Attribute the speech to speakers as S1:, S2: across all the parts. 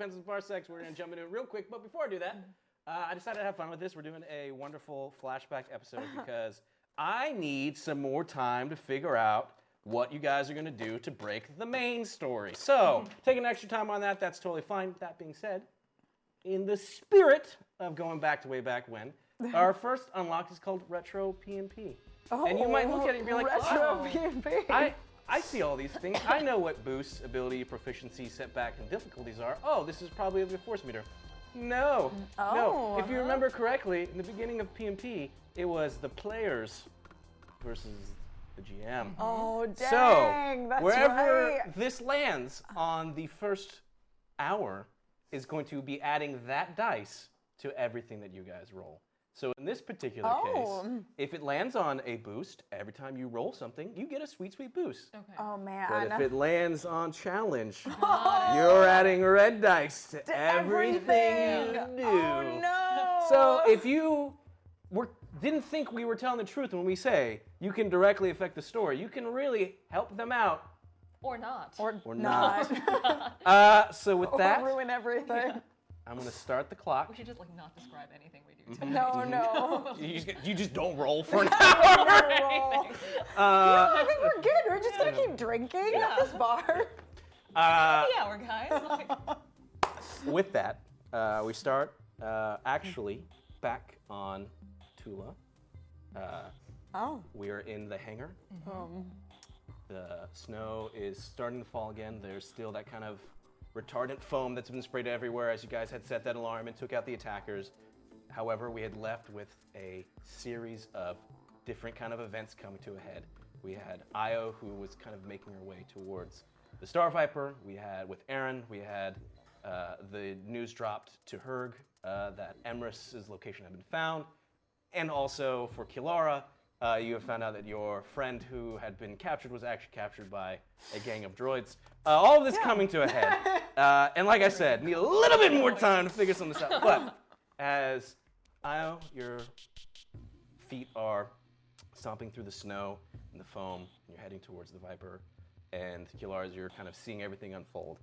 S1: Pencils and Parsecs. We're going to jump into it real quick. But before I do that, I decided to have fun with this. We're doing a wonderful flashback episode because I need some more time to figure out what you guys are going to do to break the main story. So, taking extra time on that, that's totally fine. That being said, in the spirit of going back to way back when, our first unlock is called Retro PnP.
S2: Oh,
S1: and you might look at it and be like,
S2: Retro
S1: oh,
S2: PnP.
S1: I see all these things. I know what boosts, ability, proficiency, setback, and difficulties are. Oh, this is probably the force meter. No, no. If you remember correctly, in the beginning of PnP, it was the players versus the GM.
S2: Oh, dang,
S1: so,
S2: that's
S1: wherever
S2: right.
S1: this lands on the first hour is going to be adding that dice to everything that you guys roll. So in this particular case, if it lands on a boost, every time you roll something, you get a sweet, sweet boost.
S3: Okay.
S2: Oh, man.
S1: But if it lands on challenge, you're adding red dice to everything you do.
S2: Oh, no.
S1: So if you didn't think we were telling the truth when we say you can directly affect the story, you can really help them out.
S3: Or not.
S2: Or
S1: not. So with that,
S2: ruin everything.
S1: I'm going to start the clock.
S3: We should just not describe anything we do today.
S2: No.
S1: You just don't roll for an hour.
S2: I think we're good. We're just going to keep drinking at this bar.
S3: Hour, guys. Like,
S1: With that, we start actually back on Tula. We are in the hangar. The snow is starting to fall again. There's still that kind of retardant foam that's been sprayed everywhere as you guys had set that alarm and took out the attackers. However, we had left with a series of different kind of events coming to a head. We had Io, who was kind of making her way towards the Star Viper. We had, with Aaron, we had the news dropped to Herg that Emrys's location had been found. And also for Kilara, you have found out that your friend who had been captured was actually captured by a gang of droids. All of this coming to a head. And like I said, need a little bit more time to figure some of this out. But as Io, your feet are stomping through the snow and the foam, and you're heading towards the Viper, and Kilara, as you're kind of seeing everything unfold,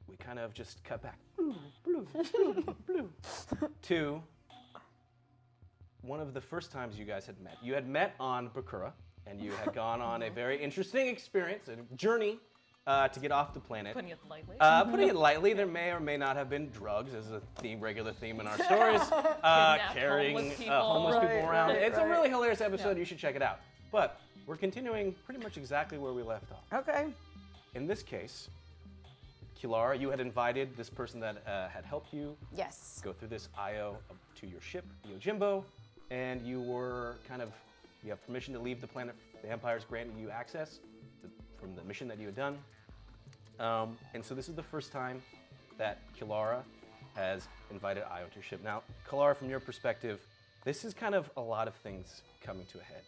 S1: we kind of just cut back to one of the first times you guys had met. You had met on Bakura, and you had gone on a very interesting experience, a journey to get off the planet.
S3: putting it lightly.
S1: Putting it lightly, there may or may not have been drugs as a regular theme in our stories. Carrying homeless people around. It's a really hilarious episode. You should check it out. But we're continuing pretty much exactly where we left off.
S2: Okay.
S1: In this case, Kilara, you had invited this person that had helped you
S2: Yes.
S1: go through this IO to your ship, Yojimbo, and you were you have permission to leave the planet. The Empire's granted you access from the mission that you had done. And so this is the first time that Kilara has invited Io to your ship. Now, Kilara, from your perspective, this is kind of a lot of things coming to a head.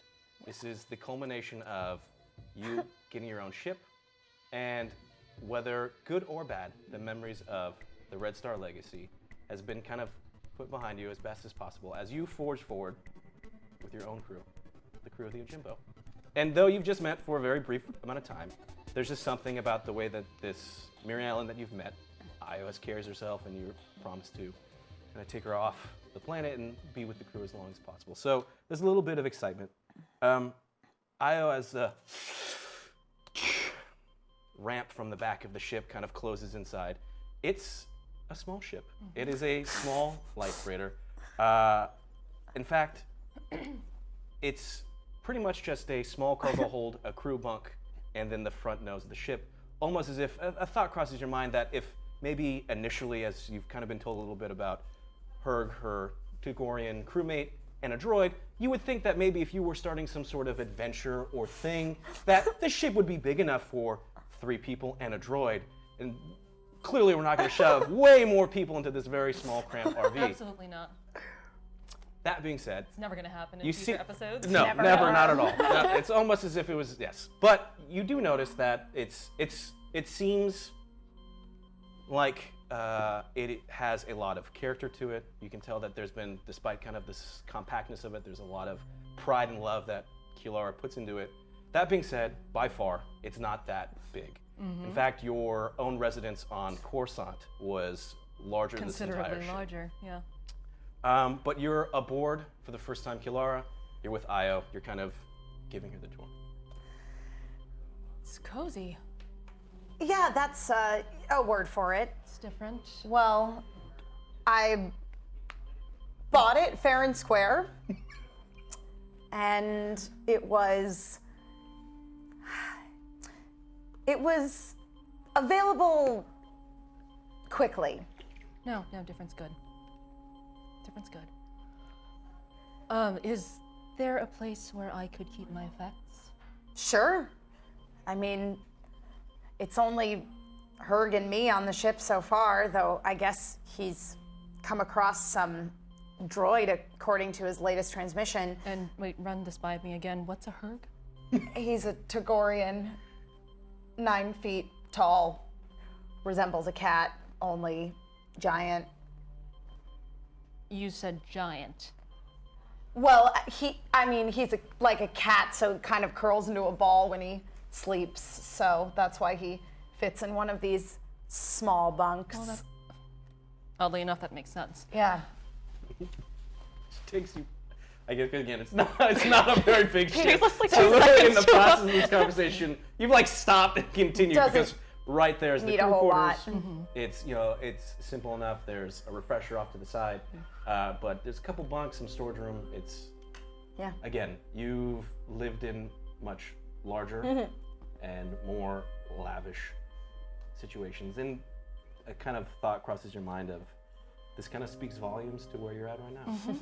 S1: This is the culmination of you getting your own ship, and whether good or bad, the memories of the Red Star legacy has been kind of put behind you as best as possible as you forge forward with your own crew, the crew of the Yojimbo. And though you've just met for a very brief amount of time, there's just something about the way that this Miriam that you've met, Io carries herself, and you promised to kind of take her off the planet and be with the crew as long as possible. So there's a little bit of excitement. Io, as the ramp from the back of the ship kind of closes inside, it's a small ship. It is a small light freighter. In fact, it's pretty much just a small cargo hold, a crew bunk, and then the front nose of the ship. Almost as if a thought crosses your mind that if maybe initially, as you've kind of been told a little bit about Herg, her Tugorian crewmate, and a droid, you would think that maybe if you were starting some sort of adventure or thing, that the ship would be big enough for 3 people and a droid. And clearly we're not going to shove way more people into this very small, cramped RV.
S3: Absolutely not.
S1: That being said,
S3: It's never going to happen in
S1: you
S3: future
S1: see,
S3: episodes.
S1: No,
S2: Never.
S1: never, not at all. No, it's almost as if it was, yes. But you do notice that it seems like it has a lot of character to it. You can tell that there's been, despite kind of this compactness of it, there's a lot of pride and love that Kilara puts into it. That being said, by far, it's not that big. In fact, your own residence on Coruscant was larger than this entire
S3: Considerably
S1: ship.
S3: larger, yeah.
S1: But you're aboard for the first time, Kilara. You're with Io. You're kind of giving her the tour.
S3: It's cozy.
S2: Yeah, that's a word for it.
S3: It's different.
S2: Well, I bought it fair and square, and it was available quickly.
S3: No, different's good. Different's good. Is there a place where I could keep my effects?
S2: Sure. I mean, it's only Herg and me on the ship so far, though I guess he's come across some droid according to his latest transmission.
S3: And wait, run this by me again. What's a Herg?
S2: He's a Tagorian, 9 feet tall, resembles a cat, only giant.
S3: You said giant.
S2: Well, he's like a cat, so kind of curls into a ball when he sleeps. So that's why he fits in one of these small bunks.
S3: Well, oddly enough, that makes sense.
S2: Yeah.
S1: She takes you. I guess again, it's not a very big ship.
S3: us, like,
S1: So
S3: 2
S1: literally in
S3: seconds
S1: the
S3: to-
S1: process of this conversation, you've like stopped and continued
S2: Doesn't
S1: because right there is the
S2: need a
S1: crew
S2: whole
S1: quarters.
S2: lot.
S1: It's it's simple enough. There's a refresher off to the side, but there's a couple bunks, some storage room. It's
S2: Yeah.
S1: again, you've lived in much larger and more lavish situations, and a kind of thought crosses your mind of this kind of speaks volumes to where you're at right now.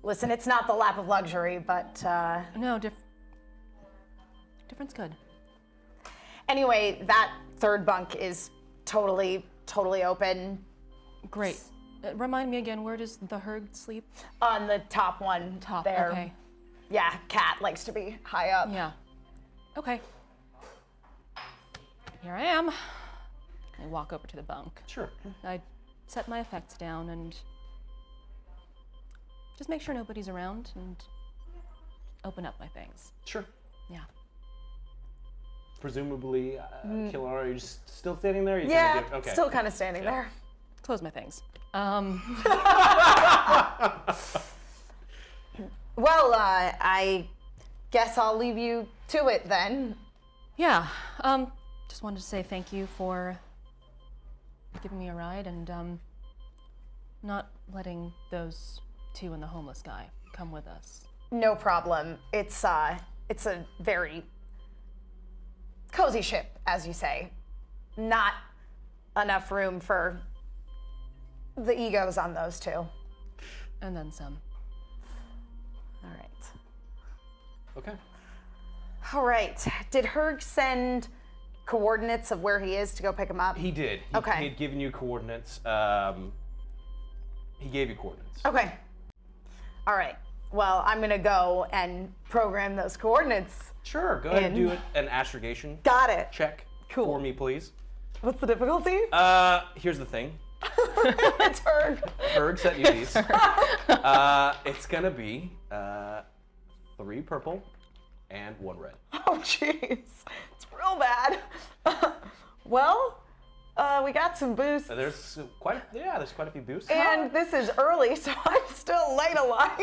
S2: Listen, it's not the lap of luxury, but
S3: No, different's good.
S2: anyway, that third bunk is totally open.
S3: Great. Remind me again, where does the Herg sleep?
S2: On the top one
S3: Top,
S2: there.
S3: okay.
S2: Yeah, cat likes to be high up.
S3: Yeah. Okay. Here I am. I walk over to the bunk.
S1: Sure.
S3: I set my effects down and just make sure nobody's around and open up my things.
S1: Sure.
S3: Yeah.
S1: Presumably, Kilara, are you just still standing there? Or you
S2: Yeah,
S1: kinda give- okay.
S2: still kind of standing there.
S3: Close my things.
S2: Well, I guess I'll leave you to it then.
S3: Yeah. Just wanted to say thank you for giving me a ride and not letting those 2 and the homeless guy come with us.
S2: No problem. It's a very cozy ship, as you say. Not enough room for the egos on those 2.
S3: And then some.
S2: All right.
S1: Okay.
S2: All right. Did Herg send coordinates of where he is to go pick him up?
S1: He did.
S2: Okay.
S1: He had given you coordinates. He gave you coordinates.
S2: Okay. All right. Well, I'm going to go and program those coordinates.
S1: Sure. Go ahead and do an astrogation
S2: Got it.
S1: check
S2: Cool.
S1: for me, please.
S2: What's the difficulty?
S1: Here's the thing.
S2: It's Herg.
S1: Herg sent you these. It's gonna be 3 purple and 1 red.
S2: Oh, jeez. It's real bad. Well, we got some boosts.
S1: There's quite a few boosts.
S2: And this is early, so I'm still late a lot.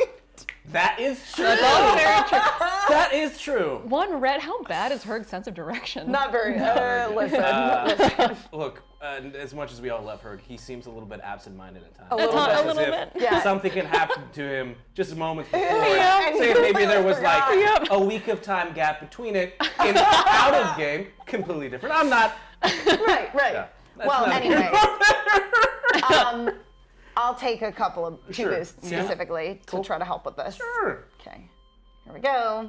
S1: That is true. That is true.
S3: 1 red. How bad is Herg's sense of direction?
S2: Not very. Listen.
S1: Look, as much as we all love Herg, he seems a little bit absent-minded at times.
S2: A little
S1: Almost
S2: bit.
S1: as
S3: A little
S1: if
S3: bit.
S2: Yeah.
S1: Something can happen to him just moments before.
S2: And
S1: Say
S2: he
S1: if maybe there was
S2: completely
S1: like
S2: forgot.
S1: a week of time gap between it. In out of game, completely different. I'm not.
S2: Right.
S1: Yeah, that's
S2: Well,
S1: not-
S2: anyway. I'll take a couple of 2
S1: Sure.
S2: boosts
S1: Yeah.
S2: specifically to try to help with this.
S1: Sure.
S2: Okay. Here we go.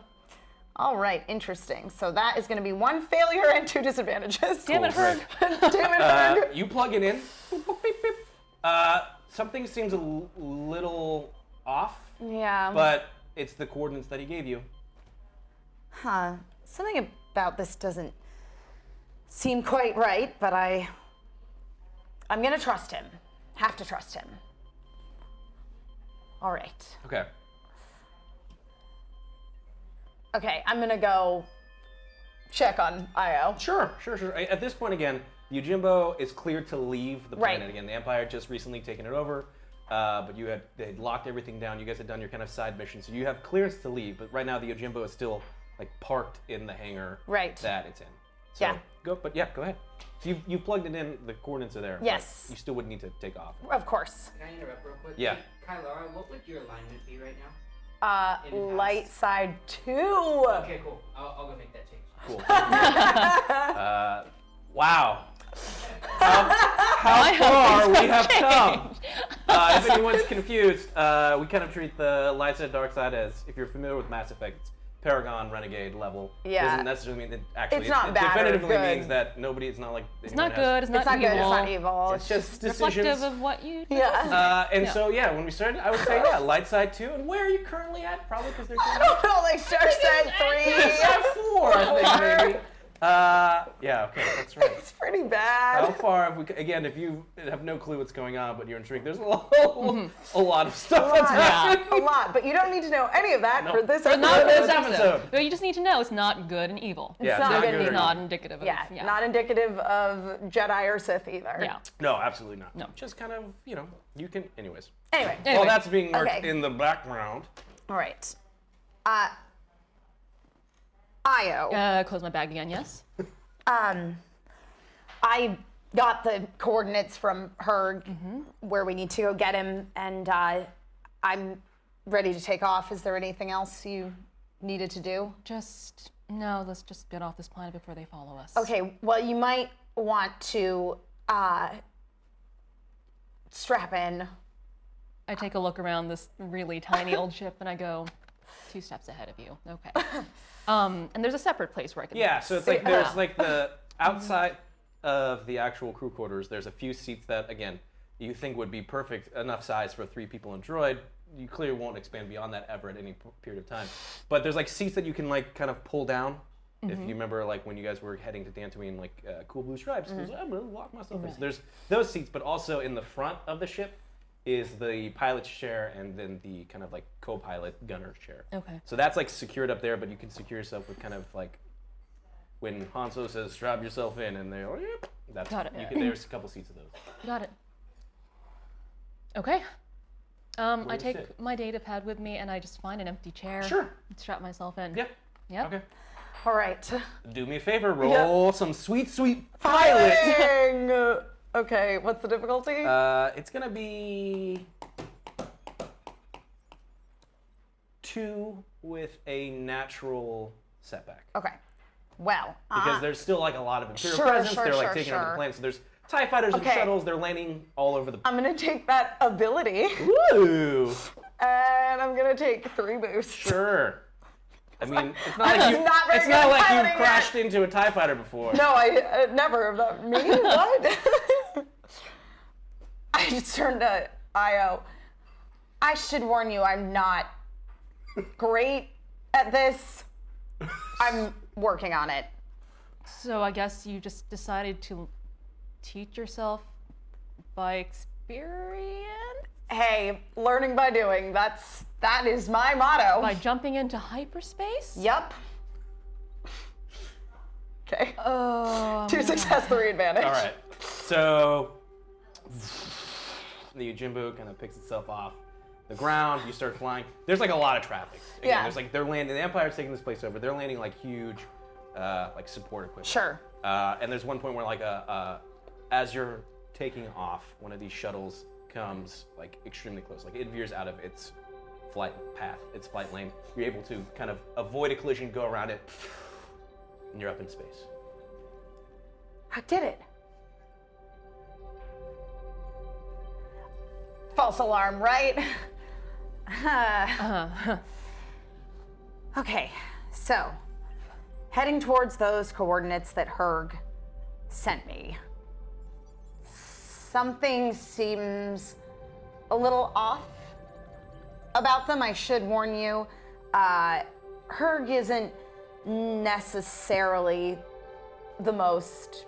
S2: All right, interesting. So that is going to be 1 failure and 2 disadvantages.
S3: Damn it,
S1: Cool,
S3: Herg.
S2: Damn it, Herg.
S1: You plug it in. Boop, boop, beep, beep. Something seems a little off,
S2: Yeah.
S1: but it's the coordinates that he gave you.
S2: Huh. Something about this doesn't seem quite right, but I'm going to trust him. Have to trust him. All right.
S1: Okay.
S2: Okay, I'm going to go check on Io.
S1: Sure. At this point, again, Yojimbo is cleared to leave the planet.
S2: Right.
S1: Again, the Empire had just recently taken it over, but they had locked everything down. You guys had done your kind of side mission, so you have clearance to leave. But right now, the Yojimbo is still like parked in the hangar that it's in. So go ahead. So you plugged it in. The coordinates are there.
S2: Yes.
S1: But you still would need to take off.
S2: Of course.
S4: Can I interrupt real quick?
S1: Yeah.
S4: Kylara, what would your alignment be right now?
S2: Light side 2.
S4: Okay, cool. I'll go make that change.
S1: Cool. Wow. How far we have come. If anyone's confused, we kind of treat the light side, dark side as, if you're familiar with Mass Effect, it's Paragon, Renegade level.
S2: Yeah.
S1: Doesn't necessarily mean actually.
S2: It's not
S1: it
S2: bad or
S1: definitively
S2: good.
S1: means that nobody. It's not like
S3: It's not good. It's not
S2: It's not
S3: evil.
S2: good. It's not evil.
S1: It's just
S3: Reflective
S1: decisions.
S3: of what you.
S2: Yeah.
S1: So when we started, I would say light side 2. And where are you currently at? Probably because there's.
S2: I don't know, like Dark Side 3.
S1: Side 4, I think maybe. Okay, that's right.
S2: It's pretty bad.
S1: How far have we? Again, if you have no clue what's going on, but you're intrigued, there's a lot of stuff that's happening.
S2: A lot, but you don't need to know any of that for this episode.
S3: Not
S1: this episode.
S3: But you just need to know it's not good and evil.
S1: Yeah,
S2: not good
S1: or
S2: and
S3: It's
S1: evil.
S3: not indicative of.
S2: Yeah, not indicative of Jedi or Sith either.
S3: Yeah.
S1: No, absolutely not.
S3: No.
S1: Just kind of, you can. Anyways.
S2: Anyway.
S1: Well, that's being worked
S2: Okay.
S1: in the background.
S2: All right. Io.
S3: Close my bag again. Yes.
S2: I got the coordinates from Herg where we need to go get him, and I'm ready to take off. Is there anything else you needed to do?
S3: Let's just get off this planet before they follow us.
S2: Okay, well, you might want to strap in.
S3: I take a look around this really tiny old ship and I go, 2 steps ahead of you. Okay. And there's a separate place where I can.
S1: Yeah, so it's like there's like the outside of the actual crew quarters. There's a few seats that, again, you think would be perfect enough size for 3 people in droid. You clearly won't expand beyond that ever at any period of time. But there's like seats that you can like kind of pull down. If you remember, like when you guys were heading to Dantooine, like Cool Blue Stripes, it was, I'm gonna lock myself in. So there's those seats, but also in the front of the ship is the pilot's chair and then the kind of like co-pilot gunner's chair.
S3: Okay.
S1: So that's like secured up there, but you can secure yourself with kind of like when Han Solo says strap yourself in, and they're like, yep. That's
S3: Got it.
S1: there's a couple seats of those.
S3: Got it. Okay. I
S1: do you
S3: take
S1: sit?
S3: my data pad with me and I just find an empty chair.
S1: Sure.
S3: Strap myself in.
S1: Yep.
S3: Yep.
S1: Okay.
S2: All right.
S1: Do me a favor, roll some sweet pilot.
S2: Piloting! Okay, what's the difficulty?
S1: It's gonna be 2 with a natural setback.
S2: Okay. Well,
S1: Because there's still like a lot of Imperial
S2: Sure,
S1: presence.
S2: sure,
S1: they're like
S2: sure,
S1: taking over the
S2: sure.
S1: planet. So there's TIE fighters and
S2: Okay.
S1: shuttles. They're landing all over the.
S2: I'm gonna take that ability
S1: Ooh.
S2: and I'm gonna take 3 boosts.
S1: Sure. I mean, it's not
S2: I'm
S1: like you.
S2: not very
S1: It's
S2: good
S1: not
S2: at
S1: like you've
S2: piloting
S1: crashed into a TIE fighter before.
S2: No, I never. Me? What? I just turned to Io. I should warn you, I'm not great at this. I'm working on it.
S3: So I guess you just decided to teach yourself by experience?
S2: Hey, learning by doing. That is my motto.
S3: By jumping into hyperspace?
S2: Yup. Okay.
S3: Oh.
S2: 2 success, 3 advantage.
S1: All right. So the Yojimbo kind of picks itself off the ground. You start flying. There's like a lot of traffic. Again,
S2: Yeah.
S1: There's like they're landing. The Empire's taking this place over. They're landing like huge, like support equipment.
S2: Sure.
S1: And there's one point where like as you're taking off, one of these shuttles comes like extremely close. Like it veers out of its flight path, its flight lane. You're able to kind of avoid a collision, go around it, and you're up in space.
S2: I did it. False alarm, right? Okay, so heading towards those coordinates that Herg sent me. Something seems a little off about them. I should warn you. Herg isn't necessarily the most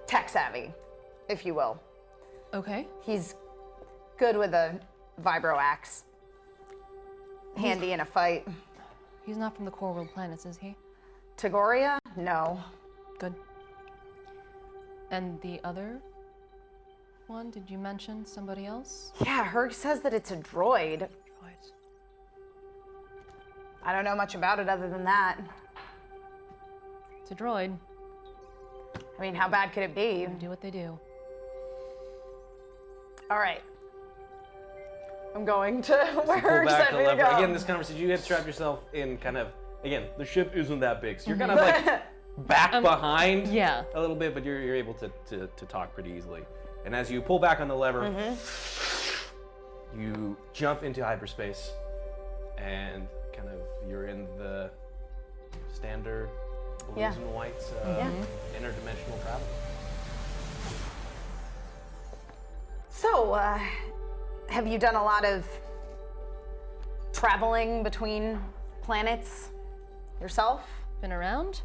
S2: tech savvy, if you will.
S3: Okay.
S2: He's good with a vibro axe. Handy in a fight.
S3: He's not from the core world planets, is he?
S2: Tagoria? No.
S3: Good. And the other one, did you mention somebody else?
S2: Yeah, Herg says that it's a droid.
S3: Right.
S2: I don't know much about it other than that.
S3: It's a droid.
S2: I mean, how bad could it be?
S3: They do what they do.
S2: All right. I'm going to where
S1: Pull
S2: Herg
S1: back
S2: said
S1: the
S2: me to
S1: lever.
S2: go.
S1: Again, this conversation, you had trapped yourself in kind of, again, the ship isn't that big, so you're kind of like back behind
S3: Yeah.
S1: a little bit, but you're able to talk pretty easily. And as you pull back on the lever, you jump into hyperspace, and kind of you're in the standard blues
S2: Yeah.
S1: and whites interdimensional travel.
S2: So, have you done a lot of traveling between planets yourself?
S3: Been around?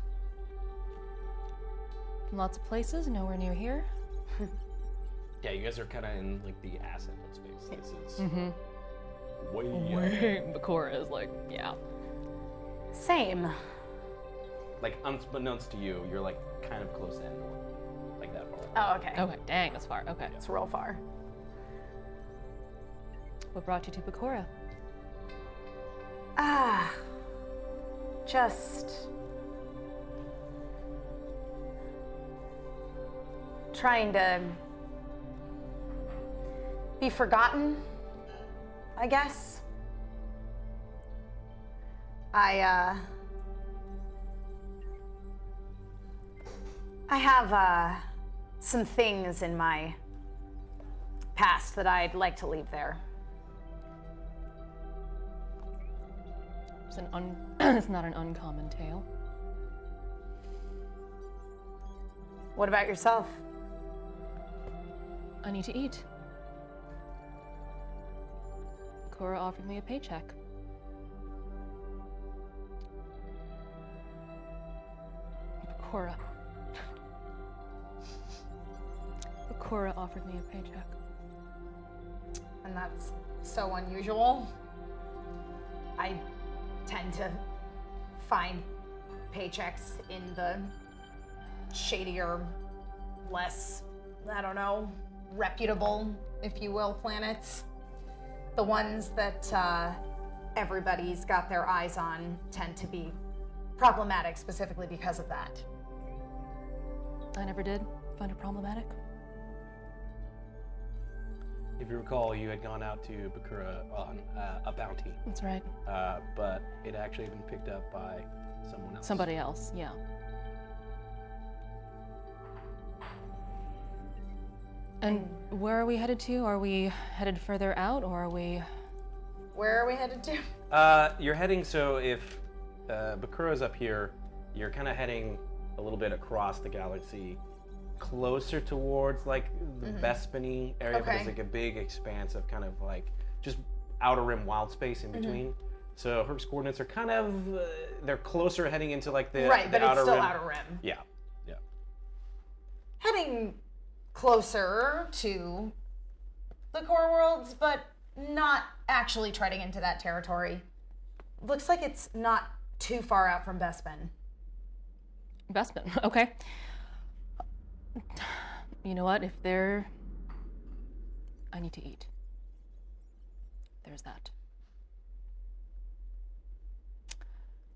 S3: Lots of places, nowhere near here.
S1: Yeah, you guys are kind of in like the asset of space. This is way out.
S3: Bakura is like, yeah.
S2: Same.
S1: Like unbeknownst to you, you're like kind of close to Endor, like that far.
S2: Oh, okay.
S3: Okay, dang, that's far. Okay.
S2: It's real far.
S3: What brought you to Bakura?
S2: Just trying to be forgotten, I guess. I have some things in my past that I'd like to leave there.
S3: It's not an uncommon tale.
S2: What about yourself?
S3: I need to eat. Bakura offered me a paycheck. Bakura. Bakura offered me a paycheck.
S2: And that's so unusual. I tend to find paychecks in the shadier, less, I don't know, reputable, if you will, planets. The ones that everybody's got their eyes on tend to be problematic specifically because of that.
S3: I never did find it problematic.
S1: If you recall, you had gone out to Bakura on a bounty,
S3: That's right.
S1: but it actually had been picked up by someone else.
S3: Somebody else, yeah. And where are we headed to? Are we headed further out, or are we...
S2: Where are we headed to?
S1: You're heading, so if Bakura's up here, you're kind of heading a little bit across the galaxy, closer towards like the Vespany area, but
S2: Okay.
S1: it's like a big expanse of kind of like just outer rim wild space in between. So Herg's coordinates are kind of, they're closer heading into like the
S2: Right,
S1: the
S2: but it's
S1: outer
S2: still
S1: rim.
S2: outer rim.
S1: Yeah, yeah.
S2: Heading closer to the core worlds, but not actually treading into that territory. Looks like it's not too far out from Bespin.
S3: Bespin, okay. You know what, if they're... I need to eat. There's that.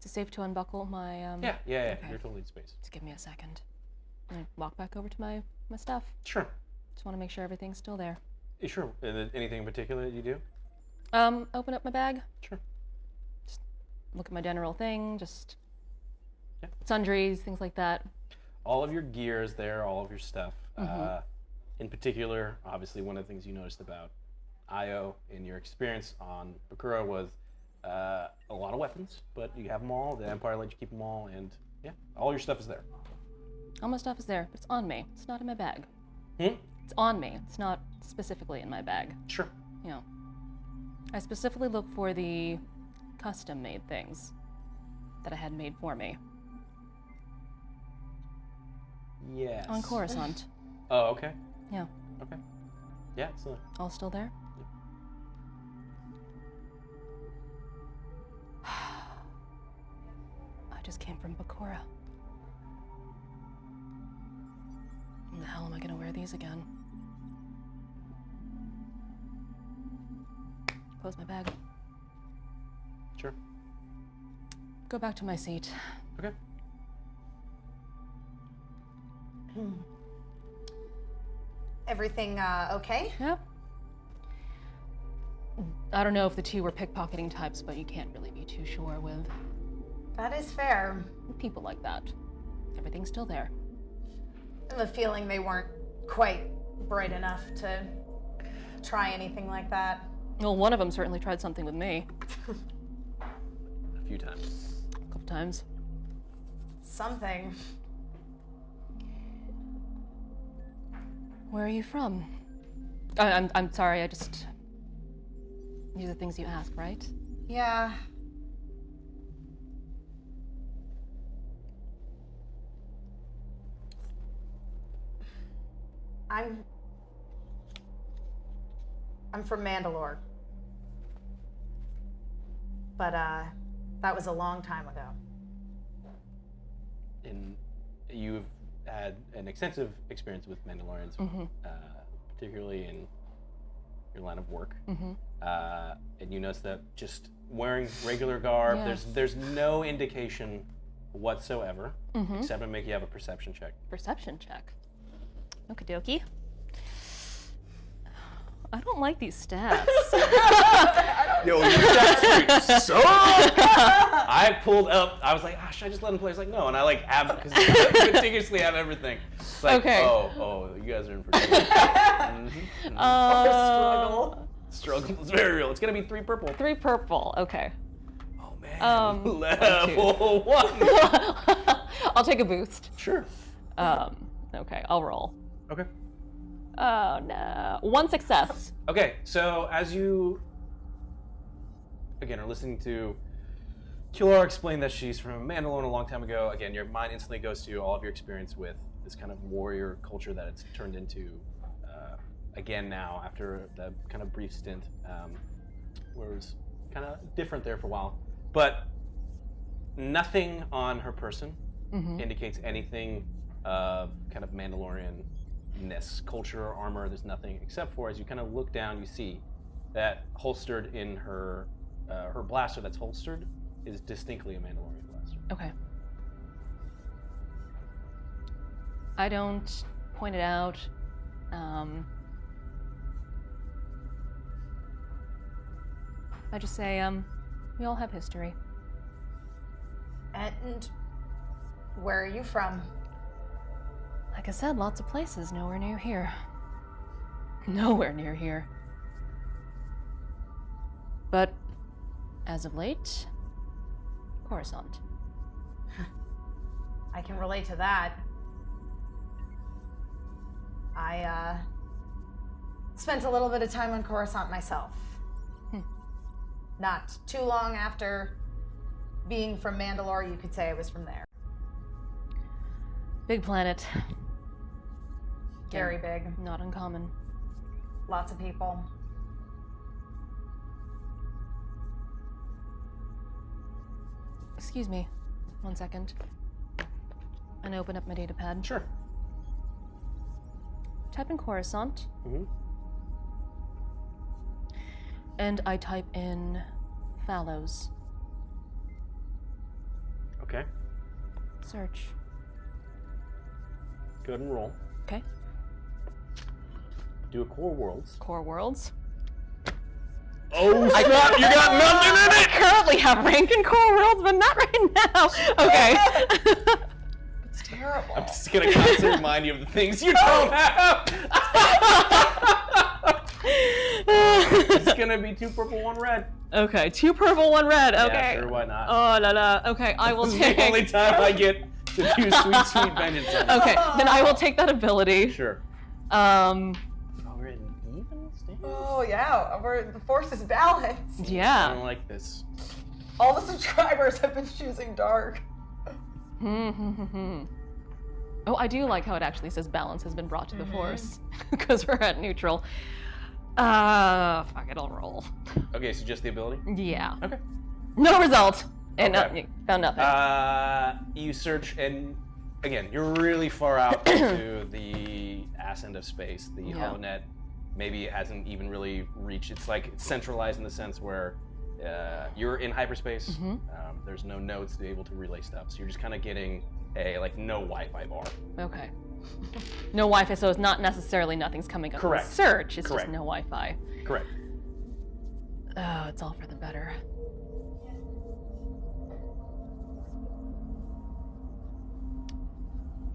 S3: Is it safe to unbuckle my,
S1: Yeah.
S3: Okay.
S1: You're totally in space.
S3: Just give me a second. And walk back over to my stuff.
S1: Sure.
S3: Just want to make sure everything's still there.
S1: Sure. Anything in particular that you do?
S3: Open up my bag.
S1: Sure.
S3: Look at my general thing, just
S1: Yeah.
S3: sundries, things like that.
S1: All of your gear is there, all of your stuff. In particular, obviously, one of the things you noticed about Io in your experience on Bakura was a lot of weapons, but you have them all. The Empire let you keep them all, and yeah, all your stuff is there.
S3: All my stuff is there, but it's on me. It's not in my bag.
S1: Hmm?
S3: It's on me. It's not specifically in my bag.
S1: Sure.
S3: You know, I specifically look for the custom-made things that I had made for me
S1: Yes.
S3: on Coruscant.
S1: Oh, okay.
S3: Yeah,
S1: Okay. Yeah, so
S3: all still there. I just came from Bakura. When the hell am I gonna wear these again? Close my bag.
S1: Sure.
S3: Go back to my seat.
S1: Okay.
S2: Everything okay?
S3: Yep. I don't know if the two were pickpocketing types, but you can't really be too sure with
S2: That is fair.
S3: people like that. Everything's still there.
S2: I have a feeling they weren't quite bright enough to try anything like that.
S3: Well, one of them certainly tried something with me.
S1: A few times.
S3: A couple times.
S2: Something.
S3: Where are you from? I'm sorry, these are things you ask, right?
S2: Yeah. I'm from Mandalore. But that was a long time ago.
S1: And you've had an extensive experience with Mandalorians, particularly in your line of work. And you notice that just wearing regular garb,
S3: Yeah.
S1: there's no indication whatsoever, except to make you have a perception check.
S3: Perception check. Okie dokie. I don't like these stats.
S1: Yo, your stats suck! I pulled up, I was like, should I just let him play? I was like, no, and I like because I meticulously have everything. It's like,
S3: Okay.
S1: oh, you guys are in for trouble. Struggle is very real. It's gonna be 3 purple.
S3: 3 purple, okay.
S1: Oh man, level 1.
S3: I'll take a boost.
S1: Sure.
S3: Okay, I'll roll.
S1: Okay.
S3: Oh no. 1 success.
S1: Okay, so as you, again, are listening to Kilar explain that she's from Mandalore a long time ago, again, your mind instantly goes to all of your experience with this kind of warrior culture that it's turned into, again now, after the kind of brief stint, where it was kind of different there for a while. But nothing on her person indicates anything of kind of Mandalorian-ness, culture or armor. There's nothing except for, as you kind of look down, you see that holstered in her her blaster that's holstered is distinctly a Mandalorian blaster.
S3: Okay. I don't point it out. I just say, we all have history.
S2: And where are you from?
S3: Like I said, lots of places, nowhere near here. Nowhere near here. But, as of late, Coruscant.
S2: I can relate to that. I spent a little bit of time on Coruscant myself. Not too long after being from Mandalore, you could say I was from there.
S3: Big planet.
S2: Very big.
S3: Not uncommon.
S2: Lots of people.
S3: Excuse me. 1 second. And open up my data pad.
S1: Sure.
S3: Type in Coruscant.
S1: Mm-hmm.
S3: And I type in Fallows.
S1: Okay.
S3: Search.
S1: Go ahead and roll.
S3: Okay.
S1: Do a Core Worlds.
S3: Core Worlds.
S1: Oh, snap! You got nothing in
S3: I
S1: it!
S3: currently have rank in Core Worlds, but not right now. Okay.
S2: It's terrible.
S1: I'm just gonna constantly remind you of the things you don't have! It's gonna be 2 purple, 1 red.
S3: Okay, 2 purple, 1 red. Okay.
S1: Yeah, sure, why not?
S3: Oh, la la. Okay, I will
S1: This is
S3: take.
S1: the only time I get to do sweet, sweet vengeance on you.
S3: Okay, then I will take that ability.
S1: Sure.
S3: Um.
S1: Oh, we're in even stage?
S2: Oh yeah, the force is balanced.
S1: I
S3: Yeah.
S1: don't like this.
S2: All the subscribers have been choosing dark.
S3: Oh, I do like how it actually says balance has been brought to the force because we're at neutral. Fuck it, I'll roll.
S1: Okay, so just the ability?
S3: Yeah.
S1: Okay.
S3: No result. And
S1: Okay.
S3: found nothing.
S1: You search, and again, you're really far out into the ass end of space. The HoloNet maybe hasn't even really reached. It's like it's centralized in the sense where you're in hyperspace. There's no nodes to be able to relay stuff, so you're just kind of getting a no Wi-Fi bar.
S3: Okay. No Wi-Fi, so it's not necessarily nothing's coming up
S1: Correct.
S3: in search. It's
S1: Correct.
S3: just no Wi-Fi.
S1: Correct.
S3: Oh, it's all for the better.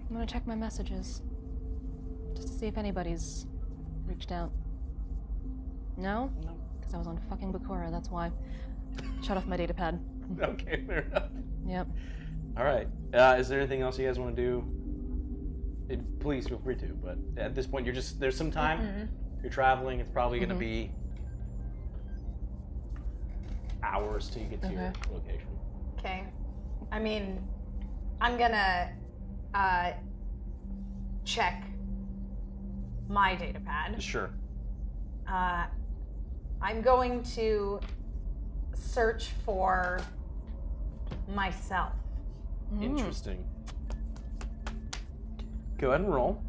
S3: I'm gonna check my messages. Just to see if anybody's reached out. No?
S1: No.
S3: Because I was on fucking Bakura, that's why. Shut off my data pad.
S1: Okay, fair enough.
S3: Yep.
S1: All right. Is there anything else you guys want to do? Please feel free to. But at this point, there's some time. You're traveling. It's probably going to be hours till you get to your location.
S2: Okay. I mean, I'm gonna check my data pad.
S1: Sure.
S2: I'm going to search for myself.
S1: Interesting. Go ahead and roll.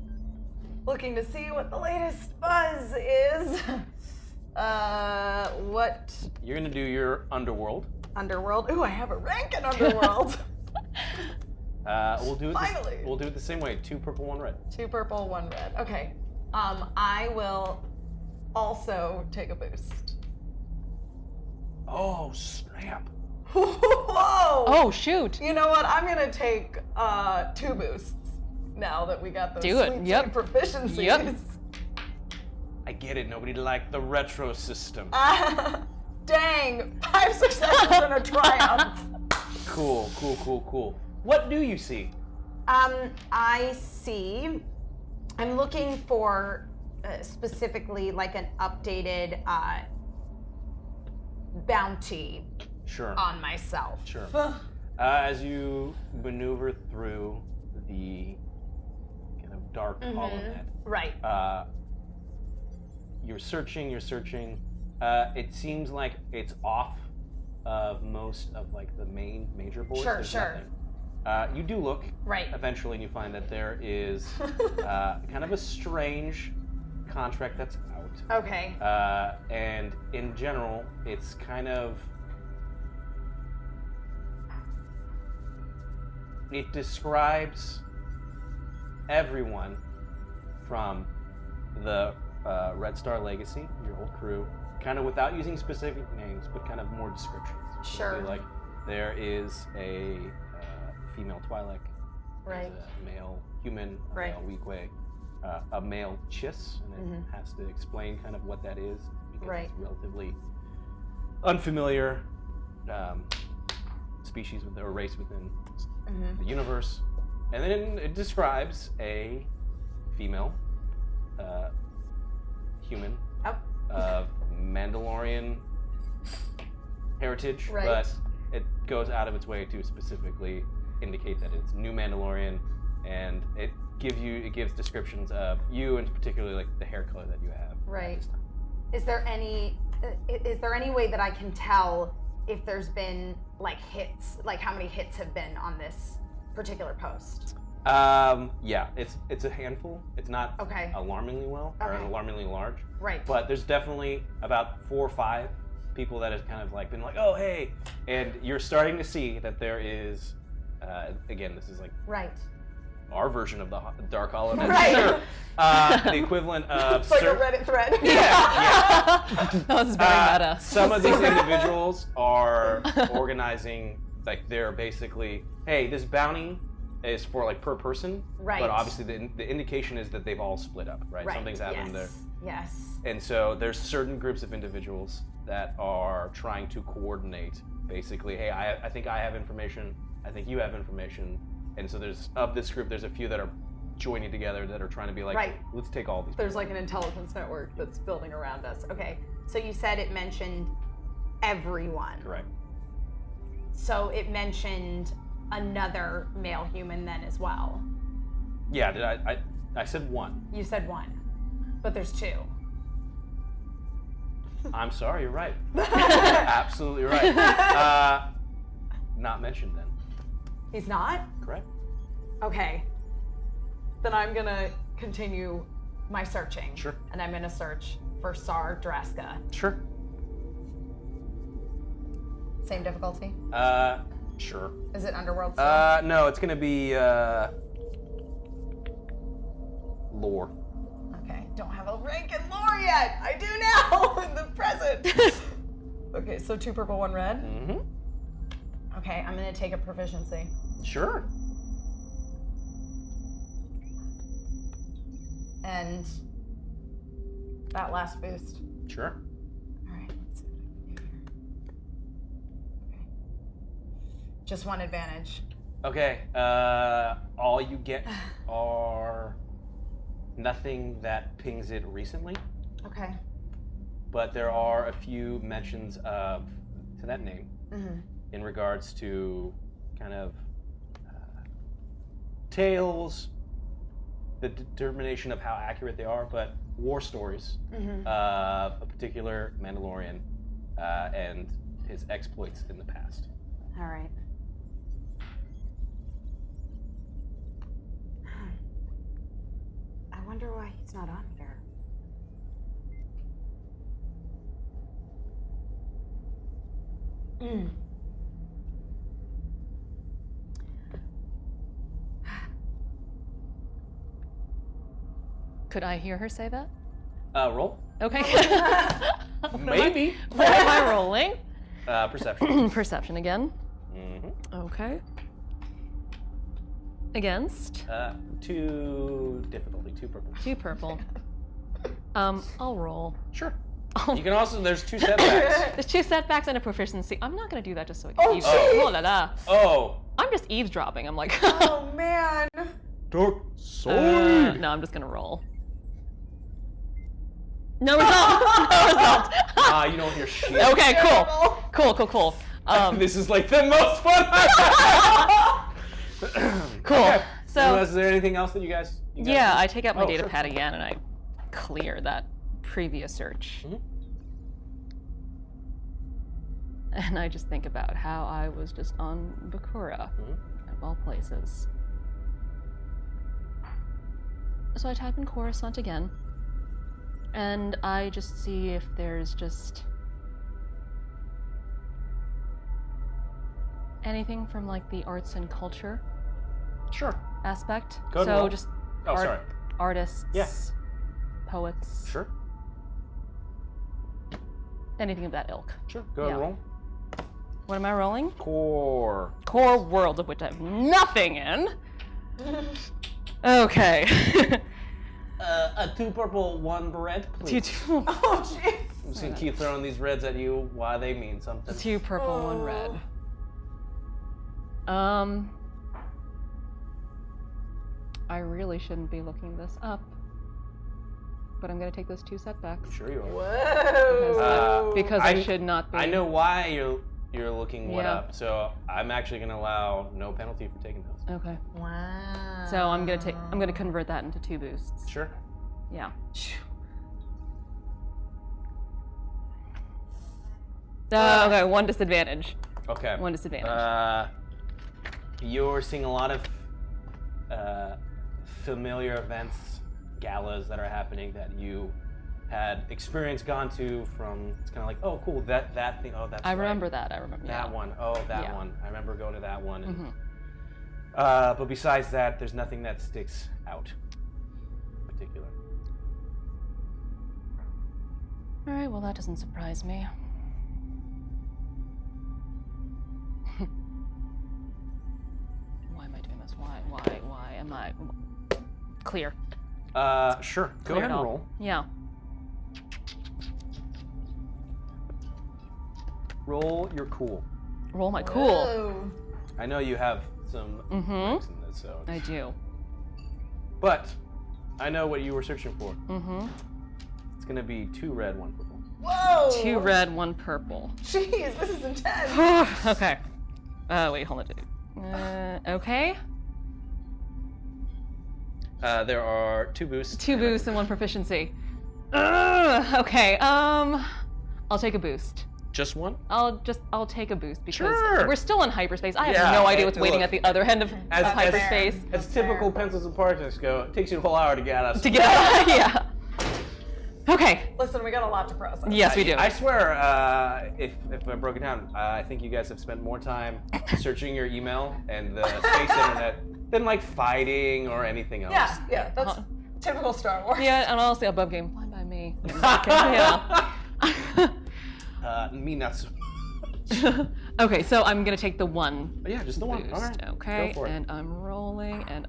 S2: Looking to see what the latest buzz is. What?
S1: You're going to do your underworld.
S2: Underworld? Ooh, I have a rank in Underworld.
S1: We'll do it.
S2: Finally.
S1: We'll do it the same way. 2 purple, 1 red.
S2: 2 purple, 1 red. Okay. I will also take a boost.
S1: Oh, snap.
S2: Whoa!
S3: Oh, shoot.
S2: You know what? I'm gonna take 2 boosts now that we got those
S3: Do it.
S2: sweet,
S3: Yep.
S2: sweet proficiencies.
S3: Yep.
S1: I get it. Nobody liked the retro system.
S2: Dang! 5 successes and a triumph.
S1: Cool. What do you see?
S2: I see. I'm looking for specifically like an updated bounty
S1: Sure.
S2: on myself.
S1: Sure. As you maneuver through the kind of dark HoloNet,
S2: Right.
S1: you're searching. It seems like it's off of most of like the major boards.
S2: Sure,
S1: There's
S2: sure.
S1: nothing. You do look
S2: Right.
S1: eventually, and you find that there is kind of a strange contract that's out.
S2: Okay.
S1: And in general, it's kind of. It describes everyone from the Red Star Legacy, your whole crew, kind of without using specific names, but kind of more descriptions.
S2: Sure.
S1: It'll be like there is a female Twi'lek,
S2: Right.
S1: there's a male human, a
S2: Right.
S1: male Weequay, a male Chiss, and it has to explain kind of what that is because
S2: Right.
S1: it's relatively unfamiliar species or race within the universe. And then it describes a female human of Mandalorian heritage,
S2: Right.
S1: but it goes out of its way to specifically indicate that it's new Mandalorian, and it gives descriptions of you, and particularly like the hair color that you have. at
S2: Right.
S1: this time.
S2: Is there any way that I can tell if there's been like hits, like how many hits have been on this particular post?
S1: Yeah, it's a handful. It's not
S2: Okay.
S1: alarmingly well or
S2: Okay.
S1: alarmingly large,
S2: Right.
S1: but there's definitely about 4 or 5 people that have kind of like been like, oh hey, and you're starting to see that there is, again, this is like
S2: Right.
S1: our version of the Dark HoloNet.
S2: Right.
S1: Sure. The equivalent of
S2: It's like a Reddit thread.
S1: yeah.
S3: That was very meta.
S1: Some of these individuals are organizing, like they're basically, hey, this bounty is for like per person,
S2: Right.
S1: but obviously the indication is that they've all split up, right?
S2: Right.
S1: Something's happened there.
S2: Yes.
S1: And so there's certain groups of individuals that are trying to coordinate, basically, hey, I think I have information, I think you have information, and so of this group, there's a few that are joining together that are trying to be like,
S2: Right.
S1: let's take all these
S2: There's
S1: people.
S2: like an intelligence network that's building around us. Okay. So you said it mentioned everyone.
S1: Correct.
S2: So it mentioned another male human then as well.
S1: Yeah, did I said 1.
S2: You said 1, but there's 2.
S1: I'm sorry, you're right. Absolutely right. Not mentioned then.
S2: He's not?
S1: Correct.
S2: Okay. Then I'm gonna continue my searching.
S1: Sure.
S2: And I'm gonna search for Sar Draska.
S1: Sure.
S2: Same difficulty?
S1: Sure.
S2: Is it Underworld still?
S1: No, it's gonna be, lore.
S2: Okay, don't have a rank in lore yet. I do now in the present. Okay, so 2 purple, 1 red.
S1: Mm-hmm.
S2: Okay, I'm gonna take a proficiency.
S1: Sure.
S2: And that last boost.
S1: Sure.
S2: All right, let's see what I can do here. Okay. Just 1 advantage.
S1: Okay, all you get are nothing that pings it recently,
S2: Okay.
S1: but there are a few mentions of, to that name, in regards to kind of tales, the determination of how accurate they are, but war stories of a particular Mandalorian and his exploits in the past.
S2: All right. I wonder why he's not on here.
S3: Could I hear her say that?
S1: Roll.
S3: Okay.
S1: Maybe.
S3: What am I rolling?
S1: Perception.
S3: Perception again.
S1: Mm-hmm.
S3: Okay. Against?
S1: 2 difficulty, 2 purple.
S3: 2 purple. I'll roll.
S1: Sure. You can also, there's 2 setbacks.
S3: There's 2 setbacks and a proficiency. I'm not gonna do that just so I
S2: Oh,
S3: can eavesdrop.
S2: jeez.
S3: Oh la la.
S1: Oh.
S3: I'm just eavesdropping. I'm like,
S2: Oh man.
S1: Dark side.
S3: no, I'm just gonna roll. No result. No result.
S1: You don't hear shit.
S3: Okay,
S2: Terrible.
S3: cool.
S1: This is like the most fun I've had.
S3: Cool.
S1: Okay.
S3: So
S1: is there anything else that you guys
S3: yeah, I take out my data
S1: sure.
S3: pad again and I clear that previous search. And I just think about how I was just on Bakura, of all places. So I type in Coruscant again, and I just see if there's just anything from like the arts and culture
S1: Sure.
S3: aspect.
S1: Go ahead and
S3: so
S1: roll.
S3: just
S1: Oh, sorry.
S3: artists,
S1: Yeah.
S3: poets,
S1: Sure.
S3: anything of that ilk.
S1: Sure. Go ahead and
S3: Yeah.
S1: roll.
S3: What am I rolling?
S1: Core.
S3: Core world, of which I have nothing in. Okay.
S1: A 2 purple, 1 red, please.
S3: Two
S2: Oh jeez.
S1: I'm just gonna keep throwing these reds at you. Why they mean something.
S3: 2 purple, 1 red. I really shouldn't be looking this up, but I'm gonna take those 2 setbacks.
S1: Sure you are.
S2: Whoa.
S3: Because I should not be.
S1: I know why you're looking what
S3: Yeah.
S1: up, so I'm actually gonna allow no penalty for taking those.
S3: Okay.
S2: Wow.
S3: So I'm gonna convert that into 2 boosts.
S1: Sure.
S3: Yeah. Okay, 1 disadvantage.
S1: Okay.
S3: 1 disadvantage.
S1: You're seeing a lot of familiar events, galas that are happening that you had gone to from. It's kind of like, oh, cool, that thing. Oh, that's.
S3: I
S1: right.
S3: remember that. I remember
S1: That
S3: yeah.
S1: one. Oh, that
S3: Yeah.
S1: one. I remember going to that one. And,
S3: Mhm.
S1: but besides that, there's nothing that sticks out in particular.
S3: All right. Well, that doesn't surprise me. Why am I doing this? Why am I clear?
S1: Sure. Go
S3: Clear
S1: ahead
S3: it
S1: and
S3: all.
S1: roll.
S3: Yeah.
S1: Roll your cool.
S3: Roll my cool.
S2: Whoa.
S1: I know you have some ranks in this, so.
S3: I do.
S1: But I know what you were searching for.
S3: Mm-hmm.
S1: It's gonna be 2 red, 1 purple.
S2: Whoa.
S3: 2 red, 1 purple.
S2: Jeez, this is intense.
S3: Okay. Wait, hold on. Okay.
S1: There are 2 boosts.
S3: 2 boosts and 1 proficiency. Okay. I'll take a boost.
S1: Just one?
S3: I'll take a boost because
S1: Sure.
S3: we're still in hyperspace. I have
S1: Yeah,
S3: no idea
S1: and
S3: what's waiting
S1: look,
S3: at the other end of hyperspace.
S1: As typical pencils and parsecs go, it takes you a whole hour to get out.
S3: To get out, yeah. Okay.
S2: Listen, we got a lot to process.
S3: Yes, we do.
S1: I swear, if I broke it down, I think you guys have spent more time searching your email and the space internet than like fighting or anything else.
S2: Yeah, that's typical Star Wars.
S3: Yeah, and honestly, above game, fine by me. Yeah.
S1: Me not so.
S3: Okay, so I'm gonna take the one.
S1: Yeah, just the one.
S3: Boost.
S1: All right.
S3: Okay,
S1: Go for it.
S3: and I'm rolling, and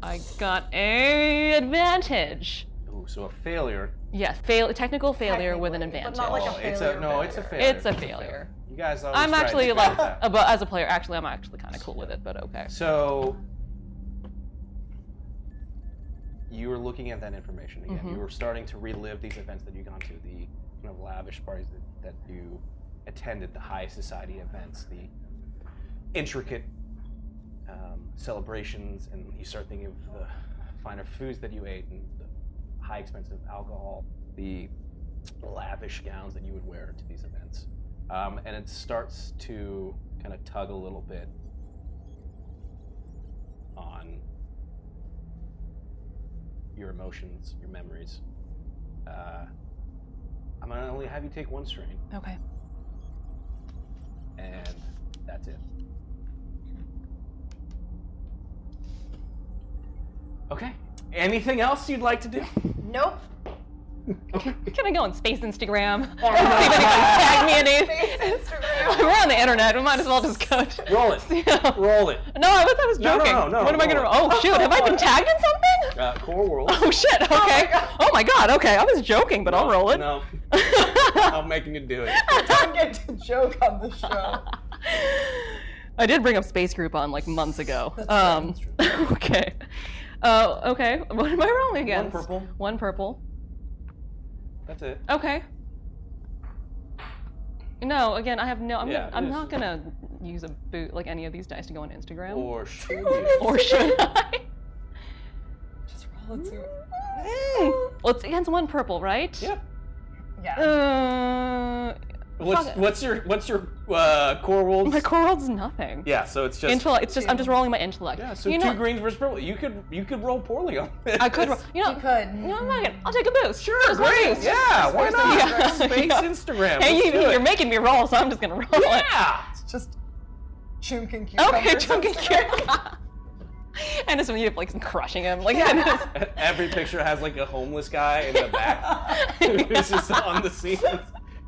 S3: I got a advantage.
S1: Ooh, so a failure.
S3: Yes, technical failure with an
S2: Technically,
S3: advantage.
S2: but not like a
S1: It's
S2: failure.
S1: it's a failure.
S3: It's a failure.
S1: You guys always
S3: I'm
S1: try to
S3: actually
S1: do
S3: like,
S1: that.
S3: as a player, I'm actually kind of cool with it, but okay.
S1: So you were looking at that information again.
S3: Mm-hmm.
S1: You were starting to relive these events that you'd gone to, the kind of lavish parties that you attended, the high society events, the intricate celebrations, and you start thinking of the finer foods that you ate and the high expensive alcohol, the lavish gowns that you would wear to these events. And it starts to kind of tug a little bit on your emotions, your memories. I'm gonna only have you take one strain,
S3: Okay.
S1: and that's it. Okay. Anything else you'd like to do?
S2: Nope.
S3: Can I go on Space Instagram? See if anybody's tagged me in anything.
S2: Instagram.
S3: We're on the internet. We might as well just go.
S1: Roll it.
S3: Yeah.
S1: Roll it.
S3: No, I was
S1: No,
S3: joking.
S1: no,
S3: What am I gonna?
S1: roll it.
S3: Oh shoot! Have I been tagged in something?
S1: Core World.
S3: Oh shit! Okay. Oh my god. Okay, I was joking, but I'll roll it.
S1: No. I'm making you do it.
S2: Don't get to joke on the show.
S3: I did bring up Space Group on like months ago.
S1: That's true.
S3: Okay. Okay. What am I rolling against?
S1: One purple.
S3: One purple.
S1: That's it.
S3: Okay. No, again, I have no.
S1: Yeah,
S3: I'm
S1: it
S3: not
S1: is.
S3: gonna use a boot like any of these dice to go on Instagram.
S1: Or should you?
S3: Or should I?
S2: Just roll it to
S3: Well, it's against one purple, right?
S1: Yep.
S2: Yeah.
S1: What's your Core World?
S3: My core world's nothing.
S1: Yeah, so it's just
S3: Intellect. It's just I'm just rolling my intellect.
S1: Yeah, so
S3: you
S1: two
S3: know,
S1: greens versus purple. You could roll poorly on this.
S3: I could. You know.
S2: You could.
S3: You know, I'm not gonna. I'll take a boost.
S1: Sure,
S3: Just one
S1: great.
S3: boost.
S1: Yeah, why not?
S3: Yeah.
S1: Space
S3: Yeah.
S1: Instagram.
S3: Hey,
S1: Let's do
S3: you're
S1: it.
S3: making me roll, so I'm just gonna roll it.
S1: Yeah.
S2: It's just chunking cucumbers.
S3: Okay, chunking cucumber. And it's when you have like some crushing him, like
S1: Every picture has like a homeless guy in the back who's just on the scenes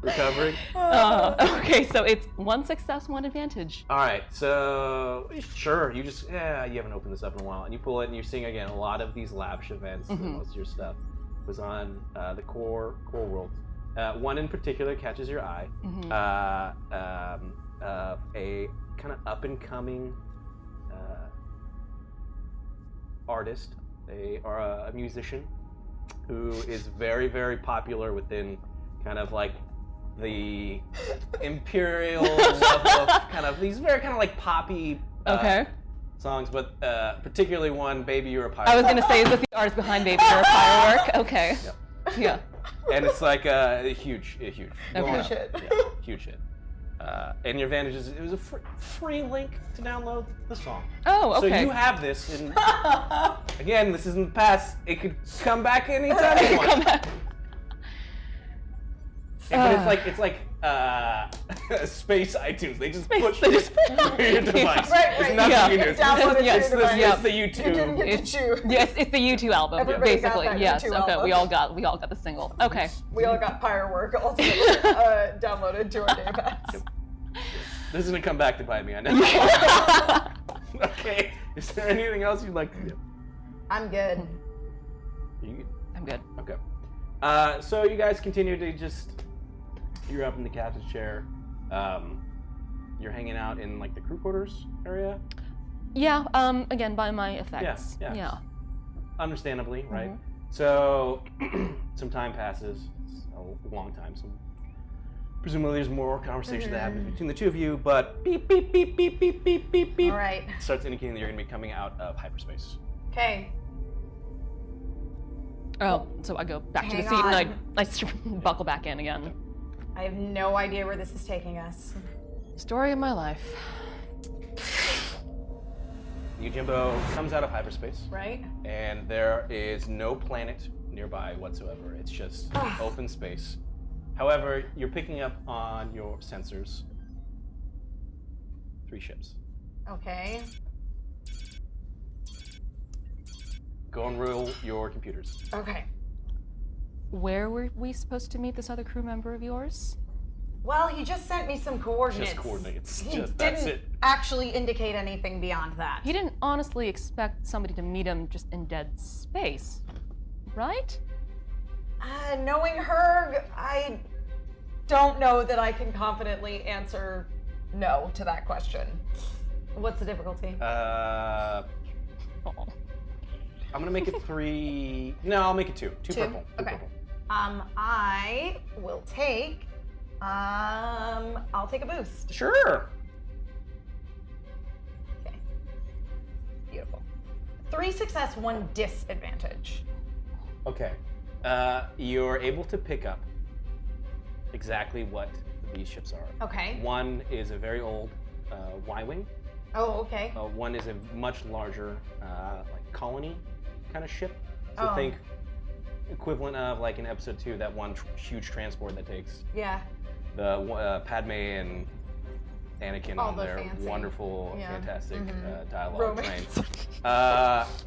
S1: recovering.
S3: Okay, so it's one success, one advantage.
S1: All right, so sure, you haven't opened this up in a while, and you pull it, and you're seeing again a lot of these lavish events. And most of your stuff was on the core world. One in particular catches your eye. A kind of up and coming artist, or a musician, who is very, very popular within kind of like the imperial level of kind of these very kind of like poppy songs, but particularly one, "Baby You're a Pirate."
S3: I was gonna say, is this the artist behind "Baby You're a Firework"? Okay.
S1: Yep.
S3: Yeah.
S1: And it's like a huge.
S3: Okay.
S2: Huge hit.
S1: Yeah, huge hit. And your advantage is it was a free link to download the song.
S3: Oh, okay.
S1: So you have this, and again, this is in the past. It could come back anytime you want.
S3: Come back.
S1: But it's like space iTunes. They just push
S3: they just-
S1: through your device.
S2: Right.
S1: It's nothing you do.
S2: Download it to
S1: It's
S2: your
S1: the
S2: device.
S1: the
S2: You
S1: YouTube.
S2: didn't get to choose.
S3: Yes, it's the U2 album,
S2: Everybody got
S3: basically.
S2: that
S3: Yes.
S2: U2
S3: Okay.
S2: album.
S3: We all got the single. Okay.
S2: We all got Firework ultimately downloaded to our datapads.
S1: This is gonna come back to bite me. I know. Okay. Is there anything else you'd like to do?
S2: I'm good.
S3: I'm good.
S1: Okay. So you guys continue to just. You're up in the captain's chair. You're hanging out in like the crew quarters area.
S3: Yeah. Again, by my effects.
S1: Yeah. Understandably, right? So some time passes. It's a long time. So presumably there's more conversation that happens between the two of you. But beep beep beep beep beep beep beep beep.
S2: All right.
S1: Starts indicating that you're going to be coming out of hyperspace.
S2: Okay.
S3: Oh, so I go back to the
S2: Hang
S3: seat
S2: on.
S3: and I buckle back in again.
S2: I have no idea where this is taking us.
S3: Story of my life.
S1: Yojimbo comes out of hyperspace,
S2: Right?
S1: and there is no planet nearby whatsoever. It's just open space. However, you're picking up on your sensors 3 ships.
S2: Okay.
S1: Go and roll your computers.
S2: Okay.
S3: Where were we supposed to meet this other crew member of yours?
S2: Well, he just sent me some coordinates.
S1: Just coordinates.
S2: He
S1: Just
S2: didn't
S1: that's it.
S2: actually indicate anything beyond that.
S3: He didn't honestly expect somebody to meet him just in dead space, right?
S2: Knowing Herg, I don't know that I can confidently answer no to that question. What's the difficulty?
S3: Oh.
S1: I'm gonna make it 3. No, I'll make it 2. 2 purple. 2
S2: Okay.
S1: purple.
S2: I will take. I'll take a boost.
S1: Sure.
S2: Okay. Beautiful. 3 success, 1 disadvantage.
S1: Okay. You're able to pick up exactly what these ships are.
S2: Okay.
S1: One is a very old Y-wing.
S2: Oh, okay.
S1: One is a much larger, like colony kind of ship. So
S2: Oh.
S1: think equivalent of like in episode 2, that one huge transport that takes
S2: Yeah.
S1: the Padme and Anakin
S2: All
S1: on
S2: the
S1: their
S2: fancy,
S1: wonderful,
S2: yeah.
S1: fantastic dialogue
S2: Romance.
S1: train.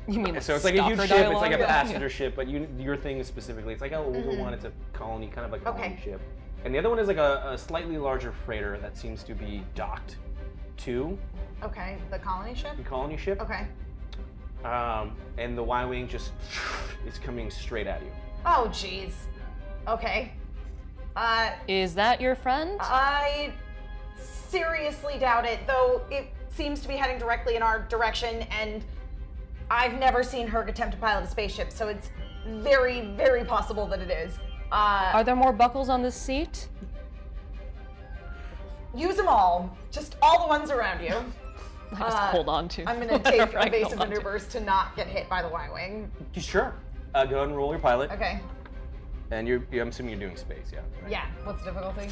S3: You mean like
S1: So it's like a huge
S3: stalker
S1: ship. It's like a
S3: dialogue?
S1: passenger ship, but your thing specifically, it's like a older one. It's a colony, kind of like a colony
S2: Okay.
S1: ship. And the other one is like a slightly larger freighter that seems to be docked to
S2: Okay. The colony ship?
S1: the colony ship.
S2: Okay.
S1: And the Y-wing just is coming straight at you.
S2: Oh, jeez. Okay.
S3: Is that your friend?
S2: I seriously doubt it, though it seems to be heading directly in our direction, and I've never seen Herg attempt to pilot a spaceship, so it's very, very possible that it is.
S3: Are there more buckles on this seat?
S2: Use them all. Just all the ones around you.
S3: I just hold on to.
S2: I'm gonna take
S3: whatever I
S2: evasive
S3: hold on to.
S2: maneuvers to not get hit by the Y-wing.
S1: Sure. Go ahead and roll your pilot.
S2: Okay.
S1: And I'm assuming you're doing space, yeah. Right?
S2: Yeah. What's the difficulty?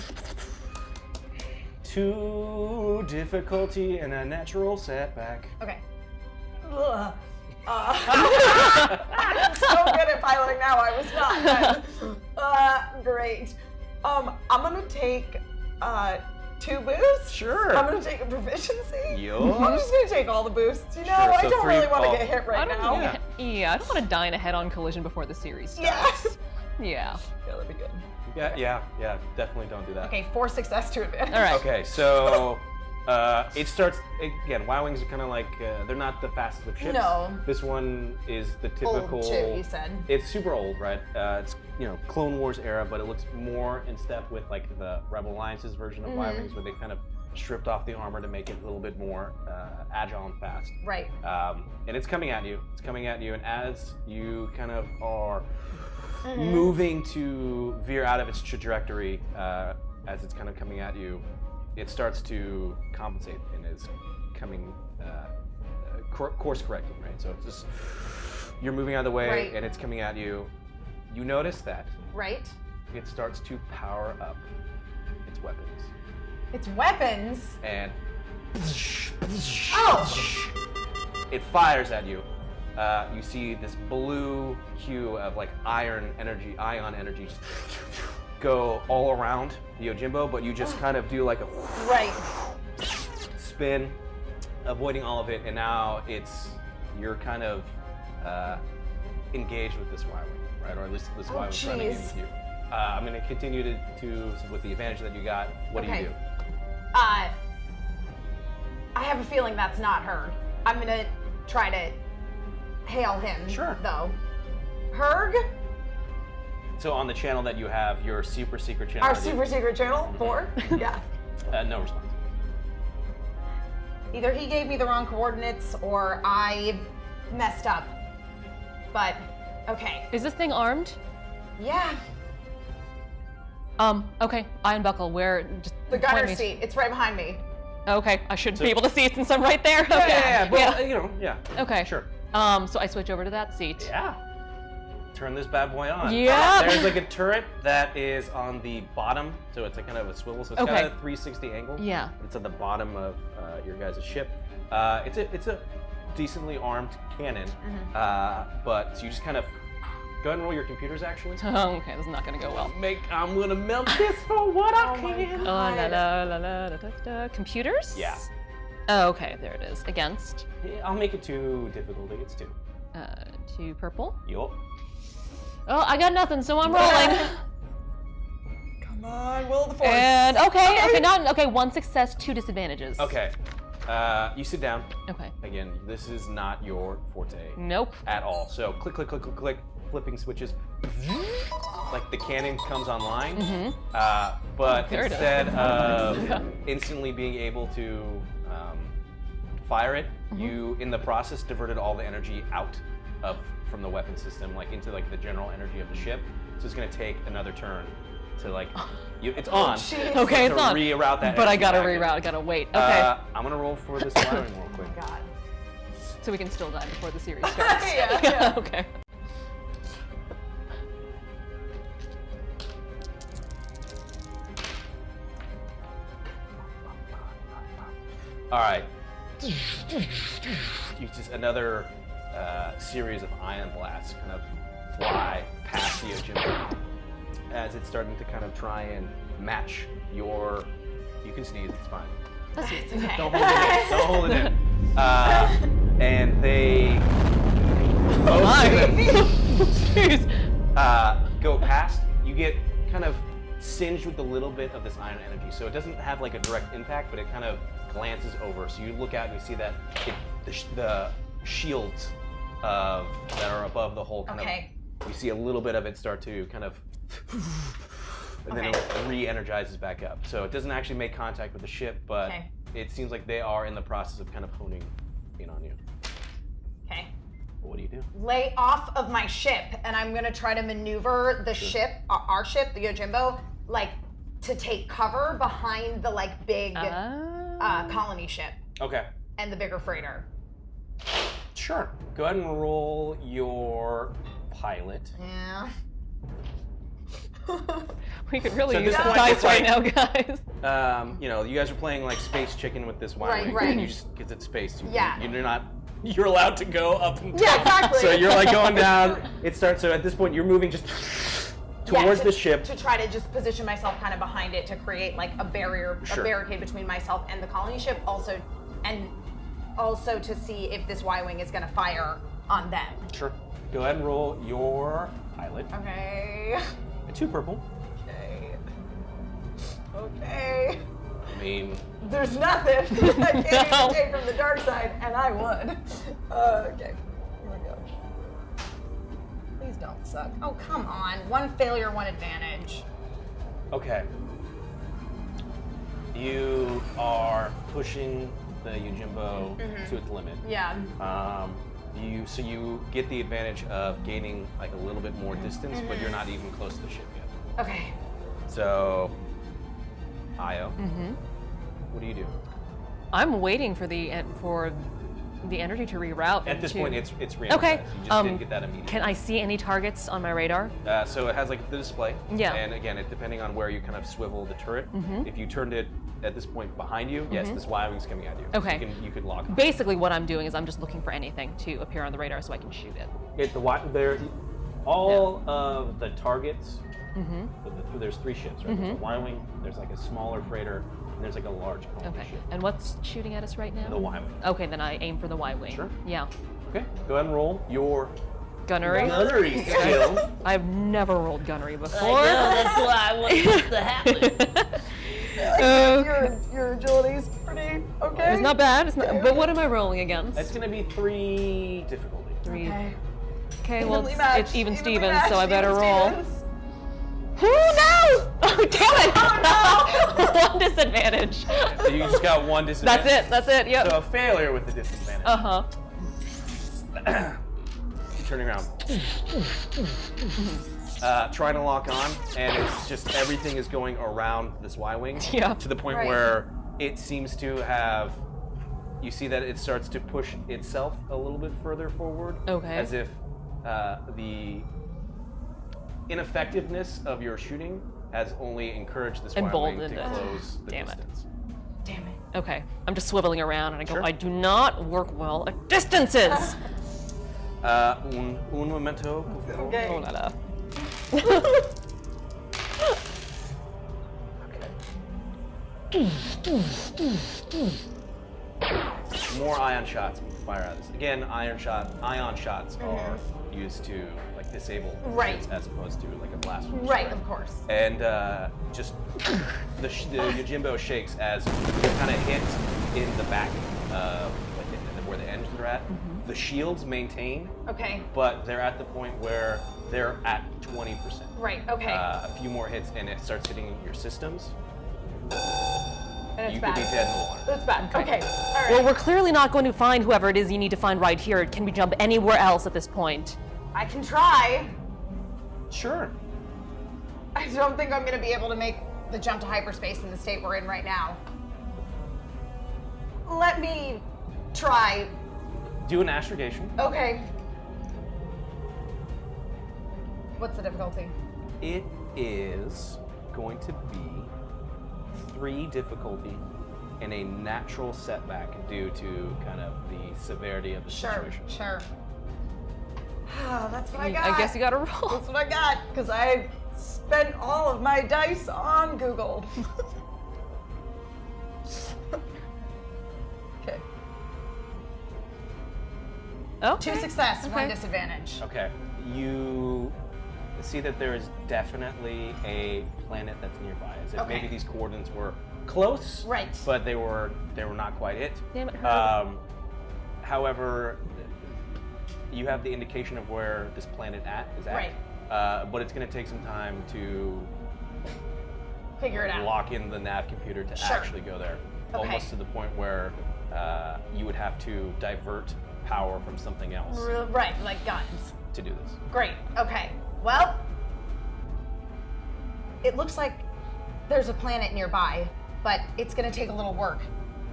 S1: 2 difficulty and a natural setback.
S2: Okay. Ugh. I'm so good at piloting now. I was not then. Great. I'm gonna take 2 boosts.
S1: Sure.
S2: I'm gonna take a proficiency.
S1: Yo.
S2: I'm just gonna take all the boosts. You know,
S1: Sure,
S2: I
S1: so
S2: don't
S1: 3
S2: really want to
S1: all-
S2: get hit
S3: I
S2: right
S3: don't
S2: now.
S3: wanna- yeah, I don't want to die in a head-on collision before the series starts.
S2: Yeah.
S3: Yeah.
S2: Yeah, that'd be good.
S1: Yeah, definitely don't do that.
S2: Okay, 4 success, 2 advantage.
S3: All right.
S1: Okay, so it starts again. Y-wings are kind of like they're not the fastest of ships.
S2: No.
S1: This one is the typical.
S2: Old too, you said.
S1: It's super old, right? It's Clone Wars era, but it looks more in step with like the Rebel Alliance's version of Y-wings, where they kind of stripped off the armor to make it a little bit more agile and fast.
S2: Right.
S1: And it's coming at you. It's coming at you, and as you kind of are moving to veer out of its trajectory, as it's kind of coming at you, it starts to compensate and is coming course correcting, right? So it's just you're moving out of the way,
S2: Right.
S1: and it's coming at you. You notice that
S2: Right.
S1: it starts to power up its weapons,
S2: It's weapons.
S1: and
S2: Oh!
S1: it fires at you. You see this blue hue of like ion energy just go all around Yojimbo, but you just kind of do like a
S2: Right.
S1: spin, avoiding all of it, and now you're kind of engaged with this Y-wing, right? Or at least this Y-wing's running
S2: jeez.
S1: into you. I'm going to continue to with the advantage that you got. What do you
S2: Okay.
S1: do?
S2: I have a feeling that's not her. I'm gonna try to hail him.
S1: Sure.
S2: Though. Herg?
S1: So on the channel that you have, your super secret channel.
S2: Our
S1: that you-
S2: super secret channel? 4? Yeah.
S1: no response.
S2: Either he gave me the wrong coordinates or I messed up. But, okay.
S3: Is this thing armed?
S2: Yeah.
S3: Okay. Iron buckle. Where? Just
S2: The
S3: point
S2: gunner's
S3: me-
S2: seat. It's right behind me.
S3: Okay. I should be able to see it since I'm right there.
S1: Yeah,
S3: Okay.
S1: well, yeah.
S3: Okay.
S1: Sure.
S3: So I switch over to that seat.
S1: Yeah. turn this bad boy on.
S3: Yeah.
S1: There's like a turret that is on the bottom, so it's like kind of a swivel, so it's got a 360 angle.
S3: Yeah.
S1: It's at the bottom of your guys' ship. It's a decently armed cannon, but so you just kind of go ahead and roll your computers actually.
S3: Oh, okay, this is not gonna go well.
S1: I'm gonna melt this for what I can.
S3: Oh, la la la la da, da, da. Computers?
S1: Yeah.
S3: Oh, okay, there it is. Against?
S1: Yeah, I'll make it 2 difficulty. It's 2.
S3: 2 purple.
S1: Yup.
S3: Oh, I got nothing, so I'm rolling.
S2: Come on, will of the force.
S3: And okay, 1 success, 2 disadvantages.
S1: Okay. You sit down.
S3: Okay.
S1: Again, this is not your forte.
S3: Nope.
S1: At all. So click, click, click, click, click, flipping switches. Like the cannon comes online. But
S3: there it is.
S1: instead of instantly being able to fire it, you, in the process, diverted all the energy out from the weapon system, like into like the general energy of the ship. So it's gonna take another turn to like, it's on.
S3: Okay, it's on.
S1: Reroute that.
S3: But I
S1: energy
S3: gotta
S1: back in.
S3: reroute, gotta wait. Okay.
S1: I'm gonna roll for this wiring real quick.
S2: Oh God.
S3: So we can still die before the series starts.
S2: Yeah.
S3: Okay.
S1: All right. You just another series of ion blasts kind of fly past the Yojimbo as it's starting to kind of try and match your. You can sneeze. It's fine.
S3: That's it.
S1: Don't hold it in. Don't hold it in. And they.
S3: Jeez.
S1: Go past. You get kind of singed with a little bit of this ion energy, so it doesn't have like a direct impact, but it kind of glances over. So you look out and you see that the shields that are above the hole kind of. You see a little bit of it start to kind of. And then it re-energizes back up. So it doesn't actually make contact with the ship, but it seems like they are in the process of kind of honing in on you.
S2: Okay.
S1: What do you do?
S2: Lay off of my ship, and I'm gonna try to maneuver the ship, our ship, the Yojimbo, like to take cover behind the like big colony ship.
S1: Okay.
S2: And the bigger freighter.
S1: Sure. Go ahead and roll your pilot.
S2: Yeah.
S3: We could really
S1: So at
S3: use
S1: this
S3: some
S1: point,
S3: dice
S1: it's
S3: right
S1: like-
S3: now, guys.
S1: You know, you guys are playing like space chicken with this Y-wing.
S2: Right.
S1: And you just, because it's space. You're allowed to go up and down.
S2: Yeah, exactly.
S1: So you're like going down. It starts, so at this point you're moving just towards the ship.
S2: To try to just position myself kind of behind it to create like a barrier, a barricade between myself and the colony ship. Also to see if this Y-wing is gonna fire on them.
S1: Sure. Go ahead and roll your pilot.
S2: Okay.
S1: 2 purple.
S2: Okay.
S1: I mean,
S2: There's nothing I can't even take from the dark side, and I would. Okay, here we go. Please don't suck. Oh, come on. 1 failure, 1 advantage.
S1: okay. You are pushing the Yojimbo to its limit.
S2: Yeah.
S1: So you get the advantage of gaining like a little bit more distance, but you're not even close to the ship yet.
S2: Okay.
S1: So, Io, what do you do?
S3: I'm waiting for the energy to reroute.
S1: At this point, it's re-energized.
S3: Okay.
S1: You just didn't get that immediately.
S3: Can I see any targets on my radar?
S1: So it has like the display.
S3: Yeah.
S1: And again, depending on where you kind of swivel the turret, if you turned it at this point behind you, yes, this Y-wing's coming at you.
S3: Okay.
S1: So you could lock on.
S3: Basically, what I'm doing is I'm just looking for anything to appear on the radar so I can shoot it.
S1: All of the targets. There's 3 ships, right? There's a Y-wing. There's like a smaller freighter, and there's like a large colony ship.
S3: And what's shooting at us right now?
S1: The Y-wing.
S3: Okay, then I aim for the Y-wing.
S1: Sure.
S3: Yeah.
S1: Okay. Go ahead and roll your
S3: Gunnery.
S1: gunnery skill.
S3: I've never rolled gunnery before.
S4: I know, that's why I want this to happen.
S2: Your agility's pretty okay.
S3: It's not bad. It's not, but what am I rolling against?
S1: That's gonna be 3 difficulty.
S3: 3.
S2: Okay.
S3: Okay, well,
S2: Evenly matched,
S3: it's even
S2: evenly
S3: Stevens,
S2: matched,
S3: so I better
S2: even
S3: roll.
S2: Stevens.
S3: Oh no! Oh damn it! Oh, 1 disadvantage.
S1: So you just got 1 disadvantage.
S3: That's it. Yep.
S1: So a failure with the disadvantage. Turning around. Trying to lock on, and it's just everything is going around this Y-wing to the point where it seems to have. You see that it starts to push itself a little bit further forward.
S3: Okay.
S1: As if the ineffectiveness of your shooting has only encouraged this Y-wing to
S3: Emboldened it.
S1: close the
S3: Damn it.
S1: distance.
S2: Damn it.
S3: Okay, I'm just swiveling around and I go,
S1: Sure.
S3: I do not work well at distances!
S1: Un momento, por favor.
S2: Okay.
S3: Oh, la, la.
S1: More ion shots fire out of this. Again, ion shots are used to like disable
S2: Right.
S1: ships as opposed to like a blast from the
S2: Right,
S1: stern.
S2: of course.
S1: And just the Yojimbo shakes as you kind of hit in the back of like where the engines are at. The shields maintain,
S2: Okay.
S1: but they're at the point where they're at 20%.
S2: Right, okay.
S1: A few more hits and it starts hitting your systems.
S2: and it's
S1: You
S2: bad.
S1: could be dead in the water.
S2: That's bad. Okay. All right.
S3: Well, we're clearly not going to find whoever it is you need to find right here. Can we jump anywhere else at this point?
S2: I can try.
S1: Sure.
S2: I don't think I'm going to be able to make the jump to hyperspace in the state we're in right now. Let me try.
S1: Do an astrogation.
S2: Okay. What's the difficulty?
S1: It is going to be 3 difficulty and a natural setback due to kind of the severity of the situation.
S2: Sure. That's what I got.
S3: I guess you gotta roll.
S2: That's what I got, because I spent all of my dice on Google. Okay.
S3: Oh,
S2: 2 success, 1
S3: Okay.
S2: disadvantage.
S1: Okay. You see that there is definitely a planet that's nearby. As if
S2: Okay.
S1: maybe these coordinates were close,
S2: Right.
S1: but they were not quite it.
S3: Damn it, Herg.
S1: However, you have the indication of where this planet is at.
S2: Right.
S1: But it's going to take some time to
S2: Figure it out.
S1: lock in the nav computer to
S2: Sure.
S1: actually go there.
S2: Okay.
S1: Almost to the point where you would have to divert power from something else
S2: Right, like guns.
S1: to do this.
S2: Great. Okay. Well, it looks like there's a planet nearby, but it's going to take a little work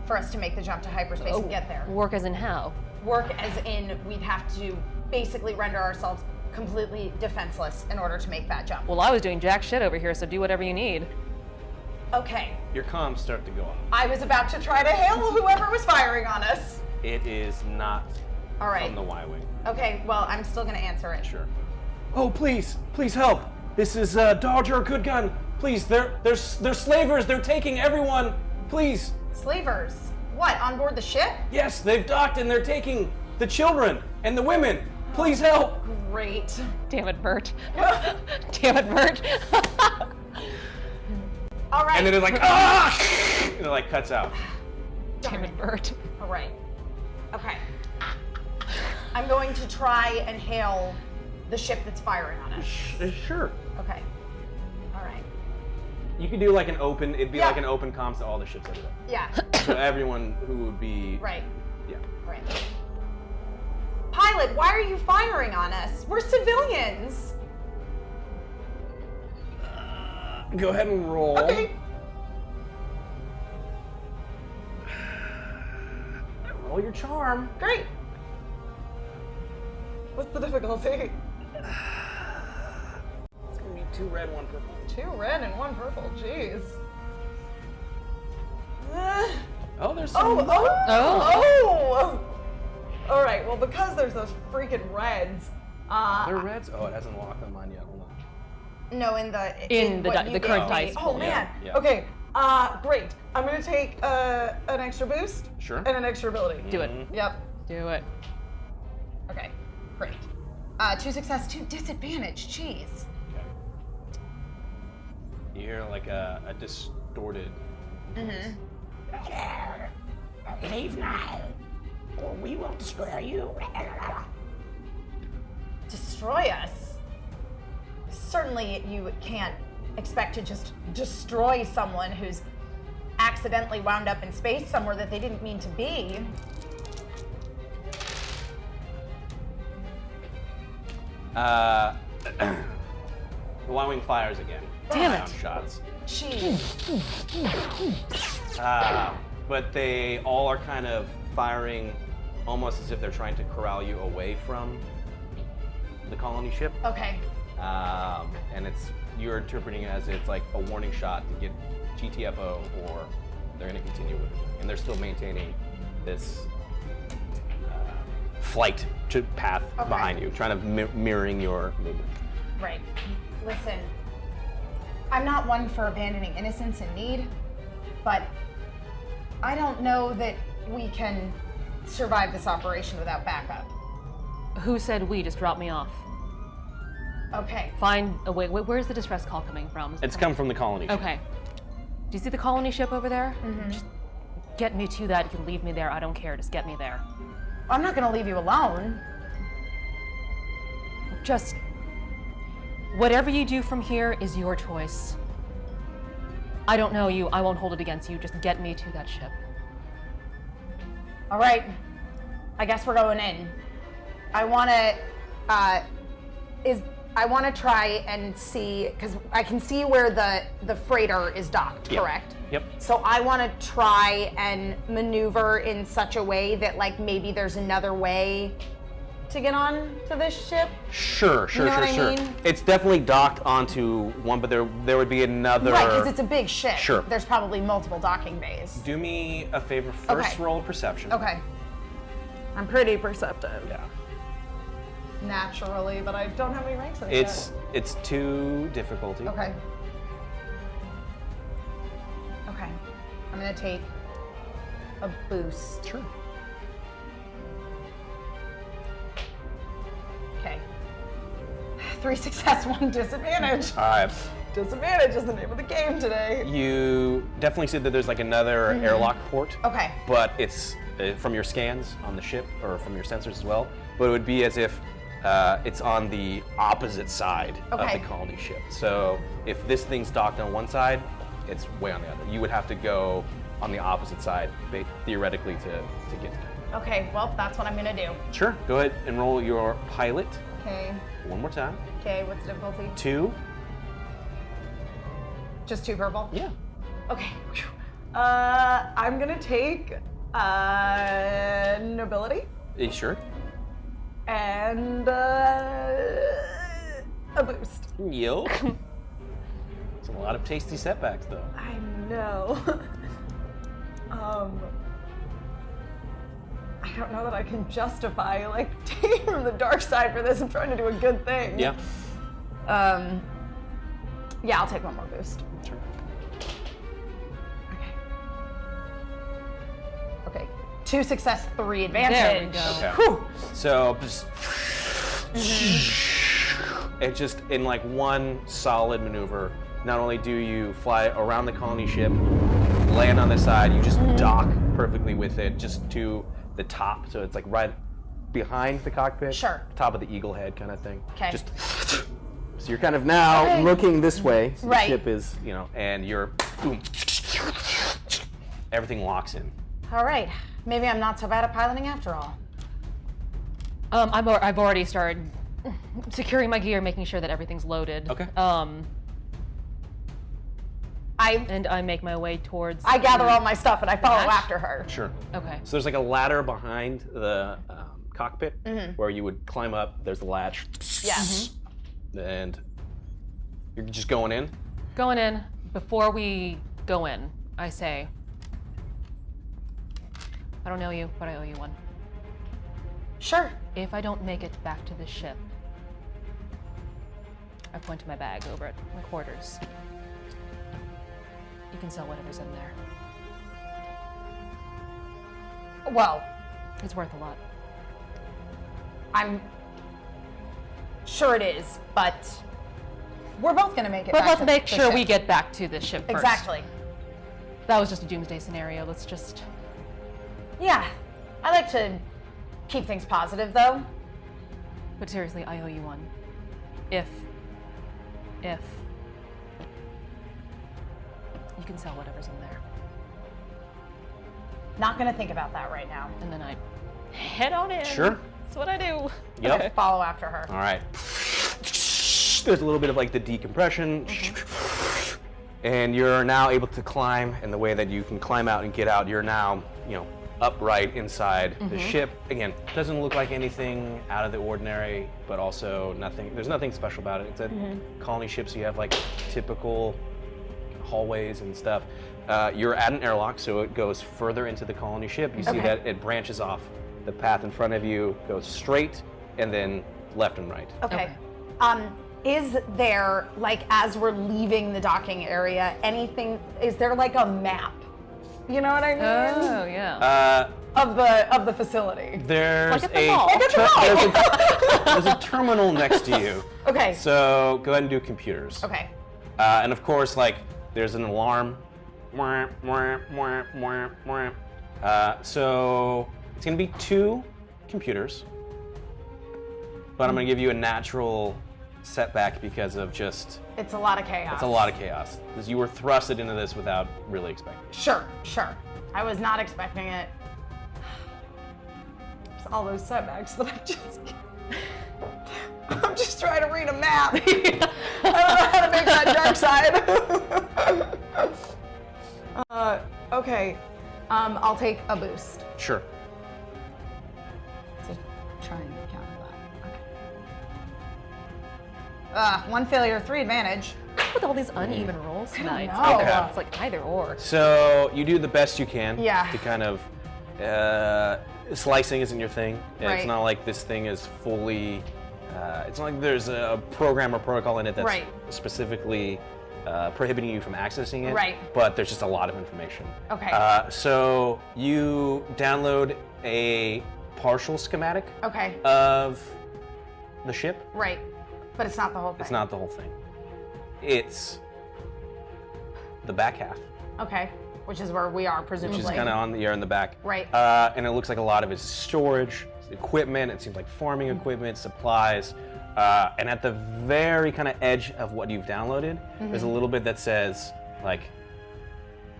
S2: for us to make the jump to hyperspace and get there.
S3: Work as in how?
S2: Work as in we'd have to basically render ourselves completely defenseless in order to make that jump.
S3: Well, I was doing jack shit over here, so do whatever you need.
S2: Okay.
S1: Your comms start to go off.
S2: I was about to try to hail whoever was firing on us.
S1: It is not
S2: All right.
S1: from the Y-wing.
S2: Okay, well, I'm still going to answer it.
S1: Sure. Oh, please help! This is Dodger Good Gun. Please, they're slavers. They're taking everyone. Please.
S2: Slavers. What, on board the ship?
S1: Yes, they've docked and they're taking the children and the women. Please help.
S2: Great.
S3: Damn it, Bert. Damn it, Bert.
S2: All right.
S1: And then it's like ah, and it like cuts out.
S3: Damn it, Bert.
S2: All right. Okay. I'm going to try and hail the ship that's firing on us.
S1: Sure.
S2: Okay. All right.
S1: You could do like an open. It'd be
S2: Yeah.
S1: like an open comms to all the ships everywhere.
S2: Yeah.
S1: So everyone who would be
S2: Right.
S1: Yeah.
S2: Right. Pilot, why are you firing on us? We're civilians.
S1: Go ahead and roll.
S2: Okay.
S1: Roll your charm.
S2: Great. What's the difficulty?
S1: It's gonna be 2 red, 1 purple.
S2: 2 red and 1 purple. Jeez.
S1: Oh, there's some.
S2: Oh. All right. Well, because there's those freaking reds.
S1: They're reds. Oh, it hasn't locked on mine yet. Hold on.
S2: No, in
S3: the
S2: what
S3: di-
S2: you
S3: the
S2: gave
S3: current
S2: me.
S3: dice
S2: Oh
S3: pool.
S2: man.
S1: Yeah.
S2: Okay. Great. I'm gonna take an extra boost.
S1: Sure.
S2: And an extra ability.
S3: Do it.
S2: Yep.
S3: Do it.
S2: Okay. Great. 2 success, 2 disadvantage. Jeez.
S1: Okay. You hear like a distorted.
S4: Leave now, or we will destroy you.
S2: Destroy us. Certainly, you can't expect to just destroy someone who's accidentally wound up in space somewhere that they didn't mean to be.
S1: The Y-wing fires again.
S3: Damn it.
S1: Round shots.
S2: Jeez.
S1: But they all are kind of firing almost as if they're trying to corral you away from the colony ship.
S2: Okay.
S1: and you're interpreting it as it's like a warning shot to get GTFO, or they're going to continue with it, and they're still maintaining this flight path behind you, trying to mirroring your movement.
S2: Right. Listen, I'm not one for abandoning innocents in need, but I don't know that we can survive this operation without backup.
S3: Who said we? Just drop me off.
S2: Okay.
S3: Find a way. Where's the distress call coming from?
S1: It's come from the colony.
S3: Okay. Do you see the colony ship over there? Mm-hmm. Just get me to that. You can leave me there. I don't care. Just get me there.
S2: I'm not gonna leave you alone.
S3: Just whatever you do from here is your choice. I don't know you. I won't hold it against you. Just get me to that ship.
S2: All right. I guess we're going in. I wanna try and see, because I can see where the freighter is docked, correct?
S1: Yep.
S2: So I want to try and maneuver in such a way that like maybe there's another way to get on to this ship.
S1: Sure.
S2: You know what I mean?
S1: It's definitely docked onto one, but there would be another.
S2: Right, because it's a big ship.
S1: Sure.
S2: There's probably multiple docking bays.
S1: Do me a favor. First, roll perception.
S2: Okay. I'm pretty perceptive.
S1: Yeah.
S2: Naturally, but I don't have any ranks in it
S1: It's 2 difficulty.
S2: yet. Okay. Okay. I'm gonna take a boost.
S1: Sure.
S2: Okay. 3 success, 1 disadvantage.
S1: All right.
S2: Disadvantage is the name of the game today.
S1: You definitely see that there's like another airlock port.
S2: Okay.
S1: But it's from your scans on the ship, or from your sensors as well. But it would be as if it's on the opposite side of the colony ship. So if this thing's docked on one side, it's way on the other. You would have to go on the opposite side, theoretically, to get to it.
S2: Okay, well, that's what I'm gonna do.
S1: Sure. Go ahead and roll your pilot
S2: Okay.
S1: one more time.
S2: Okay, what's the difficulty?
S1: 2.
S2: Just 2 purple?
S1: Yeah.
S2: Okay. I'm gonna take nobility
S1: Sure.
S2: and a boost.
S1: Yo. It's a lot of tasty setbacks, though.
S2: I know. I don't know that I can justify like taking from the dark side for this. I'm trying to do a good thing.
S1: Yeah.
S2: Yeah, I'll take 1 more boost.
S1: Sure.
S2: Okay. 2 success, 3 advantage.
S3: There we go.
S1: Okay.
S2: Whew.
S1: So, it just in like one solid maneuver. Not only do you fly around the colony ship, land on the side, you just dock perfectly with it, just to the top. So it's like right behind the cockpit.
S2: Sure.
S1: Top of the eagle head kind of thing.
S2: Okay.
S1: Just. So you're kind of now looking this way. So
S2: Right.
S1: The ship is, and you're boom. Everything locks in.
S2: All right. Maybe I'm not so bad at piloting after all.
S3: I've already started securing my gear, making sure that everything's loaded.
S1: Okay.
S3: And I make my way towards.
S2: I gather all my stuff and I follow
S3: hatch?
S2: after her.
S1: Sure.
S3: Okay.
S1: So there's like a ladder behind the cockpit where you would climb up. There's the latch.
S2: Yeah.
S1: And you're just going in.
S3: Going in. Before we go in, I say, I don't know you, but I owe you one.
S2: Sure.
S3: If I don't make it back to the ship, I point to my bag over at my quarters. You can sell whatever's in there.
S2: Well,
S3: It's worth a lot.
S2: I'm sure it is, but we're both gonna make it
S3: But
S2: back
S3: let's
S2: to
S3: make
S2: the
S3: sure
S2: ship.
S3: we get back to the ship first.
S2: Exactly.
S3: That was just a doomsday scenario. Let's just.
S2: Yeah. I like to keep things positive, though.
S3: But seriously, I owe you one. If you can sell whatever's in there.
S2: Not gonna think about that right now.
S3: And then I head on in.
S1: Sure.
S3: That's what I do.
S1: Yep.
S2: Okay, follow after her.
S1: All right. There's a little bit of like the decompression. And you're now able to climb, and the way that you can climb out and get out, you're now, upright inside the ship. Again, doesn't look like anything out of the ordinary, but also there's nothing special about it. It's a colony ship, so you have like typical hallways and stuff. You're at an airlock, so it goes further into the colony ship. You see that it branches off. The path in front of you goes straight and then left and right.
S2: Okay. Is there, like, as we're leaving the docking area, is there like a map? You know what I mean?
S3: Oh, yeah.
S2: Of the facility.
S1: There's
S3: Like at the mall. Like at
S2: the mall.
S1: there's a terminal next to you.
S2: Okay.
S1: So go ahead and do computers.
S2: Okay.
S1: And of course, like, there's an alarm. So it's gonna be 2 computers, but I'm gonna give you a natural setback because of just.
S2: It's a lot of chaos.
S1: It's a lot of chaos. Because you were thrusted into this without really expecting it.
S2: Sure. I was not expecting it. It's all those setbacks that I'm just trying to read a map. I don't know how to make that dark side. Okay. I'll take a boost
S1: Sure.
S2: to try and counter that. Okay. 1 failure, 3 advantage.
S3: With all these uneven rolls tonight.
S2: know.
S1: Okay.
S3: It's like either or.
S1: So you do the best you can
S2: Yeah.
S1: to kind of slicing isn't your thing. It's
S2: Right.
S1: not like this thing is fully. It's not like there's a program or protocol in it that's
S2: Right.
S1: specifically prohibiting you from accessing it.
S2: Right.
S1: But there's just a lot of information.
S2: Okay.
S1: So you download a partial schematic
S2: Okay.
S1: of the ship.
S2: Right. But it's not the whole thing.
S1: It's not the whole thing. It's the back half.
S2: Okay. Which is where we are, presumably.
S1: Which is kind of on the air in the back.
S2: Right.
S1: And it looks like a lot of it's storage, equipment. It seems like farming equipment, supplies. And at the very kind of edge of what you've downloaded, there's a little bit that says like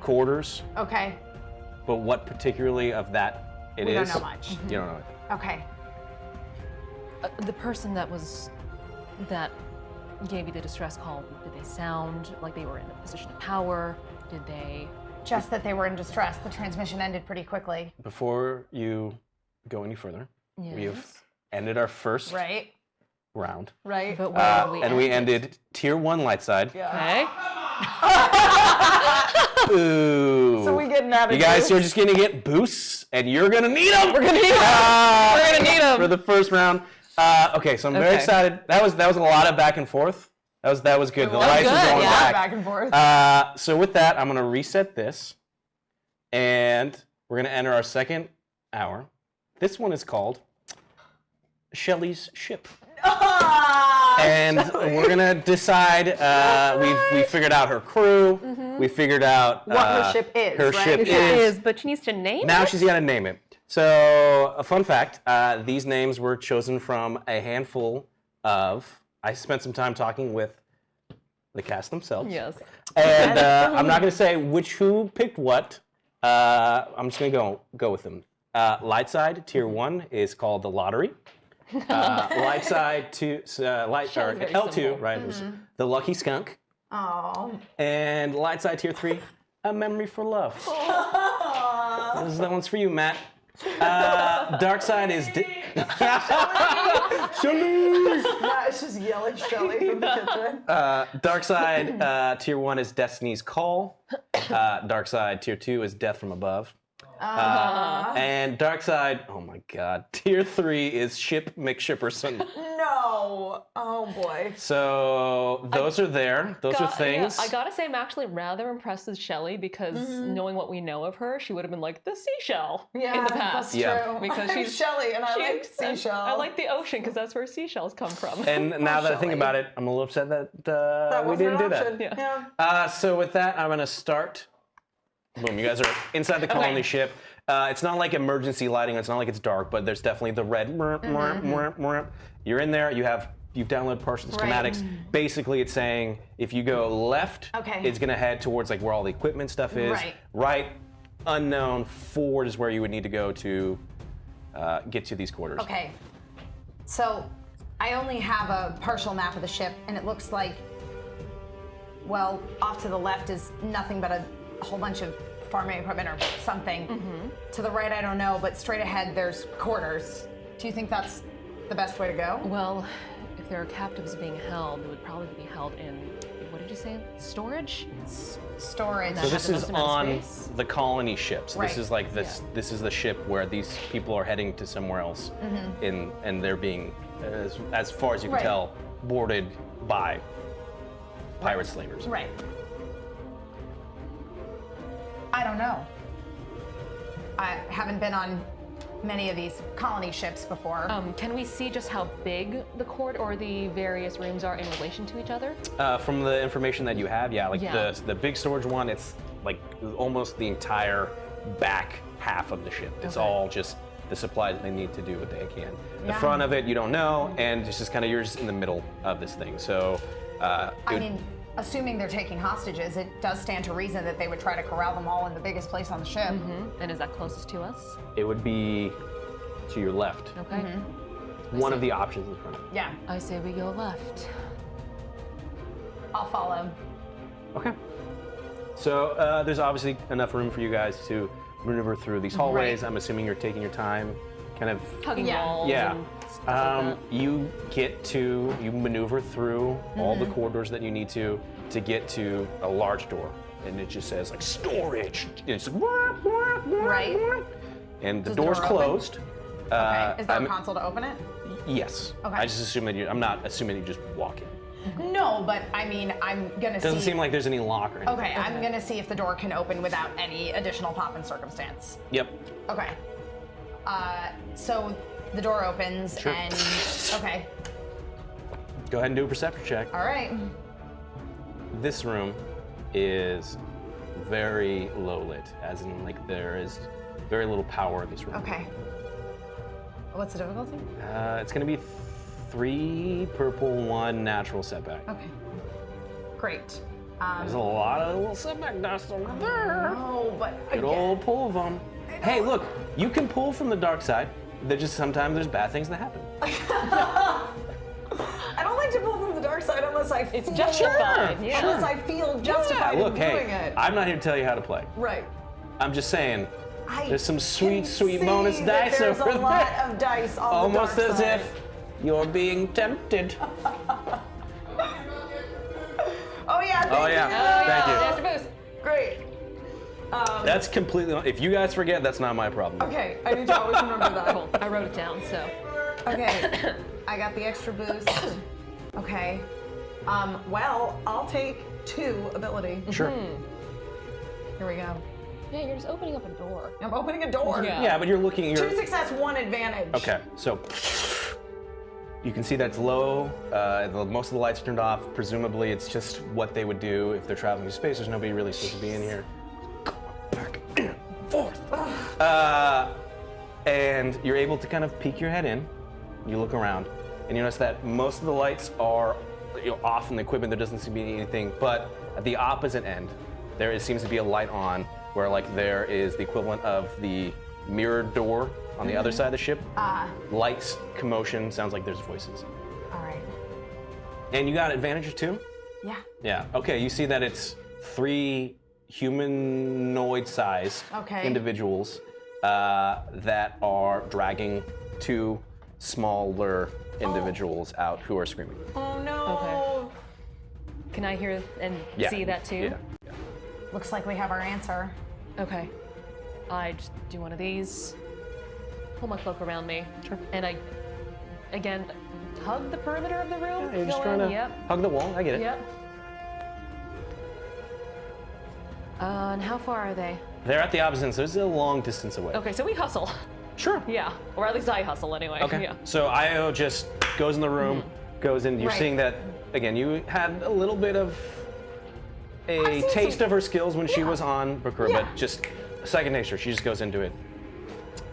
S1: quarters,
S2: Okay.
S1: but what particularly of that it is.
S2: We don't know much.
S1: You don't know anything.
S2: Okay.
S3: The person that gave you the distress call, did they sound like they were in a position of power? Did they?
S2: Just that they were in distress. The transmission ended pretty quickly.
S1: Before you go any further,
S3: Yes.
S1: we've ended our first
S2: Right.
S1: round.
S2: Right.
S3: But where did we
S1: And we ended tier 1 light side.
S3: Okay.
S1: Ooh.
S2: So we getting out of
S1: You guys are just gonna get boosts, and you're gonna need them.
S3: We're gonna need them. We're gonna need them.
S1: For the first round. Okay, so I'm very
S3: Okay.
S1: excited. That was a lot of back and forth. That was good. The
S2: was
S1: lights were
S3: good,
S1: going
S3: yeah.
S2: back and forth.
S1: So with that, I'm gonna reset this, and we're gonna enter our second hour. This one is called Shelley's Ship. And we're gonna decide. We figured out her crew. We figured out
S2: What her ship is,
S1: Her
S2: right?
S1: ship
S2: It
S1: is.
S3: but she needs to name
S1: Now
S3: it.
S1: she's got to name it. So, a fun fact: these names were chosen from a handful of. I spent some time talking with the cast themselves.
S3: Yes.
S1: And I'm not going to say who picked what. I'm just going to go with them. Light side tier 1 is called the lottery. Light side to
S3: very
S1: L2,
S3: simple.
S1: right? Is the lucky skunk.
S2: Oh.
S1: And light side tier 3, a memory for love. That one's for you, Matt. Dark side is Shelly.
S2: Yeah, it's just yelling Shelly from the kitchen.
S1: Dark side tier 1 is Destiny's Call. Dark side tier 2 is Death from Above. And dark side, oh my god, tier 3 is Ship McShipperson.
S2: No. Oh boy.
S1: So those are there. Those are things.
S3: Yeah, I gotta say, I'm actually rather impressed with Shelley because knowing what we know of her, she would have been like the seashell
S2: Yeah,
S3: in the past.
S2: that's
S1: Yeah.
S2: true.
S3: Because
S2: I'm
S3: she's-
S2: Shelly, and I like
S3: and
S2: seashell.
S3: I like the ocean because that's where seashells come from.
S1: And now that I think
S2: Shelley.
S1: about it, I'm a little upset that,
S2: that
S1: we
S2: wasn't
S1: didn't do
S2: an
S1: that.
S2: option.
S3: Yeah.
S1: So with that, I'm gonna start. Boom! You guys are inside the colony ship. It's not like emergency lighting. It's not like it's dark, but there's definitely the red. You're in there. You've downloaded partial schematics. Basically, it's saying if you go left, it's gonna head towards like where all the equipment stuff is. Right, unknown. Forward is where you would need to go to get to these quarters.
S2: Okay. So I only have a partial map of the ship, and it looks like, well, off to the left is nothing but a whole bunch of farming equipment or something. To the right, I don't know, but straight ahead, there's quarters. Do you think that's the best way to go?
S3: Well, if there are captives being held, they would probably be held in, what did you say, storage?
S2: Storage.
S1: So this
S3: the
S1: is
S3: most amount
S1: on
S3: of space?
S1: the colony ship. So this
S2: Right.
S1: is like this. This is the ship where these people are heading to somewhere else, and they're being, as far as you can
S2: Right.
S1: tell, boarded by pirate slavers.
S2: Right. I don't know. I haven't been on many of these colony ships before.
S3: Can we see just how big the court or the various rooms are in relation to each other?
S1: From the information that you have, yeah, like
S3: Yeah.
S1: the big storage one, it's like almost the entire back half of the ship. It's
S3: Okay.
S1: all just the supplies they need to do what they can. The
S2: Yeah.
S1: front of it, you don't know, and it's just kind of you're just in the middle of this thing. So,
S2: I mean, assuming they're taking hostages, it does stand to reason that they would try to corral them all in the biggest place on the ship.
S3: And is that closest to us?
S1: it would be to your left.
S3: Okay.
S1: One of the options in front of you.
S2: Yeah,
S3: I say we go left.
S2: I'll follow.
S1: Okay. So there's obviously enough room for you guys to maneuver through these hallways.
S2: Right.
S1: I'm assuming you're taking your time, kind of.
S3: Hugging
S2: Yeah.
S3: walls
S1: Yeah.
S3: and stuff like that.
S1: You maneuver through all the corridors that you need to get to a large door, and it just says like storage. And it's like, wah, wah, wah,
S2: Right.
S1: wah. And the
S2: Does the
S1: door's
S2: door open?
S1: closed.
S2: Okay. Is there a
S1: I'm-
S2: console to open it?
S1: Yes.
S2: Okay.
S1: I just assume that I'm not assuming you just walk in.
S2: No, but I mean, I'm gonna
S1: Doesn't
S2: see.
S1: seem like there's any lock or anything.
S2: Okay, I'm gonna see if the door can open without any additional pomp and circumstance.
S1: Yep.
S2: Okay. So the door opens
S1: Sure.
S2: and okay.
S1: Go ahead and do a perception check.
S2: All right.
S1: This room is very low lit, as in like there is very little power in this room.
S2: Okay. What's the difficulty?
S1: It's gonna be 3 purple, 1 natural setback.
S2: Okay. Great.
S1: There's a lot of little setback dust over there.
S2: Oh, but
S1: Good old pull of them. Hey, look, you can pull from the dark side. There's just sometimes there's bad things that happen.
S2: I don't like to pull from the dark side unless I feel
S3: justified, yeah.
S2: Unless I feel justified
S1: Look,
S2: in doing
S1: hey,
S2: it.
S1: I'm not here to tell you how to play.
S2: Right.
S1: I'm just saying,
S2: I
S1: there's some
S2: can
S1: sweet, sweet
S2: see
S1: bonus
S2: that
S1: dice
S2: there's
S1: over
S2: a lot
S1: there.
S2: of dice on
S1: Almost
S2: the dark
S1: as
S2: side.
S1: if you're being tempted.
S2: Oh yeah. Thank
S1: Oh, yeah. Thank you.
S3: Extra boost.
S2: Great.
S1: That's completely. If you guys forget, that's not my problem.
S2: Okay, I need to always remember that.
S3: Cool. I wrote it down, so.
S2: Okay, I got the extra boost. Okay. Well, I'll take 2 ability.
S1: Sure.
S2: Here we go.
S3: Yeah, you're just opening up a door.
S2: I'm opening a door.
S3: Yeah.
S1: Yeah, but you're looking.
S2: 2 success, 1 advantage.
S1: Okay, so you can see that's low. Most of the lights are turned off. Presumably, it's just what they would do if they're traveling to space. There's nobody really supposed to be in here. Back and forth. And you're able to kind of peek your head in. You look around, and you notice that most of the lights are off in the equipment. There doesn't seem to be anything, but at the opposite end, seems to be a light on, where like there is the equivalent of the mirrored door on the other side of the ship. Lights, commotion, sounds like there's voices.
S2: All right.
S1: And you got advantage of 2?
S2: Yeah.
S1: Yeah. Okay, you see that it's 3 humanoid-sized
S2: Okay.
S1: individuals that are dragging 2 smaller individuals out who are screaming.
S2: Oh no.
S3: Okay. Can I hear and
S1: Yeah.
S3: see that too?
S1: Yeah.
S2: Looks like we have our answer.
S3: Okay. I just do one of these, pull my cloak around me, and I, again, hug the perimeter of the room.
S1: You're just
S3: go
S1: trying
S3: in,
S1: to
S3: Yep.
S1: hug the wall. I get it.
S3: Yep. And how far are they?
S1: They're at the opposite end, so it's a long distance away.
S3: Okay, so we hustle.
S1: Sure.
S3: Yeah, or at least I hustle anyway.
S1: Okay.
S3: Yeah.
S1: So Io just goes in the room, goes in. You're
S2: Right.
S1: seeing that again. You had a little bit of a
S2: seen
S1: taste
S2: some-
S1: of her skills when she was on Booker,
S2: Yeah.
S1: but just second nature. She just goes into it,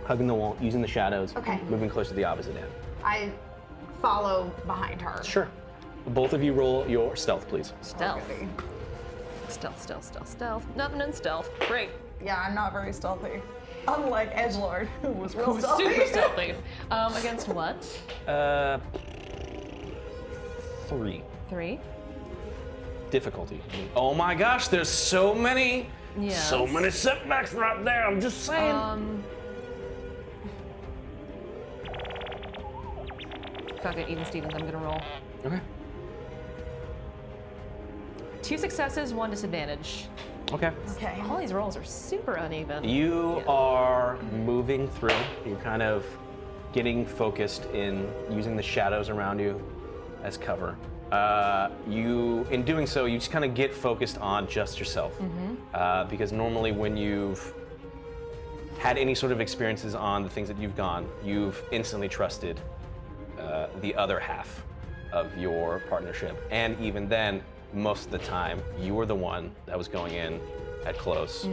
S1: hugging the wall, using the shadows,
S2: Okay.
S1: moving close to the opposite end.
S2: I follow behind her.
S1: Sure. Both of you roll your stealth, please.
S3: Stealth.
S2: Okay.
S3: Stealth. Nothing in stealth. Great.
S2: Yeah, I'm not very stealthy. Unlike Edgelord, who was real stealthy.
S3: Super stealthy. Against what?
S1: 3.
S3: 3.
S1: Difficulty. Oh my gosh, there's so many
S3: Yes.
S5: So many setbacks right there, I'm just saying.
S3: Fuck it, even Stevens, I'm gonna roll.
S1: Okay.
S3: 2 successes, 1 disadvantage.
S1: Okay.
S2: Okay.
S3: All these rolls are super uneven.
S1: You are moving through. You're kind of getting focused in using the shadows around you as cover. In doing so, you just kind of get focused on just yourself. Because normally when you've had any sort of experiences on the things that you've gone, you've instantly trusted the other half of your partnership. And even then, most of the time, you were the one that was going in at close,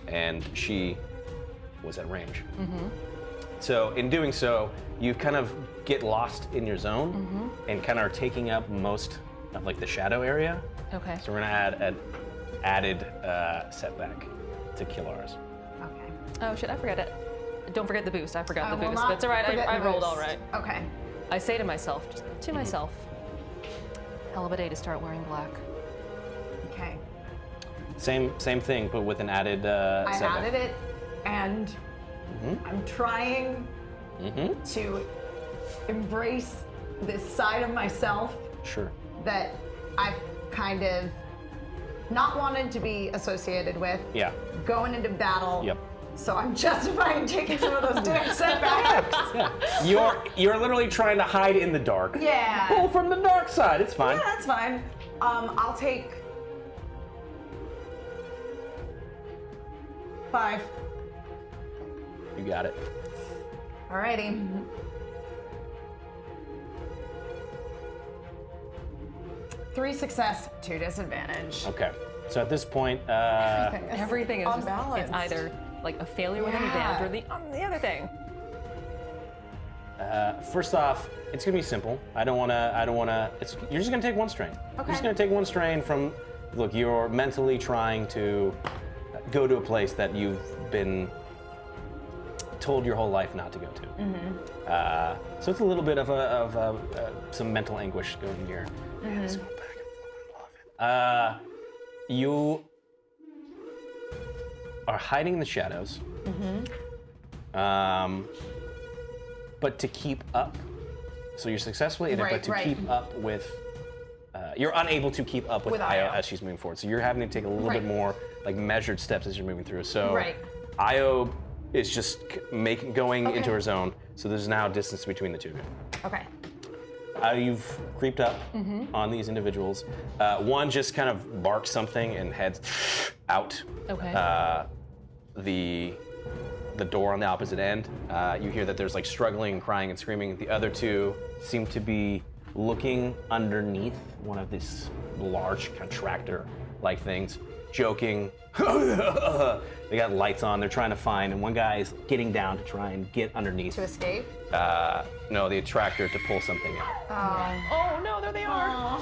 S1: and she was at range. So in doing so, you kind of get lost in your zone and kind of are taking up most of like the shadow area.
S3: Okay.
S1: So we're gonna add an added setback to kill ours.
S2: Okay.
S3: Oh shit, I forgot it. Don't forget the boost. I forgot the
S2: will
S3: boost.
S2: not
S3: But it's all right.
S2: forget
S3: I
S2: the
S3: rolled
S2: boost.
S3: all right.
S2: Okay.
S3: I say to myself, just to myself, hell of a day to start wearing black.
S2: Okay.
S1: Same thing, but with an added
S2: I
S1: setback.
S2: added it, and I'm trying to embrace this side of myself
S1: Sure.
S2: that I've kind of not wanted to be associated with.
S1: Yeah.
S2: Going into battle.
S1: Yep.
S2: So I'm justifying taking some of those damn setbacks.
S1: You're literally trying to hide in the dark.
S2: Yeah.
S1: Pull from the dark side. It's fine.
S2: Yeah, that's fine. I'll take 5.
S1: You got it.
S2: Alrighty. 3 success, 2 disadvantage.
S1: Okay. So at this point,
S3: Everything is just, it's
S2: unbalanced.
S3: either like a failure with an
S2: Yeah.
S3: advantage or the other thing.
S1: first off, it's gonna be simple. I don't wanna. You're just gonna take 1 strain. You're just gonna take 1 strain from. Look, you're mentally trying to go to a place that you've been told your whole life not to go to. So it's a little bit of some mental anguish going here. Man, this go back and forth. I love it. You are hiding in the shadows. But to keep up, so you're successfully in it, but to keep up with, you're unable to keep up with Io as she's moving forward. So you're having to take a little bit more like measured steps as you're moving through. So Io is just going into her zone. So there's now distance between the two of you.
S2: Okay.
S1: You've creeped up on these individuals. One just kind of barks something and heads out.
S3: Okay.
S1: The door on the opposite end. You hear that there's like struggling, crying, and screaming. The other 2 seem to be looking underneath one of these large contractor-like things, joking. They got lights on. They're trying to find, and one guy is getting down to try and get underneath.
S2: To escape?
S1: No, the attractor to pull something out.
S3: Oh no, there they are.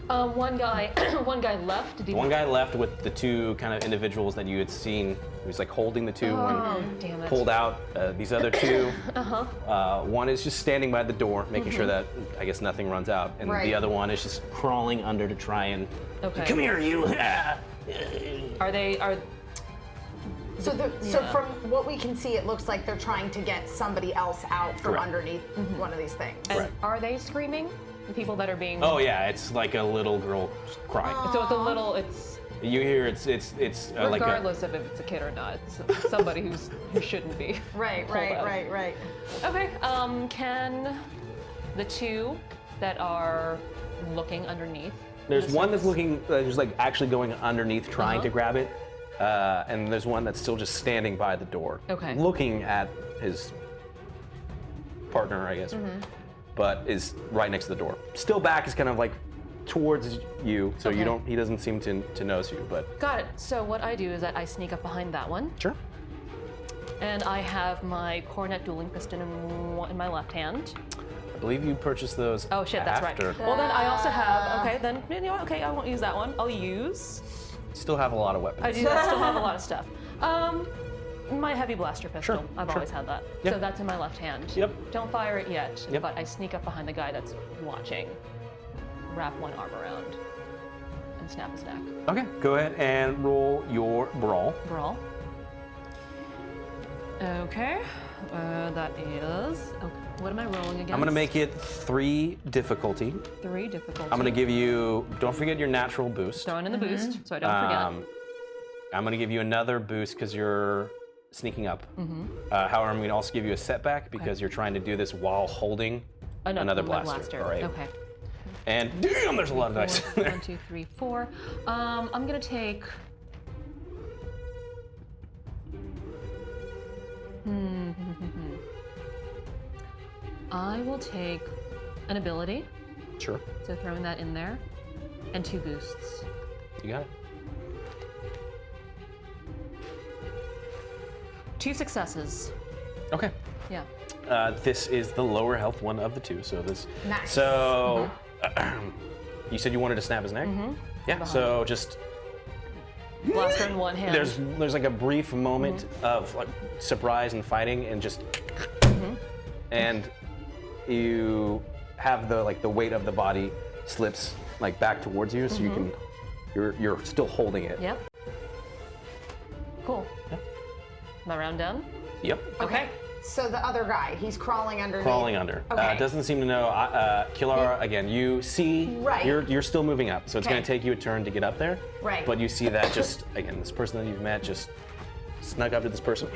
S3: One guy left. Did he?
S1: One guy left with the 2 kind of individuals that you had seen. He was like holding the 2 when
S3: Damn it.
S1: pulled out. These other 2, one is just standing by the door, making sure that I guess nothing runs out, and the other one is just crawling under to try and.
S3: Okay.
S1: Come here, you.
S3: Are
S2: So from what we can see, it looks like they're trying to get somebody else out from
S1: Correct.
S2: underneath one of these things.
S3: and are they screaming? The people that are being.
S1: Oh yeah, it's like a little girl crying.
S3: So it's a little. It's
S1: You hear it's like a.
S3: regardless of if it's a kid or not. It's somebody who shouldn't be.
S2: Right.
S3: Okay. Can the 2 that are looking underneath?
S1: There's one that's looking, just like actually going underneath, trying to grab it, and there's one that's still just standing by the door, looking at his partner, I guess, but is right next to the door. Still back is kind of like towards you, so he doesn't seem to notice you, but.
S3: Got it. So what I do is that I sneak up behind that one.
S1: Sure.
S3: And I have my cornet dueling piston in my left hand.
S1: I believe you purchased those.
S3: Oh shit, that's right.
S1: after.
S3: Well then I also have, okay, then, you know what, okay, I won't use that one. I'll use,
S1: Still have a lot of weapons.
S3: I still have a lot of stuff. My heavy blaster pistol, I've always had that.
S1: Yep.
S3: So that's in my left hand.
S1: Yep.
S3: Don't fire it yet,
S1: Yep.
S3: but I sneak up behind the guy that's watching, wrap one arm around, and snap his neck.
S1: Okay, go ahead and roll your brawl.
S3: Brawl. Okay, that is. Okay. What am I rolling against?
S1: I'm gonna make it 3 difficulty.
S3: 3 difficulty.
S1: I'm gonna give you. Don't forget your natural boost.
S3: Throwing in the boost, so I don't forget.
S1: I'm gonna give you another boost because you're sneaking up. However, I'm gonna also give you a setback because you're trying to do this while holding another blaster. All right.
S3: Okay.
S1: And damn, there's a lot of dice in there.
S3: 1, 2, 3, 4. I'm gonna take. I will take an ability,
S1: Sure.
S3: so throwing that in there, and 2 boosts.
S1: You got it.
S3: 2 successes.
S1: Okay.
S3: Yeah.
S1: This is the lower health one of the 2. So this.
S2: Nice.
S1: So, you said you wanted to snap his neck. Yeah. So just.
S3: Blaster in one hand.
S1: There's like a brief moment of like surprise and fighting, and just. And you have the weight of the body slips like back towards you, so you can. You're still holding it.
S3: Yep. Cool. My round done?
S1: Yep.
S3: Okay.
S2: So the other guy, he's crawling underneath.
S1: Crawling under.
S2: Okay.
S1: Doesn't seem to know. Kilara, again, you see.
S2: Right.
S1: You're still moving up, so it's
S2: Okay.
S1: going to take you a turn to get up there.
S2: Right.
S1: But you see that just again, this person that you've met just snuck up to this person.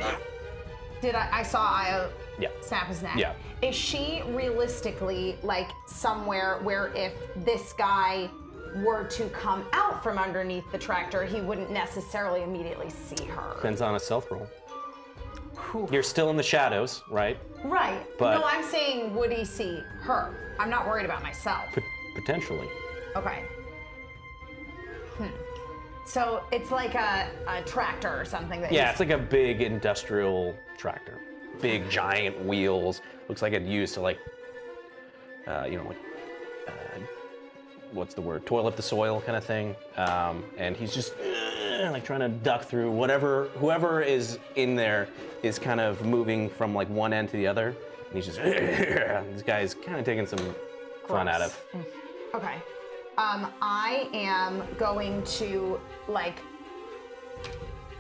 S2: I saw Io
S1: Yeah.
S2: snap his neck.
S1: Yeah.
S2: Is she realistically like somewhere where if this guy were to come out from underneath the tractor, he wouldn't necessarily immediately see her?
S1: Depends on a stealth roll. You're still in the shadows, right?
S2: Right.
S1: But-
S2: no, I'm saying would he see her? I'm not worried about myself.
S1: Potentially.
S2: Okay. So it's like a tractor or something that
S1: Yeah,
S2: he's-
S1: it's like a big industrial tractor. Big giant wheels. Looks like it's used to like, what's the word? Toil up the soil kind of thing. And he's just like trying to duck through whoever is in there is kind of moving from like one end to the other. And he's just, this guy's kind of taking some fun out of.
S2: Okay. I am going to like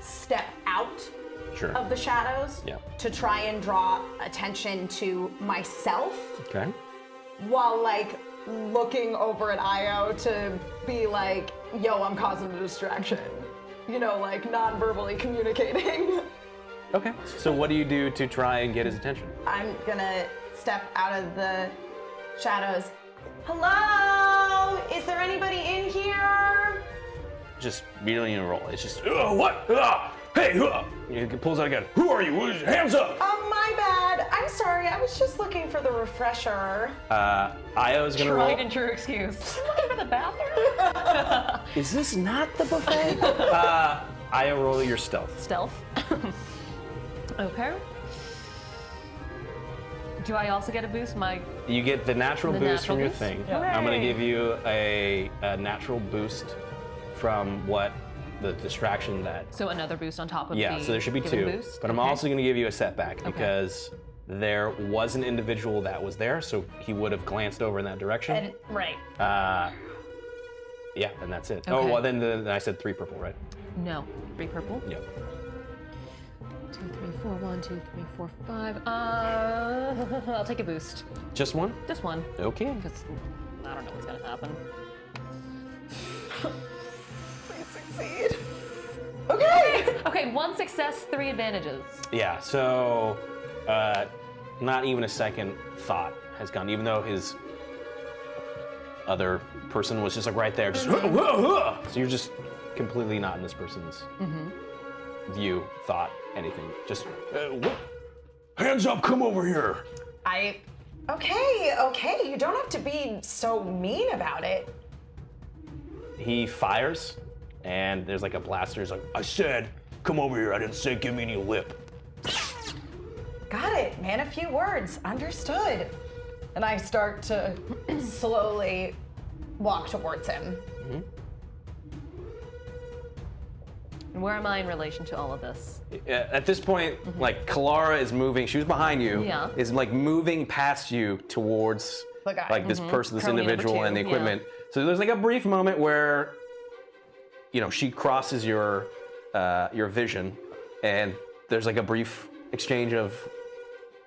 S2: step out
S1: Sure.
S2: of the shadows
S1: Yeah.
S2: to try and draw attention to myself
S1: Okay.
S2: while like looking over at Io to be like, yo, I'm causing a distraction. You know, like non-verbally communicating.
S1: Okay. So what do you do to try and get his attention?
S2: I'm gonna step out of the shadows. Hello? Is there anybody in here?
S1: Just, you don't even roll. It's just,
S5: What? Hey!
S1: he pulls out again. Who are you?
S5: Hands up!
S2: Oh, my bad. I'm sorry. I was just looking for the refresher.
S1: Io's gonna roll.
S3: Tried and true excuse. I'm looking for the bathroom.
S1: Is this not the buffet? Io, roll your stealth.
S3: Stealth. Okay. Do I also get a boost?
S1: You get the natural
S3: The
S1: boost
S3: natural
S1: from your
S3: boost?
S1: thing.
S3: Yeah.
S1: I'm gonna
S3: Hooray.
S1: give you a natural boost from what the distraction that.
S3: So another boost on top of
S1: Yeah,
S3: the
S1: so there should be
S3: given
S1: 2.
S3: boost?
S1: But I'm
S3: Okay.
S1: also gonna give you a setback because there was an individual that was there, so he would have glanced over in that direction.
S3: Right.
S1: Yeah, and that's it.
S3: Okay.
S1: Oh, well, then I said 3 purple, right?
S3: No. 3 purple.
S1: Yep.
S3: 2, 3, 4. 1, 2, 3, 4, 5. I'll take a boost.
S1: Just 1?
S3: Just 1.
S1: Okay.
S3: Because I don't know what's gonna happen.
S2: Please succeed. Okay.
S3: Okay, 1 success, 3 advantages.
S1: Yeah, so not even a second thought has gone, even though his other person was just like right there, just so you're just completely not in this person's view, thought, anything. Just
S5: Hands up! Come over here!
S2: Okay, you don't have to be so mean about it.
S1: he fires, and there's like a blaster. He's like,
S5: I said, come over here. I didn't say give me any lip.
S2: Got it, man, a few words, understood. And I start to slowly walk towards him.
S3: And where am I in relation to all of this?
S1: at this point, like Kilara is moving. She was behind you.
S3: Yeah.
S1: Is like moving past you towards
S2: The guy.
S1: like this person, this
S3: Crony number
S1: individual,
S3: 2,
S1: and the
S3: yeah.
S1: equipment. So there's like a brief moment where she crosses your vision, and there's like a brief exchange of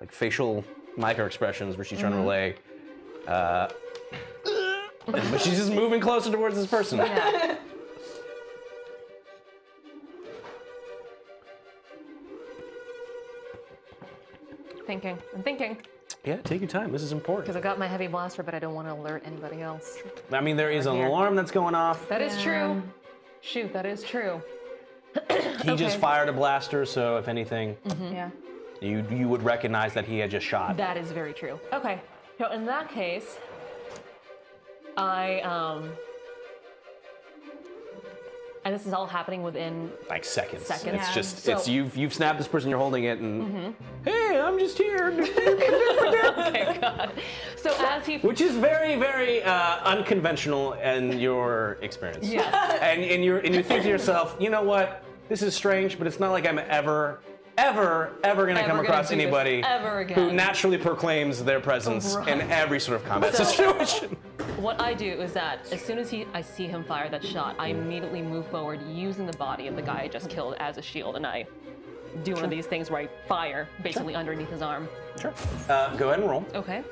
S1: like facial micro expressions where she's trying to relay. But she's just moving closer towards this person.
S3: Yeah. I'm thinking.
S1: Yeah, take your time. This is important.
S3: Because I got my heavy blaster, but I don't want to alert anybody else.
S1: I mean, there is an alarm that's going off.
S3: That is true. Shoot, that is true.
S1: He just fired a blaster, so if anything,
S2: Yeah.
S1: you would recognize that he had just shot.
S3: That is very true. Okay. So in that case, and this is all happening within
S1: Like seconds.
S3: Seconds.
S1: It's
S3: Yeah.
S1: just
S3: So-
S1: it's you've snapped this person, you're holding it, and hey, I'm just here.
S3: Okay, God. So as he
S1: Which is very, very unconventional in your experience.
S3: Yes.
S1: And you think to yourself, you know what? This is strange, but it's not like I'm ever gonna come across
S3: do this
S1: anybody
S3: ever again.
S1: who naturally proclaims their presence in every sort of combat
S3: So-
S1: situation.
S3: What I do is that as soon as I see him fire that shot, I immediately move forward using the body of the guy I just killed as a shield, and I do one of these things where I fire basically underneath his arm.
S1: Sure. Go ahead and roll.
S3: Okay.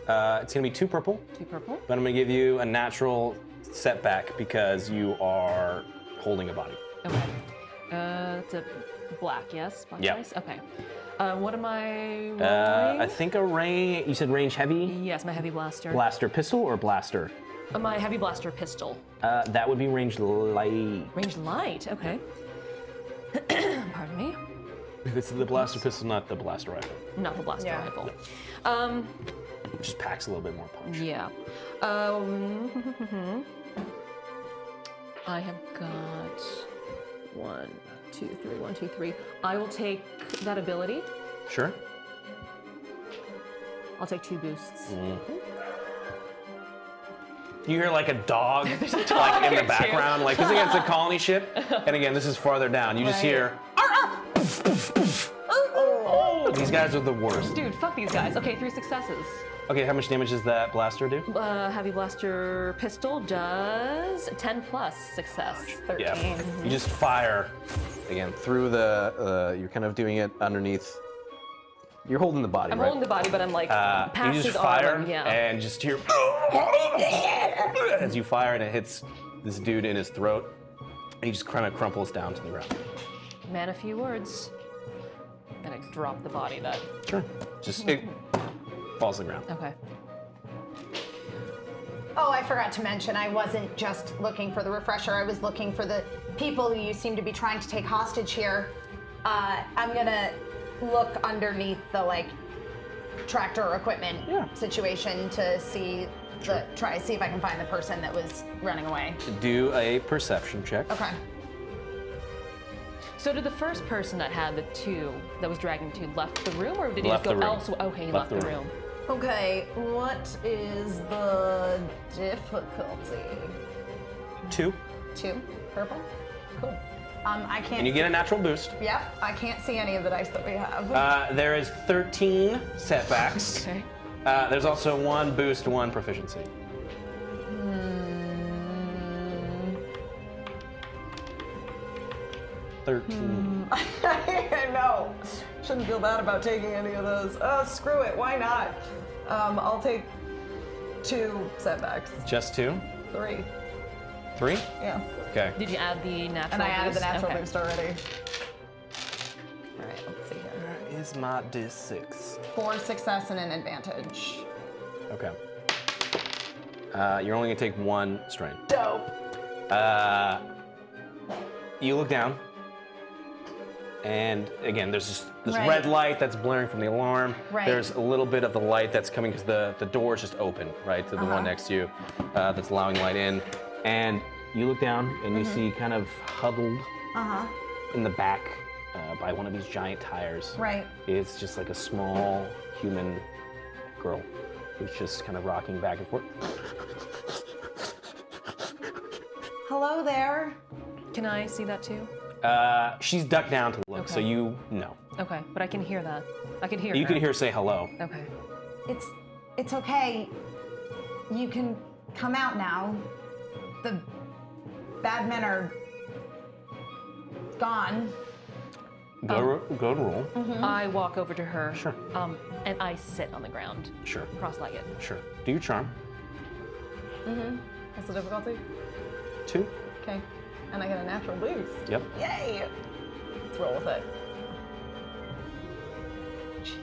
S1: It's gonna be 2 purple,
S3: 2 purple.
S1: but I'm gonna give you a natural setback because you are holding a body.
S3: Okay. It's a black, yes? Black
S1: Yeah.
S3: dice? Okay. What am I rolling?
S1: I think a range. You said range heavy.
S3: Yes, my heavy blaster.
S1: Blaster pistol or blaster?
S3: My heavy blaster pistol.
S1: That would be range light.
S3: Range light, okay. Pardon me.
S1: This is the blaster pistol, not the blaster rifle.
S3: Not the blaster
S2: Yeah.
S3: rifle.
S1: It just packs a little bit more punch.
S3: Yeah. I have got 1, 2, 3, 1, 2, 3. I will take that ability.
S1: Sure.
S3: I'll take 2 boosts.
S1: You hear like a dog, like in the
S3: too.
S1: background, like because again it's a colony ship, and again this is farther down. You just hear. Oh, these guys are the worst.
S3: Dude, fuck these guys. Okay, 3 successes.
S1: Okay, how much damage does that blaster do?
S3: Heavy blaster pistol does 10 plus success. 13.
S1: Yeah. You just fire again through the. You're kind of doing it underneath. You're holding the body,
S3: I'm
S1: right?
S3: holding the body, but I'm like past
S1: you
S3: his
S1: just fire
S3: arm. Yeah.
S1: and just hear as you fire and it hits this dude in his throat, and he just kind of crumples down to the ground.
S3: Man, a few words. And I drop the body that.
S1: Sure. Just it falls to the ground.
S3: Okay.
S2: Oh, I forgot to mention, I wasn't just looking for the refresher. I was looking for the people who you seem to be trying to take hostage here. I'm gonna look underneath the tractor equipment situation to see try to see if I can find the person that was running away.
S1: Do a perception check.
S2: Okay.
S3: So did the first person that had the 2 that was dragging 2 left the room, or did he
S1: Left
S3: just go
S1: the room.
S3: elsewhere? Okay, he left the room.
S2: Okay, what is the difficulty?
S1: 2.
S2: 2. Purple? Cool. I can't
S1: And you get a natural boost.
S2: Yep, I can't see any of the dice that we have.
S1: There is 13 setbacks.
S3: Okay.
S1: There's also 1 boost, 1 proficiency. 13.
S2: I know. Shouldn't feel bad about taking any of those. Screw it, why not? I'll take 2 setbacks.
S1: Just 2?
S2: 3.
S1: 3?
S2: Yeah.
S1: Okay.
S3: Did you add the natural
S2: And I added the
S3: boost?
S2: natural
S3: Okay.
S2: boost already. Alright, let's see here.
S1: Where is my D6?
S2: 4 success and an advantage.
S1: Okay. You're only gonna take 1 strain.
S2: Dope.
S1: You look down, and again, there's this
S2: Right.
S1: red light that's blaring from the alarm.
S2: Right.
S1: There's a little bit of the light that's coming because the door is just open, right, to the one next to you, that's allowing light in. And you look down, and you see kind of huddled in the back by one of these giant tires.
S2: Right.
S1: It's just like a small human girl who's just kind of rocking back and forth.
S2: Hello there.
S3: Can I see that too?
S1: She's ducked down to look, so
S3: Okay.
S1: you know.
S3: Okay, but I can hear that. I can hear
S1: You
S3: her.
S1: can hear her say hello.
S3: Okay.
S2: It's okay. You can come out now. The bad men are gone.
S1: Go and roll.
S3: I walk over to her.
S1: Sure.
S3: And I sit on the ground,
S1: Sure.
S3: cross-legged.
S1: Sure. Do your charm.
S2: What's the difficulty?
S1: 2.
S2: Okay. And I get a natural boost.
S1: Yep.
S2: Yay! Let's roll with it. Jesus.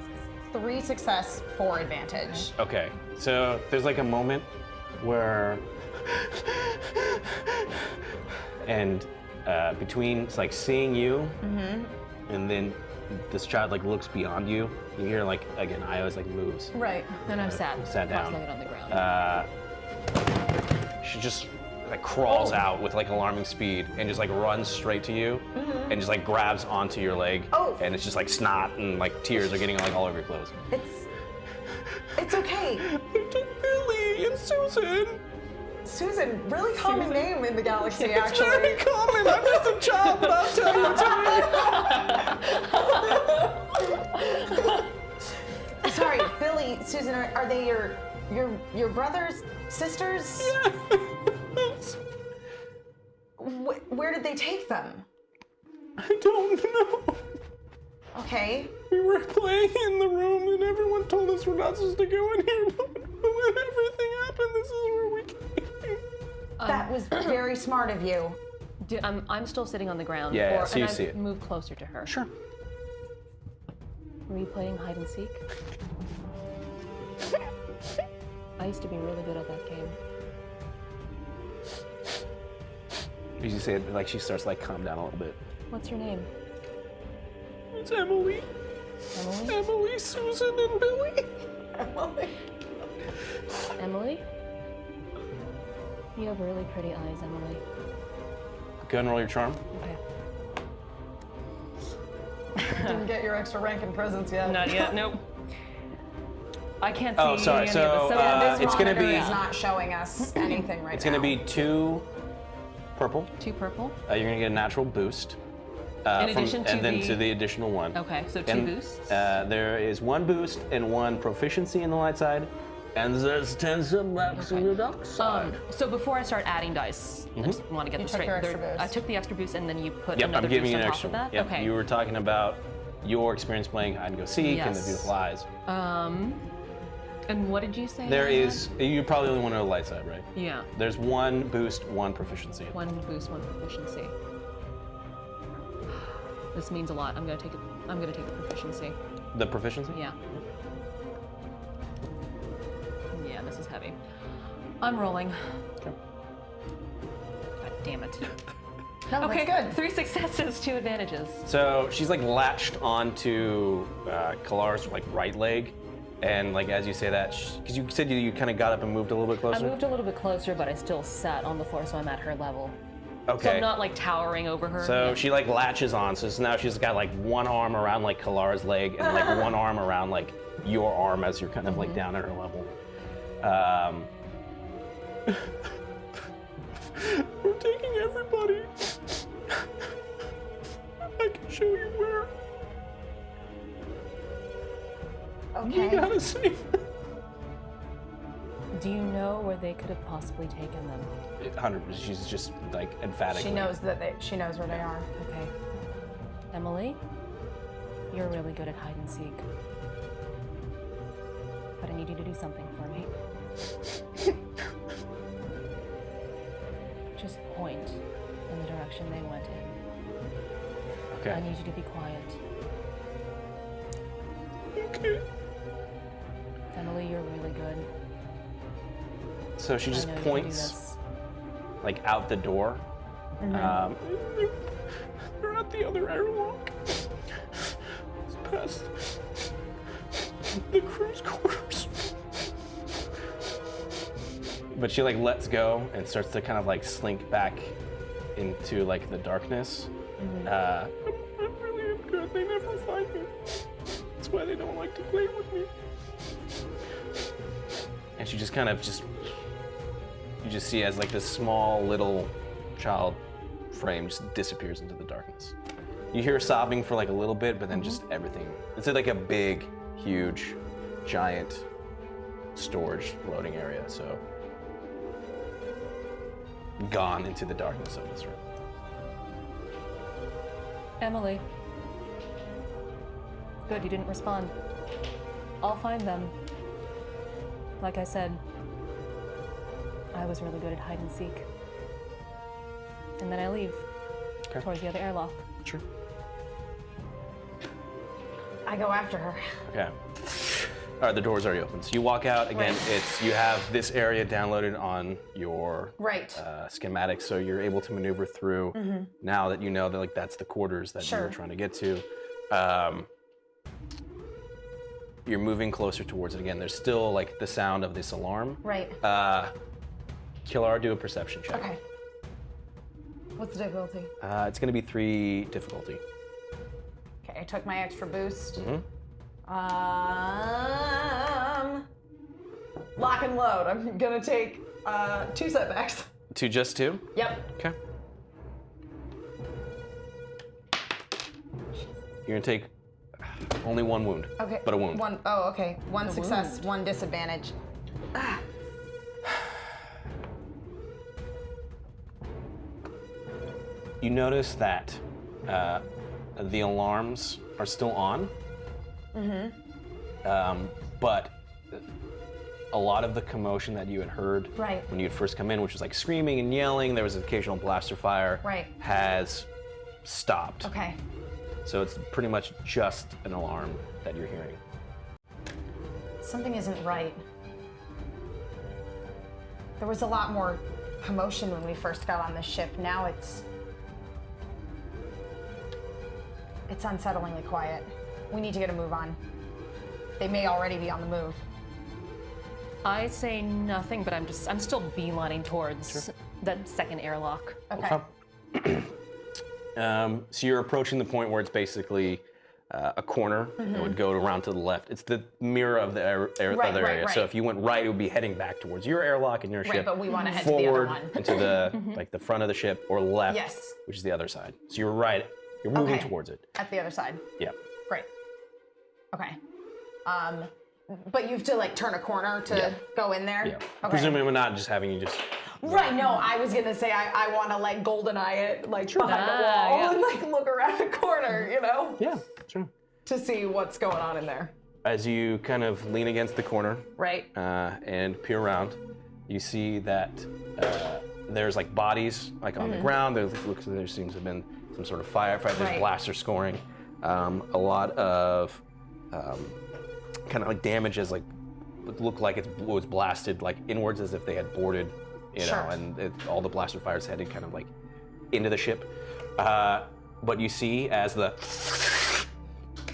S2: 3 success, 4 advantage.
S1: Okay. So there's like a moment where, and between it's like seeing you, and then this child like looks beyond you. You hear like again, Io's like moves.
S2: Right.
S3: And I'm sat
S1: down.
S3: cross-legged on the ground.
S1: She just like crawls out with like alarming speed and just like runs straight to you and just like grabs onto your leg.
S2: Oh.
S1: And it's just like snot and like tears are getting like all over your clothes.
S2: It's okay.
S1: They took Billy and Susan.
S2: Susan, really common name in the galaxy,
S1: It's
S2: actually.
S1: very common. I'm just a child, but I'll tell you to me.
S2: Sorry, Billy, Susan, are they your brothers, sisters?
S1: Yes.
S2: Where did they take them?
S1: I don't know.
S2: Okay.
S1: We were playing in the room and everyone told us we're not supposed to go in here, but when everything happened, this is where we came.
S2: That was very smart of you.
S3: I'm still sitting on the ground.
S1: Yeah, so
S3: and
S1: you
S3: I
S1: see it.
S3: move closer to her.
S1: Sure.
S3: Were you playing hide and seek? I used to be really good at that game.
S1: As you say it, like she starts to like calm down a little bit.
S3: What's your name?
S1: It's Emily.
S3: Emily?
S1: Emily, Susan, and Billy.
S3: Emily? You have really pretty eyes, Emily.
S1: Go and roll your charm.
S3: Okay.
S2: Didn't get your extra rank in presents yet.
S3: Not yet, nope. I can't see
S1: Oh, sorry.
S3: any
S1: So,
S3: of this.
S2: Yeah, this
S1: it's gonna
S2: monitor
S1: be
S2: is not showing us anything right
S1: it's
S2: now.
S1: gonna be 2 purple.
S3: 2 purple.
S1: You're gonna get a natural boost.
S3: In addition to
S1: and then
S3: the-
S1: to the additional 1.
S3: Okay, so 2
S1: And,
S3: boosts.
S1: there is 1 boost and 1 proficiency in the light side, and there's 10 bucks in the dark side.
S3: So before I start adding dice, I just want to get this
S2: took
S3: straight.
S2: your extra boost.
S3: I took the extra boost and then you put
S1: Yep,
S3: another
S1: I'm giving
S3: boost
S1: you
S3: on
S1: an
S3: top
S1: extra
S3: of
S1: one.
S3: that?
S1: Yep.
S3: Okay.
S1: You were talking about your experience playing hide and go seek and the
S3: Yes.
S1: beautiful eyes.
S3: And what did you say?
S1: There
S3: I had?
S1: is, you probably only want to know the light side, right?
S3: Yeah.
S1: There's 1 boost, 1 proficiency.
S3: 1 boost, 1 proficiency. This means a lot. I'm gonna take it. I'm gonna take the proficiency.
S1: The proficiency?
S3: Yeah. Yeah, this is heavy. I'm rolling.
S1: Okay.
S3: God damn it.
S2: No,
S3: Okay,
S2: that's good.
S3: 3 successes, 2 advantages.
S1: So she's like latched onto Kalar's like right leg, and like as you say that, because you said you kind of got up and moved a little bit
S3: I
S1: closer.
S3: moved a little bit closer, but I still sat on the floor, so I'm at her level.
S1: Okay.
S3: So I'm not like towering over her.
S1: So
S3: Yeah.
S1: she like latches on. So now she's got like 1 arm around like Kalar's leg and like 1 arm around like your arm as you're kind of like down at her level. We're taking everybody. I can show you where.
S2: Okay.
S1: You gotta save them.
S3: Do you know where they could have possibly taken them?
S1: 100%. She's just like emphatically.
S2: She knows she knows where they are.
S3: Okay. Emily, you're really good at hide and seek. But I need you to do something for me. Just point in the direction they went in. I
S1: Okay.
S3: need you to be quiet.
S1: Okay.
S3: Emily, you're really good.
S1: So she just
S3: I know you can do
S1: points
S3: this.
S1: like out the door. They're at the other airlock. It's past the crew's quarters. But she like lets go and starts to kind of like slink back into like the darkness. I really am good. They never find me. That's why they don't like to play with me. And she just kind of you just see as like this small little child frame just disappears into the darkness. You hear sobbing for like a little bit, but then just everything. It's like a big, huge, giant storage loading area, so gone into the darkness of this room.
S3: Emily. Good, you didn't respond. I'll find them. Like I said, I was really good at hide and seek. And then I leave towards the other airlock.
S1: Sure.
S2: I go after her.
S1: Okay. All right, the door's already open. So you walk out again.
S2: Right.
S1: You have this area downloaded on your
S2: Right.
S1: schematics, so you're able to maneuver through. Now that you know that like that's the quarters that you were trying to get to. You're moving closer towards it again. There's still like the sound of this alarm.
S2: Right.
S1: Kilar, do a perception check.
S2: Okay. What's the difficulty?
S1: It's going to be 3 difficulty.
S2: Okay, I took my extra boost. Lock and load. I'm gonna take 2 setbacks.
S1: Just 2?
S2: Yep.
S1: Okay. You're going to take only 1 wound.
S2: Okay.
S1: But a wound.
S2: Oh, okay. 1 success, 1 disadvantage.
S1: You notice that the alarms are still on. But a lot of the commotion that you had heard when you had first come in, which was like screaming and yelling, there was an occasional blaster fire, has stopped.
S2: Okay.
S1: So it's pretty much just an alarm that you're hearing.
S2: Something isn't right. There was a lot more commotion when we first got on the ship. Now it's unsettlingly quiet. We need to get a move on. They may already be on the move.
S3: I say nothing, but I'm still beelining towards that second airlock.
S2: Okay.
S1: So you're approaching the point where it's basically a corner. It would go around to the left. It's the mirror of the other area. So if you went right, it would be heading back towards your airlock and your ship.
S2: Right, but we want to head to the other
S1: forward
S2: one.
S1: into the like the front of the ship, or left,
S2: Yes.
S1: which is the other side. So you're right. You're moving
S2: Okay.
S1: towards it.
S2: At the other side.
S1: Yeah.
S2: Great. Okay. But you have to like turn a corner to go in there?
S1: Yeah.
S2: Okay.
S1: Presumably we're not just having you just.
S2: Right, no, I was gonna say I want to like golden eye it like behind the wall and like look around the corner, you know?
S1: Yeah, sure.
S2: To see what's going on in there.
S1: As you kind of lean against the corner,
S2: Right.
S1: and peer around, you see that there's like bodies like on the ground. There looks like there seems to have been some sort of firefight. There's blaster scoring. A lot of kind of like damages, like look like it was blasted like inwards as if they had boarded, you know, and all the blaster fires headed kind of like into the ship. But you see as the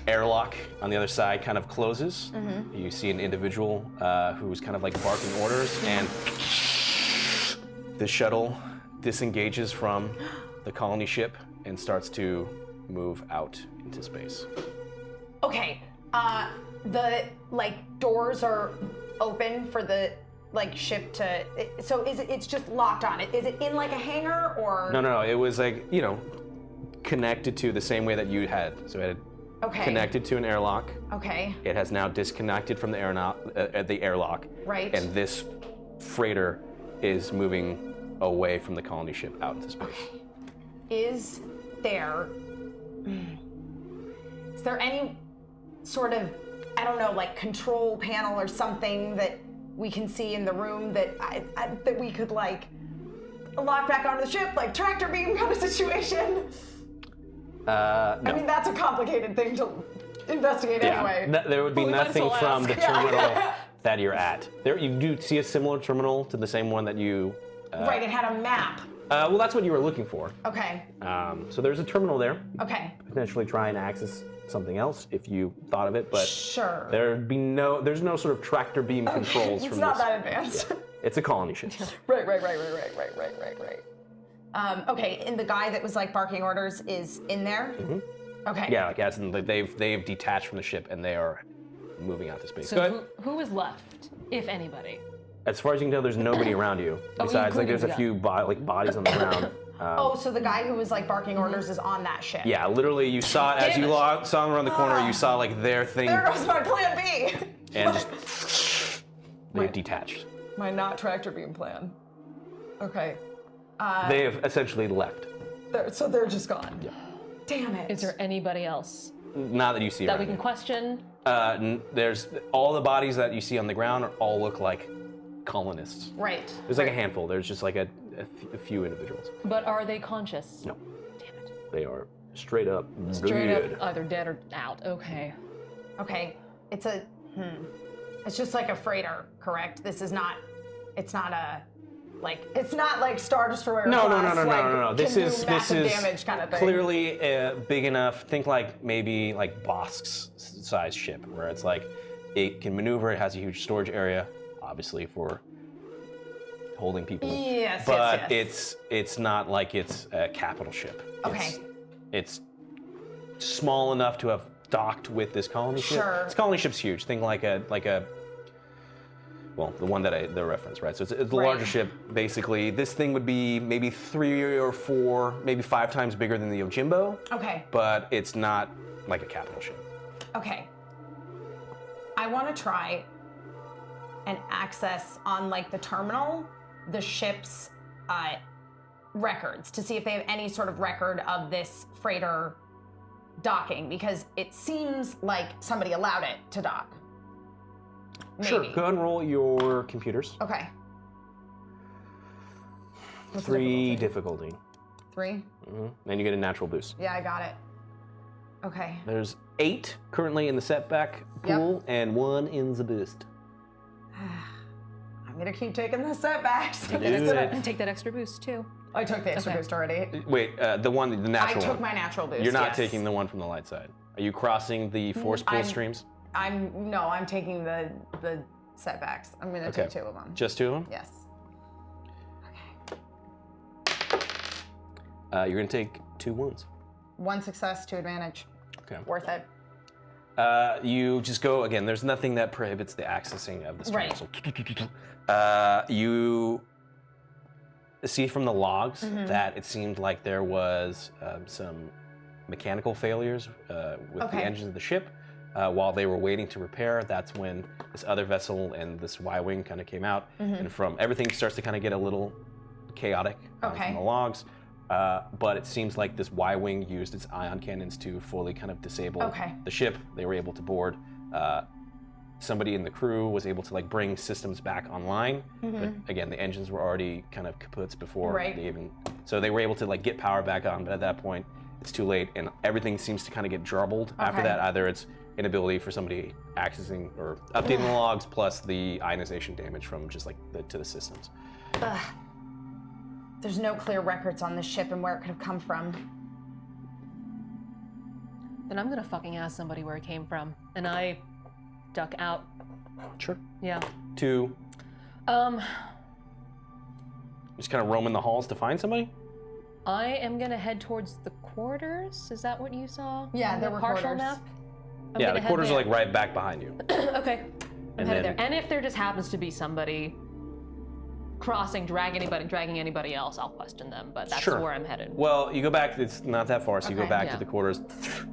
S1: airlock on the other side kind of closes, you see an individual who's kind of like barking orders, and the shuttle disengages from the colony ship and starts to move out into space.
S2: Okay. The like doors are open for the like ship to. So it's just locked on it? Is it in like a hangar or?
S1: No. It was like, you know, connected to the same way that you had. So it had connected to an airlock.
S2: Okay.
S1: It has now disconnected from the airlock.
S2: Right.
S1: And this freighter is moving away from the colony ship out into space.
S2: Okay. Is there any sort of, I don't know, like control panel or something that we can see in the room that that we could like lock back onto the ship, like tractor beam kind of situation?
S1: No.
S2: I mean, that's a complicated thing to investigate anyway.
S1: There would be nothing from the terminal that you're at. There, you do see a similar terminal to the same one that you.
S2: Right, it had a map.
S1: Well, that's what you were looking for.
S2: Okay.
S1: So there's a terminal there.
S2: Okay.
S1: Potentially try and access something else if you thought of it, but
S2: sure.
S1: there's no sort of tractor beam controls from this.
S2: It's not that advanced.
S1: Yeah. It's a colony ship.
S2: Right. Okay, and the guy that was like barking orders is in there? Okay.
S1: Yeah, like as in they've detached from the ship and they are moving out to space. Go
S3: So
S1: ahead.
S3: who is left, if anybody?
S1: As far as you can tell, there's nobody around you. Besides, like there's a few bodies on the ground.
S2: So the guy who was like barking orders is on that ship?
S1: Yeah, literally, you saw it as you saw him around the corner. You saw like their thing.
S2: There goes my plan B.
S1: And just they've detached.
S2: My not tractor beam plan. Okay.
S1: They have essentially left.
S2: So they're just gone.
S1: Yeah.
S2: Damn it.
S3: Is there anybody else
S1: Not that you see
S3: that
S1: around
S3: we can
S1: you.
S3: question?
S1: There's all the bodies that you see on the ground all look like colonists.
S2: Right.
S1: There's like a handful. There's just like a few individuals.
S3: But are they conscious?
S1: No,
S3: Damn it.
S1: they are straight up
S3: Straight
S1: dead.
S3: up, either dead or out. Okay.
S2: Okay. It's a. It's just like a freighter, correct? This is not. It's not a. Like it's not like Star Destroyer.
S1: No.
S2: This is
S1: This
S2: damage kind of thing.
S1: clearly big enough. Think like maybe like Bosk's size ship, where it's like it can maneuver. It has a huge storage area, obviously for holding people.
S2: Yes,
S1: but
S2: yes.
S1: it's not like it's a capital ship.
S2: Okay.
S1: It's small enough to have docked with this colony ship.
S2: Sure.
S1: This colony ship's huge. Think like a well, the one that the reference, right? So it's a larger ship, basically. This thing would be maybe 3 or 4, maybe 5 times bigger than the Yojimbo.
S2: Okay.
S1: But it's not like a capital ship.
S2: Okay. I want to try and access on like the terminal the ship's records to see if they have any sort of record of this freighter docking, because it seems like somebody allowed it to dock. Maybe.
S1: Sure, go ahead and roll your computers.
S2: Okay. What's the
S1: 3
S2: difficulty?
S1: difficulty.
S2: 3?
S1: Mm-hmm. Then you get a natural boost.
S2: Yeah, I got it. Okay.
S1: There's 8 currently in the setback pool and 1 in the boost.
S2: I'm gonna keep taking the setbacks.
S1: Do it.
S3: And take that extra boost too.
S2: I took the extra boost already.
S1: Wait, the natural
S2: I took
S1: one.
S2: my natural boost.
S1: You're not
S2: yes.
S1: taking the one from the light side. Are you crossing the force pull streams?
S2: I'm taking the setbacks. I'm gonna take 2 of them.
S1: Just 2 of them?
S2: Yes.
S1: You're gonna take 2 wounds.
S2: 1 success, 2 advantage.
S1: Okay.
S2: Worth it.
S1: You just go again. There's nothing that prohibits the accessing of this
S2: Right.
S1: terminal. You see from the logs that it seemed like there was some mechanical failures with the engines of the ship. While they were waiting to repair, that's when this other vessel and this Y-wing kind of came out, and from everything starts to kind of get a little chaotic from the logs. But it seems like this Y-wing used its ion cannons to fully kind of disable the ship. They were able to board. Somebody in the crew was able to like bring systems back online, but again, the engines were already kind of kaputs before they even. So they were able to like get power back on, but at that point, it's too late, and everything seems to kind of get jarbled after that. Either it's inability for somebody accessing or updating the logs, plus the ionization damage from just like to the systems.
S2: There's no clear records on this ship and where it could have come from.
S3: Then I'm gonna fucking ask somebody where it came from, and I duck out.
S1: Sure.
S3: Yeah.
S1: To just kind of roam in the halls to find somebody?
S3: I am gonna head towards the quarters. Is that what you saw?
S2: Yeah,
S3: on
S2: there
S3: the
S2: were
S3: partial
S2: quarters.
S3: map? I'm
S1: Yeah,
S3: gonna
S1: the
S3: head
S1: quarters are
S3: there.
S1: like right back behind you.
S3: Okay. I'm
S1: And
S3: headed
S1: then-
S3: there. And if there just happens to be somebody crossing, dragging anybody else, I'll question them. But that's
S1: Sure.
S3: where I'm headed.
S1: Well, you go back, it's not that far, so you go
S2: Okay.
S1: back
S3: Yeah.
S1: to the quarters,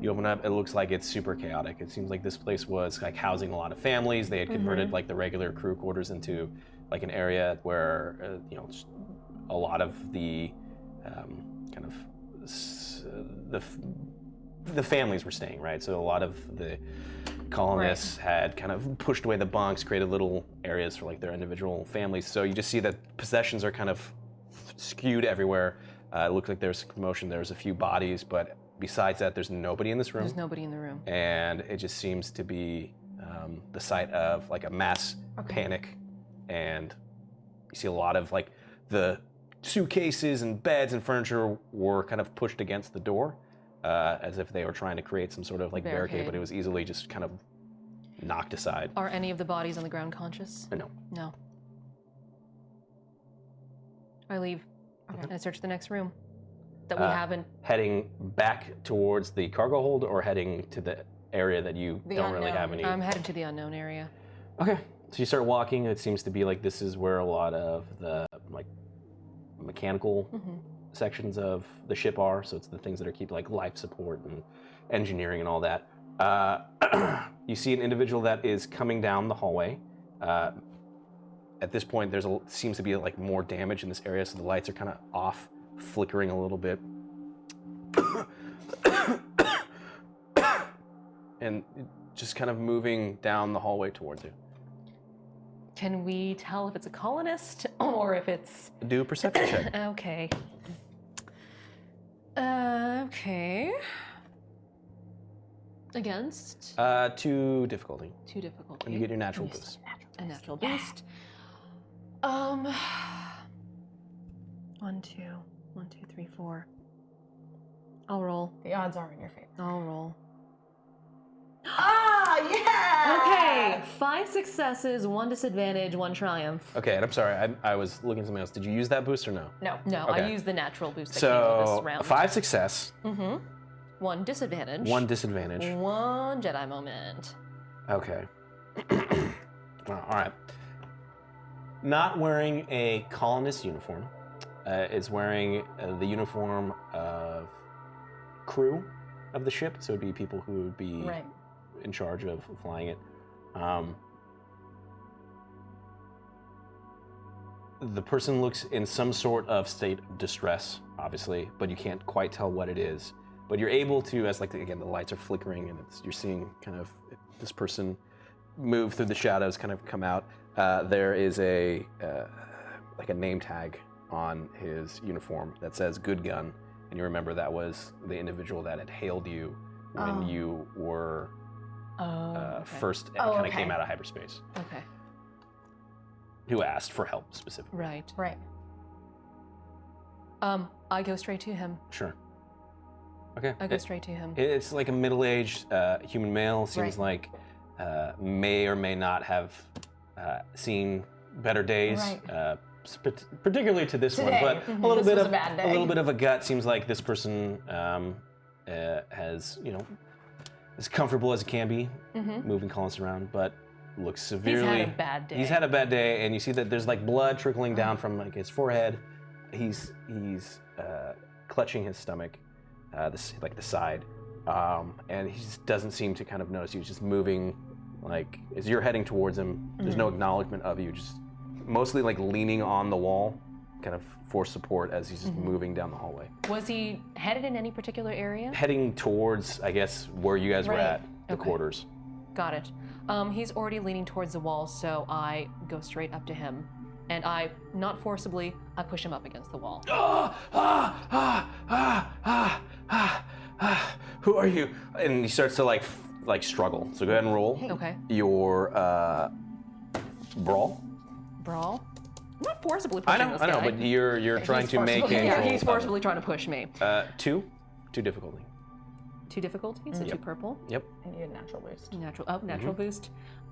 S1: you open up, it looks like it's super chaotic. It seems like this place was like housing a lot of families. They had converted like the regular crew quarters into like an area where, just a lot of the kind of the families were staying, right? So a lot of the colonists had kind of pushed away the bunks, created little areas for like their individual families. So you just see that possessions are kind of skewed everywhere. It looks like there's commotion. There's a few bodies, but besides that, there's nobody in this room.
S3: There's nobody in the room.
S1: And it just seems to be the site of like a mass panic. And you see a lot of like the suitcases and beds and furniture were kind of pushed against the door. As if they were trying to create some sort of like barricade, but it was easily just kind of knocked aside.
S3: Are any of the bodies on the ground conscious?
S1: No.
S3: No. I leave. And I search the next room that we haven't.
S1: Heading back towards the cargo hold or heading to the area that you don't really have any.
S3: I'm headed to the unknown area.
S1: Okay. So you start walking. It seems to be like this is where a lot of the like mechanical sections of the ship are. So it's the things that are keep like life support and engineering and all that. You see an individual that is coming down the hallway. At this point, seems to be like more damage in this area, so the lights are kind of off, flickering a little bit. and just kind of moving down the hallway towards you.
S3: Can we tell if it's a colonist or if it's...
S1: Do a perception check.
S3: Okay. Okay. Against?
S1: 2 difficulty.
S3: 2 difficulty.
S1: And you get your natural boost.
S3: A natural boost. 1, 2, 3, 4. I'll roll.
S2: The odds are in your favor.
S3: I'll roll.
S2: Ah, yeah!
S3: Okay, 5 successes, 1 disadvantage, 1 triumph.
S1: Okay, and I'm sorry, I was looking at something else. Did you use that boost or no?
S2: No.
S3: No,
S1: Okay.
S3: I used the natural boost that came with
S1: So,
S3: this round.
S1: 5 success,
S3: 1 disadvantage.
S1: 1 disadvantage.
S3: 1 Jedi moment.
S1: Okay. Well, all right. Not wearing a colonist uniform. Is wearing the uniform of crew of the ship, so it'd be people who would be
S2: Right.
S1: in charge of flying it. The person looks in some sort of state of distress, obviously, but you can't quite tell what it is. But you're able to, as again, the lights are flickering, and you're seeing kind of this person move through the shadows, kind of come out. There is a name tag on his uniform that says "Good Gun," and you remember that was the individual that had hailed you when you were first kind of came out of hyperspace.
S3: Okay.
S1: Who asked for help specifically?
S3: Right.
S2: Right.
S3: I go straight to him.
S1: Sure. Okay.
S3: I go straight to him.
S1: It's like a middle-aged human male. Seems like may or may not have seen better days.
S2: Right.
S1: Particularly to this
S2: Today.
S1: one, but a little
S2: This
S1: bit
S2: was
S1: of
S2: a bad day.
S1: little bit of a gut. Seems like this person has, as comfortable as it can be, moving colonists around, but looks severely.
S3: He's had a bad day.
S1: He's had a bad day, and you see that there's blood trickling down from his forehead. He's clutching his stomach, the side, and he just doesn't seem to kind of notice you. He's just moving, as you're heading towards him. There's no acknowledgement of you. Just mostly leaning on the wall, kind of for support as he's just moving down the hallway.
S3: Was he headed in any particular area?
S1: Heading towards, I guess, where you guys were at, the quarters.
S3: Got it. He's already leaning towards the wall, so I go straight up to him. And I, not forcibly, I push him up against the wall.
S1: Who are you? And he starts to struggle. So go ahead and roll.
S3: Okay.
S1: Your brawl.
S3: Brawl? I'm not forcibly pushing this guy.
S1: I know, but you're trying to make
S3: Yeah,
S1: control
S3: he's
S1: of
S3: forcibly trying to push me.
S1: 2 difficulty.
S3: 2 difficulties, so 2 purple.
S1: Yep.
S2: And you get a natural boost.
S3: Natural boost.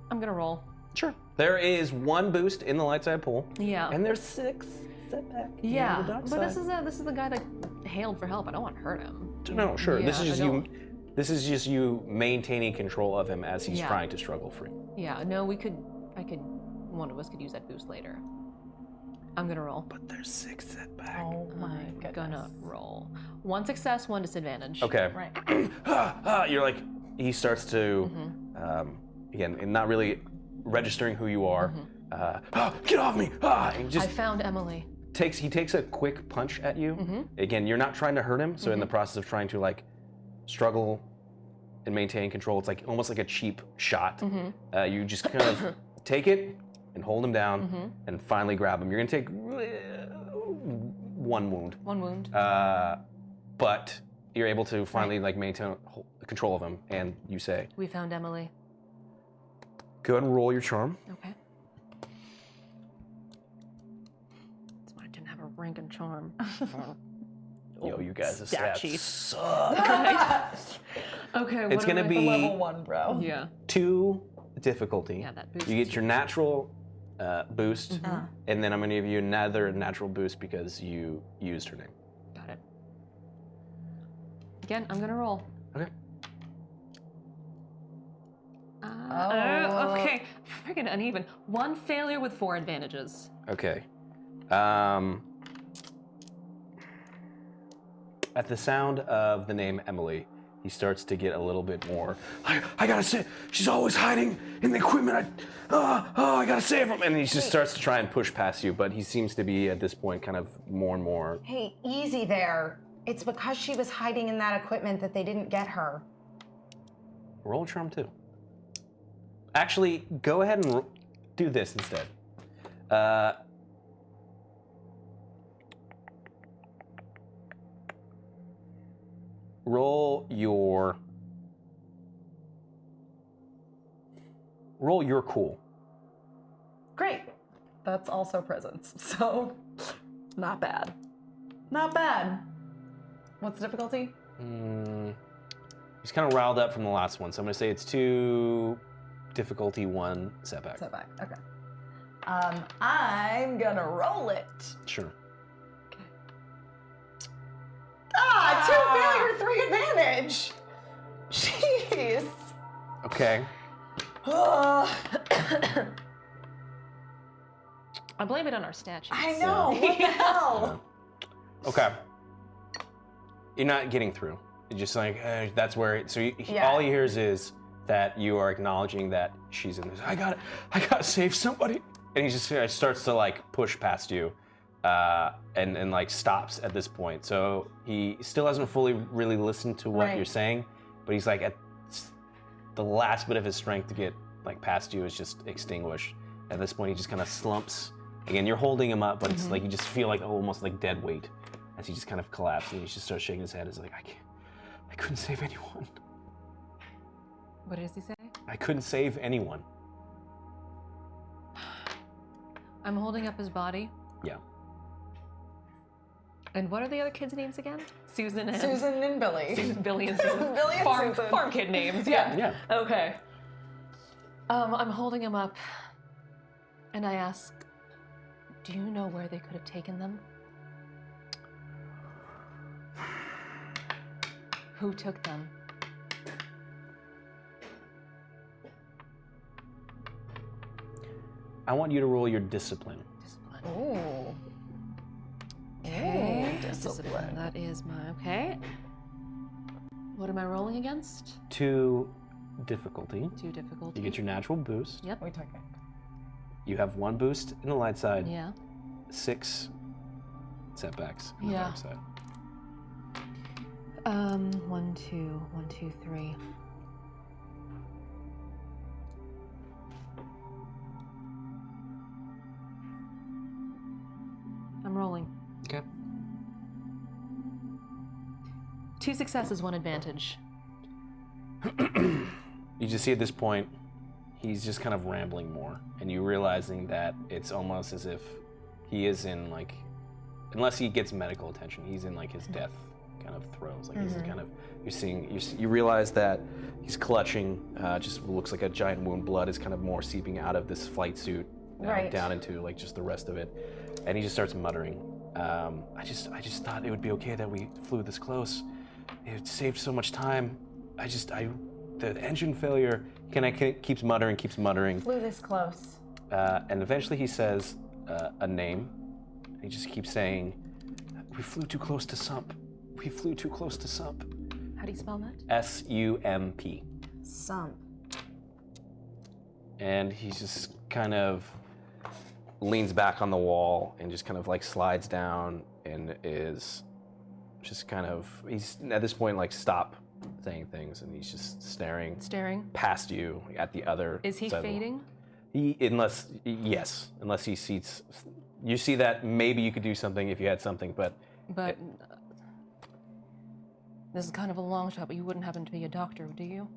S3: I'm gonna roll.
S1: Sure. There is 1 boost in the light side pool.
S3: Yeah.
S1: And there's 6 setback.
S3: Yeah,
S1: in the dark
S3: but
S1: side.
S3: this is the guy that hailed for help. I don't want to hurt him.
S1: No, sure.
S3: Yeah,
S1: This is just
S3: I
S1: you.
S3: don't-
S1: This is just you maintaining control of him as he's
S3: Yeah.
S1: trying to struggle free.
S3: Yeah, no, one of us could use that boost later. I'm gonna roll.
S1: But there's 6 setback.
S2: Oh my
S3: I'm
S2: goodness.
S3: gonna roll. 1 success, 1 disadvantage.
S1: Okay.
S2: Right.
S1: You're he starts to, again, and not really registering who you are. Get off me! And he
S3: I
S1: just
S3: found Emily.
S1: he takes a quick punch at you. Again, you're not trying to hurt him, so in the process of trying to struggle and maintain control, it's almost like a cheap shot. You just kind of take it and hold him down and finally grab him. You're gonna take 1 wound.
S3: 1 wound.
S1: But you're able to finally maintain control of him, and you say,
S3: We found Emily.
S1: go ahead and roll your charm.
S3: Okay. That's why I didn't have a rank and charm.
S1: Yo, you guys, the
S3: stat
S1: stats
S3: sheet.
S1: suck.
S3: Okay,
S1: It's gonna be
S2: Level 1, bro.
S3: Yeah.
S1: 2 difficulty.
S3: Yeah, that boost.
S1: You get your natural boost, and then I'm gonna give you another natural boost because you used her name.
S3: Got it. Again, I'm gonna roll.
S1: Okay.
S3: Okay. Freaking uneven. 1 failure with 4 advantages.
S1: Okay. At the sound of the name Emily, he starts to get a little bit more. I gotta say, she's always hiding in the equipment. I gotta save him. And he just starts to try and push past you, but he seems to be at this point kind of more and more.
S2: Hey, easy there. It's because she was hiding in that equipment that they didn't get her.
S1: Roll a charm too. Actually, go ahead and do this instead. Roll your cool.
S2: Great. That's also presence. So, not bad. Not bad. What's the difficulty?
S1: He's kind of riled up from the last one, so I'm gonna say it's 2 difficulty, 1 setback.
S2: Setback. Okay. I'm gonna roll it.
S1: Sure.
S2: Ah, 2 failure, 3 advantage. Jeez.
S1: Okay.
S3: I blame it on our statutes.
S2: I know. What the hell?
S1: Okay. You're not getting through. You're just like, that's where. All he hears is that you are acknowledging that she's in this. I gotta save somebody. And he just starts to like push past you, and like stops at this point. So he still hasn't fully really listened to what you're saying, but he's like at the last bit of his strength to get like past you is just extinguished. At this point, he just kind of slumps. Again, you're holding him up, but it's like you just feel like almost like dead weight as he just kind of collapses, and he just starts shaking his head. He's like, I couldn't save anyone.
S3: What does he say?
S1: I couldn't save anyone.
S3: I'm holding up his body.
S1: Yeah.
S3: And what are the other kids' names again? Susan and
S2: Billy.
S3: Billy and Susan.
S2: Billy and Susan.
S3: Farm kid names. Yeah.
S1: Yeah.
S3: Okay. I'm holding him up, and I ask, "Do you know where they could have taken them? Who took them?"
S1: I want you to roll your discipline.
S2: Ooh.
S3: Okay.
S2: Discipline.
S3: That is my okay. What am I rolling against?
S1: 2 difficulty.
S3: 2 difficulty.
S1: You get your natural boost.
S3: Yep.
S2: We took it.
S1: You have 1 boost in the light side.
S3: Yeah.
S1: 6 setbacks in the
S3: Yeah.
S1: dark side.
S3: 1, 2, 1, 2, 3. I'm rolling.
S1: Okay.
S3: 2 successes, 1 advantage.
S1: You just see at this point, he's just kind of rambling more, and you realizing that it's almost as if he is in like, unless he gets medical attention, he's in like his death kind of throes. Like he's kind of, you realize that he's clutching, just looks like a giant wound. Blood is kind of more seeping out of this flight suit down into like just the rest of it, and he just starts muttering. I just thought it would be okay that we flew this close. It saved so much time. The engine failure. Keeps muttering.
S2: Flew this close.
S1: And eventually he says a name. He just keeps saying, "We flew too close to Sump. We flew too close to Sump."
S3: How do you spell that?
S1: SUMP.
S2: Sump.
S1: And he just kind of leans back on the wall and just kind of like slides down and is just kind of, he's at this point like stop saying things, and he's just staring past you at the other
S3: Is he
S1: side of the wall.
S3: fading?
S1: Unless he sees, you see that maybe you could do something if you had something, but
S3: this is kind of a long shot, but you wouldn't happen to be a doctor, do you?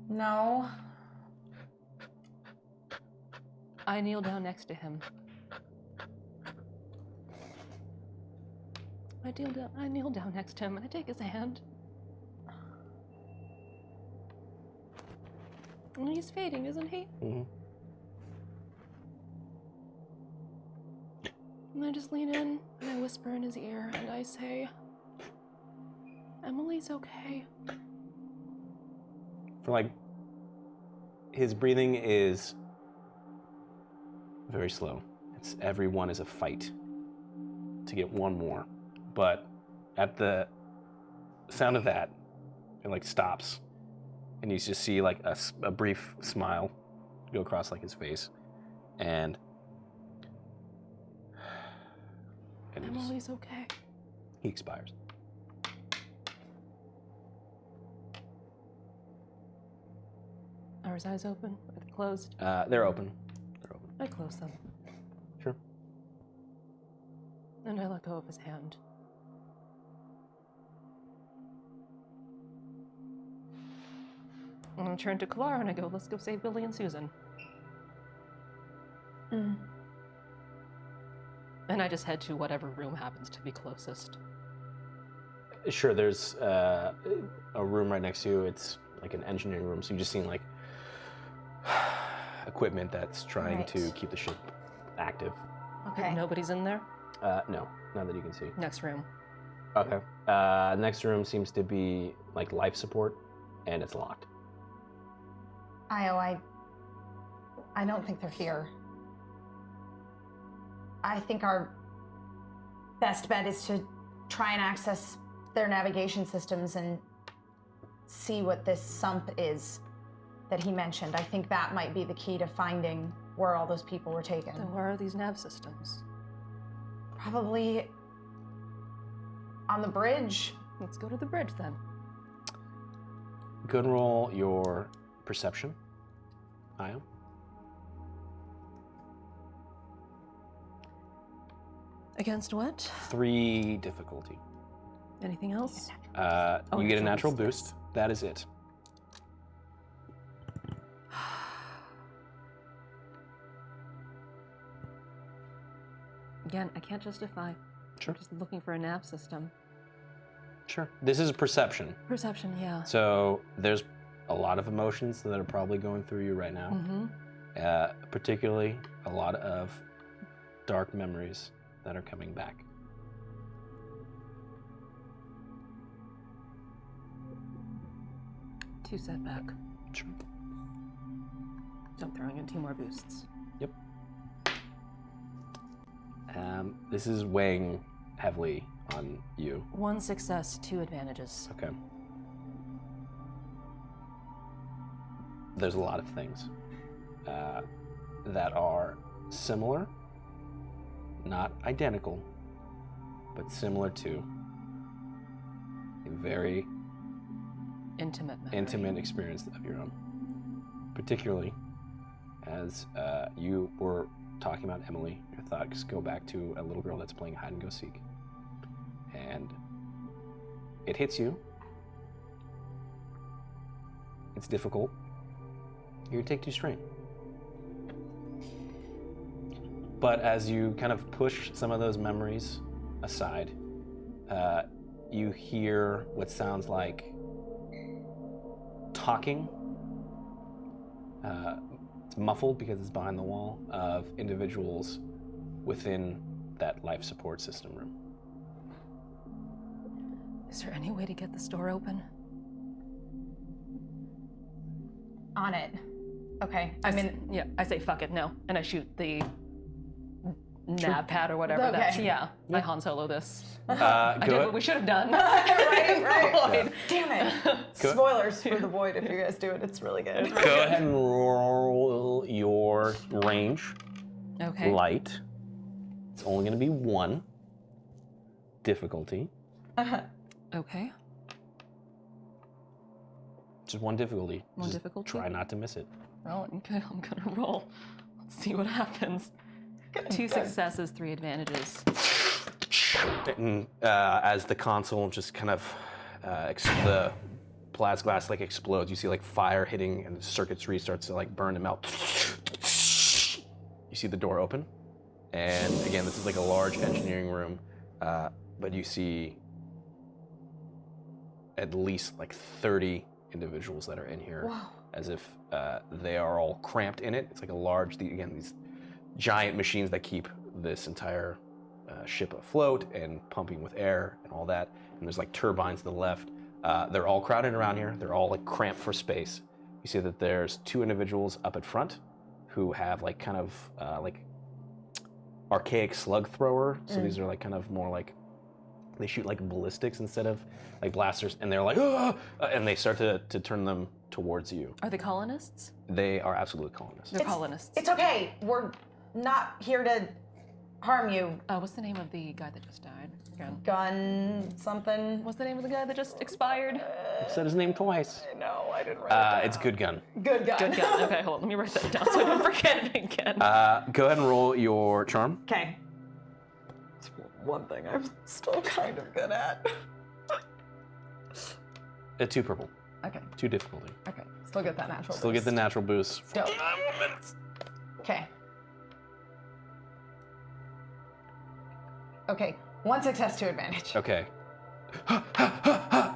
S2: No.
S3: I kneel down next to him. I kneel down next to him, and I take his hand. And he's fading, isn't he?
S1: Mm-hmm.
S3: And I just lean in, and I whisper in his ear, and I say, "Emily's okay."
S1: for like, his breathing is very slow. It's every one is a fight to get one more. But at the sound of that, it like stops, and you just see like a brief smile go across like his face, and he
S3: Emily's okay.
S1: expires.
S3: his eyes open? Are they closed?
S1: They're open. They're open.
S3: I close them.
S1: Sure.
S3: And I let go of his hand. And I turn to Clara and I go, let's go save Billy and Susan. And I just head to whatever room happens to be closest.
S1: Sure, there's a room right next to you. It's like an engineering room, so you've just seen like equipment that's trying to keep the ship active.
S2: Okay.
S3: Nobody's in there?
S1: No, not that you can see.
S3: Next room.
S1: Okay. Next room seems to be like life support, and it's locked.
S2: I don't think they're here. I think our best bet is to try and access their navigation systems and see what this sump is that he mentioned. I think that might be the key to finding where all those people were taken.
S3: Then where are these nav systems?
S2: Probably on the bridge.
S3: Let's go to the bridge then.
S1: Go and roll your perception, Io.
S3: Against what?
S1: 3 difficulty.
S3: Anything else?
S1: You get a natural boost. That is it.
S3: Again, I can't justify.
S1: Sure.
S3: I'm just looking for a nav system.
S1: Sure. This is perception.
S3: Perception, yeah.
S1: So there's a lot of emotions that are probably going through you right now. Particularly a lot of dark memories that are coming back.
S3: Two setback.
S1: Sure.
S3: So I'm throwing in 2 more boosts.
S1: Yep. This is weighing heavily on you.
S3: 1 success, 2 advantages.
S1: Okay. There's a lot of things that are similar, not identical, but similar to a very
S3: Intimate memory.
S1: intimate experience of your own. Particularly as you were talking about Emily, your thoughts go back to a little girl that's playing hide and go seek. And it hits you. It's difficult. You're gonna take 2 strain. But as you kind of push some of those memories aside, you hear what sounds like talking. It's muffled because it's behind the wall of individuals within that life support system room.
S3: Is there any way to get this door open?
S2: On it. Okay.
S3: I say fuck it, no. And I shoot the nav pad or whatever.
S2: Okay.
S3: That's, yeah. I Han Solo this.
S1: I
S3: I did what we should have done.
S2: right. Damn it.
S1: Go-
S2: Spoilers for the Void if you guys do it. It's really good.
S1: Go ahead and roll your range.
S3: Okay.
S1: Light. It's only going to be 1 difficulty.
S3: Okay.
S1: Just 1 difficulty.
S3: One
S1: Just
S3: difficulty?
S1: Try not to miss it.
S3: Well, okay, I'm gonna roll. Let's see what happens. 2 successes, 3 advantages.
S1: And, as the console just kind of, the plexiglass like explodes, you see like fire hitting and the circuitry starts to like burn and melt. You see the door open. And again, this is like a large engineering room, but you see at least like 30 individuals that are in here.
S2: Wow.
S1: As if they are all cramped in it. It's like a large, these giant machines that keep this entire ship afloat and pumping with air and all that. And there's like turbines to the left. They're all crowded around here. They're all like cramped for space. You see that there's 2 individuals up at front who have like kind of like archaic slug thrower. So these are like kind of more like, they shoot like ballistics instead of like blasters, and they're like, "Ah!" And they start to turn them towards you.
S3: Are they colonists?
S1: They are absolute colonists.
S3: They're colonists.
S2: It's okay. We're not here to harm you.
S3: What's the name of the guy that just died? Again.
S2: Gun something.
S3: What's the name of the guy that just expired?
S1: I said his name twice.
S2: No, I didn't write it
S1: It's good gun.
S2: down. Good gun.
S3: Good gun. Okay, hold on. Let me write that down so I don't forget it again.
S1: Go ahead and roll your charm.
S2: Okay. It's one thing I'm still kind of good at.
S1: 2 purple.
S2: Okay.
S1: 2 difficulty.
S2: Okay. Still get that natural
S1: Still get the natural boost.
S2: Dope. Okay. Okay. 1 success, 2 advantage.
S1: Okay.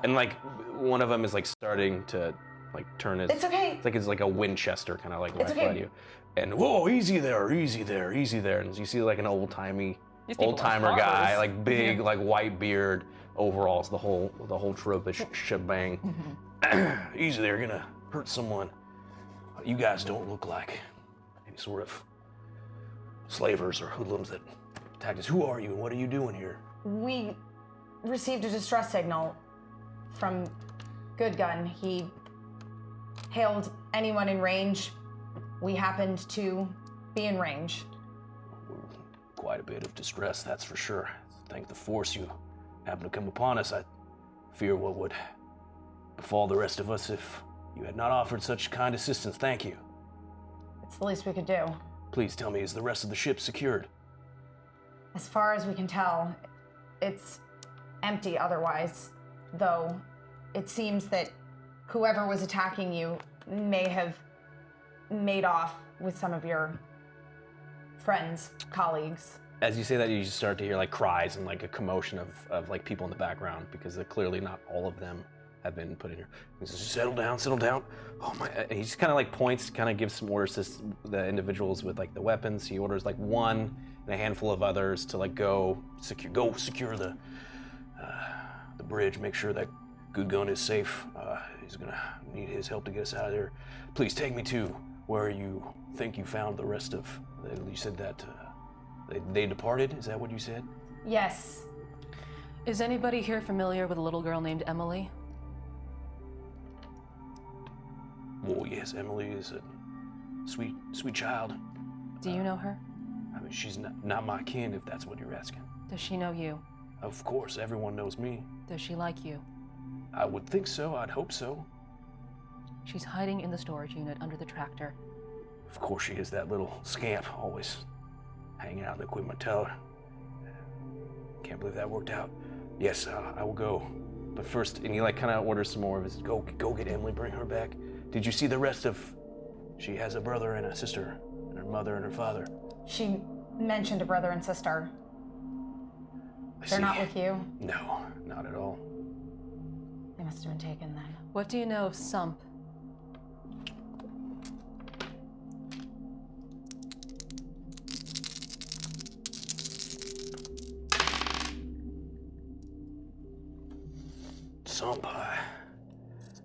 S1: And like one of them is like starting to like turn his.
S2: It's okay.
S1: It's like a Winchester kind of like
S2: It's
S1: rifle
S2: okay.
S1: at you. And whoa, easy there, easy there, easy there. And you see like an old timer guy, like big, like white beard, overalls, the whole tropish shebang. Easy there, you're gonna hurt someone. You guys don't look like any sort of slavers or hoodlums that attacked us. Who are you and what are you doing here?
S2: We received a distress signal from Good Gun. He hailed anyone in range. We happened to be in range.
S5: Quite a bit of distress, that's for sure. Thank the Force you happened to come upon us. I fear what would befall the rest of us if you had not offered such kind assistance. Thank you.
S2: It's the least we could do.
S5: Please tell me, is the rest of the ship secured?
S2: As far as we can tell, it's empty otherwise, though it seems that whoever was attacking you may have made off with some of your friends, colleagues.
S1: As you say that, you just start to hear like cries and like a commotion of like people in the background because clearly not all of them have been put in here. He says, settle down. Oh my! And he just kind of like points, kind of gives some orders to the individuals with like the weapons. He orders like one and a handful of others to like go secure the bridge. Make sure that Good Gun is safe. He's gonna need his help to get us out of there. Please take me to where you think you found the rest of. You said that they departed. Is that what you said?
S2: Yes.
S3: Is anybody here familiar with a little girl named Emily?
S5: Well, yes, Emily is a sweet child.
S3: Do you know her?
S5: I mean, she's not my kin, if that's what you're asking.
S3: Does she know you?
S5: Of course, everyone knows me.
S3: Does she like you?
S5: I would think so. I'd hope so.
S3: She's hiding in the storage unit under the tractor.
S5: Of course she is, that little scamp, always hanging out in the equipment tower. Can't believe that worked out. Yes, I will go. But first, and he like kind of orders some more of his, go get Emily, bring her back. Did you see the rest of, she has a brother and a sister, and her mother and her father.
S2: She mentioned a brother and sister. They're not with you?
S5: No, not at all.
S2: They must have been taken then.
S3: What do you know of Sump?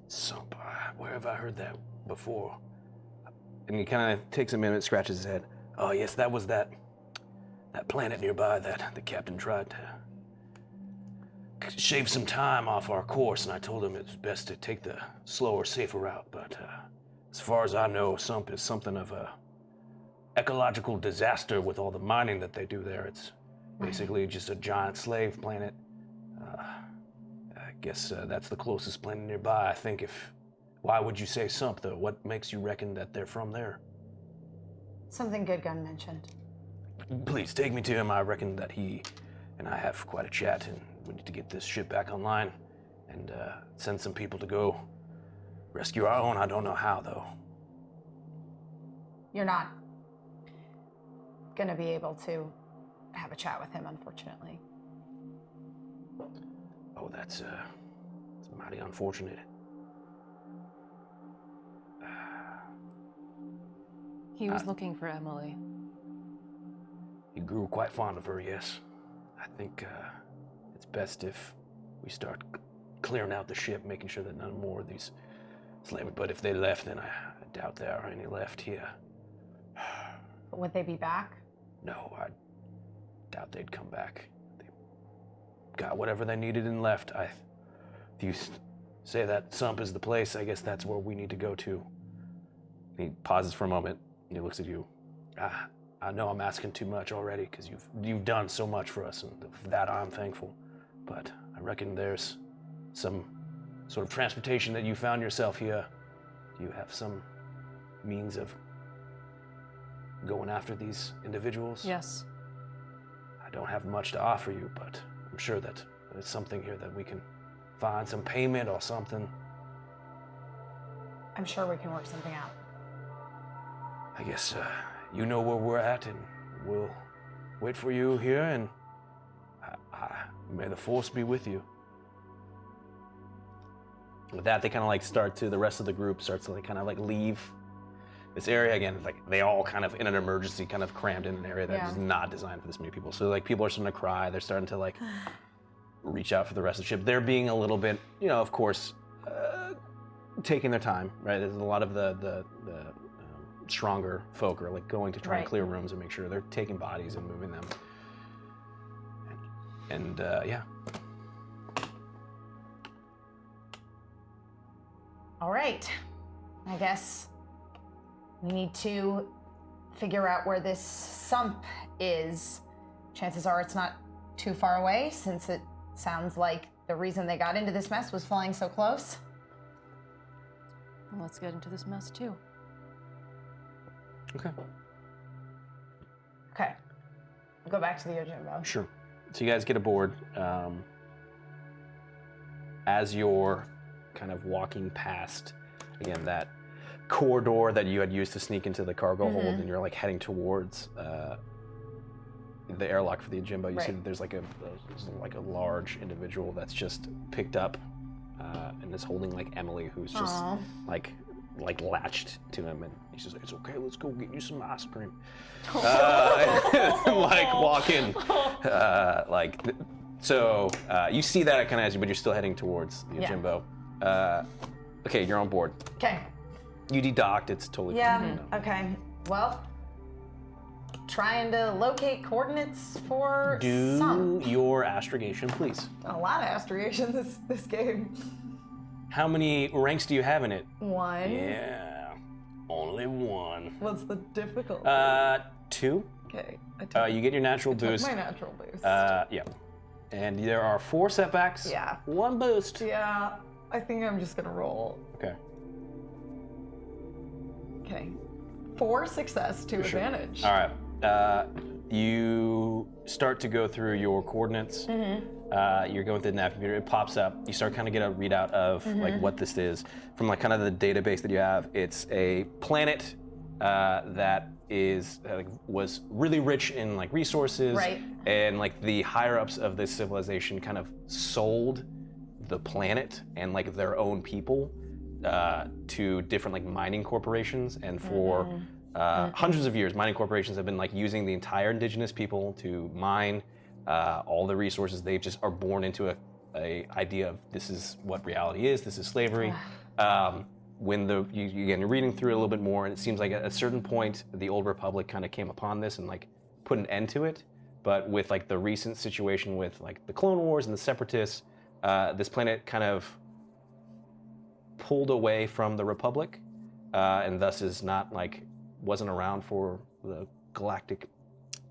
S5: Sump, where have I heard that before?
S1: And he kind of takes a minute, scratches his head.
S5: Oh yes, that was that planet nearby that the captain tried to shave some time off our course, and I told him it was best to take the slower, safer route. But as far as I know, Sump is something of a ecological disaster with all the mining that they do there. It's basically just a giant slave planet. I guess that's the closest planet nearby. I think why would you say Sump though? What makes you reckon that they're from there?
S2: Something Good Gun mentioned.
S5: Please take me to him. I reckon that he and I have quite a chat, and we need to get this ship back online and send some people to go rescue our own. I don't know how though.
S2: You're not gonna be able to have a chat with him, unfortunately.
S5: Oh, that's mighty unfortunate.
S3: He was looking for Emily.
S5: He grew quite fond of her, yes. I think it's best if we start clearing out the ship, making sure that none more of these slaves. But if they left, then I doubt there are any left here.
S2: But would they be back?
S5: No, I doubt they'd come back. They got whatever they needed and left. If you say that Sump is the place, I guess that's where we need to go to.
S1: He pauses for a moment, and he looks at you.
S5: I know I'm asking too much already, because you've done so much for us, and for that I'm thankful. But I reckon there's some sort of transportation that you found yourself here Do you have some means of going after these individuals?
S3: Yes.
S5: I don't have much to offer you, but I'm sure that there's something here that we can find, some payment or something.
S2: I'm sure we can work something out.
S5: I guess you know where we're at, and we'll wait for you here, and may the force be with you.
S1: With that, they kind of like the rest of the group starts to like kind of like leave this area again. Like they all kind of in an emergency kind of crammed in an area that is not designed for this many people. So like people are starting to cry. They're starting to like reach out for the rest of the ship. They're being a little bit, of course, taking their time, right? There's a lot of the stronger folk are like going to try and clear rooms and make sure they're taking bodies and moving them. And yeah.
S2: All right. I guess we need to figure out where this sump is. Chances are it's not too far away, since it sounds like the reason they got into this mess was flying so close.
S3: Well, let's get into this mess too.
S1: Okay.
S2: Okay. We'll go back to the Yojimbo.
S1: Sure. So you guys get aboard. As you're kind of walking past, again, that corridor that you had used to sneak into the cargo hold, and you're like heading towards the airlock for the Yojimbo, you see that there's like a large individual that's just picked up and is holding like Emily, who's just like latched to him, and he says, "It's okay, let's go get you some ice cream." Like walking, so you see that kind of as you, but you're still heading towards the Yojimbo. Okay, you're on board.
S2: Okay.
S1: You dedocked, it's totally fine.
S2: Okay. Well, trying to locate coordinates for some.
S1: Do your astrogation, please.
S2: A lot of astrogation this game.
S1: How many ranks do you have in it?
S2: 1.
S1: Yeah, only 1.
S2: What's the difficulty?
S1: 2.
S2: Okay.
S1: You get your natural boost.
S2: My natural boost.
S1: Yeah. And there are 4 setbacks.
S2: Yeah.
S1: 1 boost.
S2: Yeah. I think I'm just gonna roll.
S1: Okay.
S2: Okay. 4 success, 2 advantage.
S1: All right. You start to go through your coordinates. You're going through the nav computer. It pops up. You start kind of get a readout of like what this is from like kind of the database that you have. It's a planet that is was really rich in like resources, and like the higher ups of this civilization kind of sold the planet and like their own people to different like mining corporations, and for hundreds of years mining corporations have been like using the entire indigenous people to mine all the resources. They just are born into a idea of this is what reality is, this is slavery. When you're reading through it a little bit more, and it seems like at a certain point the Old Republic kind of came upon this and like put an end to it, but with like the recent situation with like the Clone Wars and the Separatists, this planet kind of pulled away from the Republic, and thus is not like wasn't around for the Galactic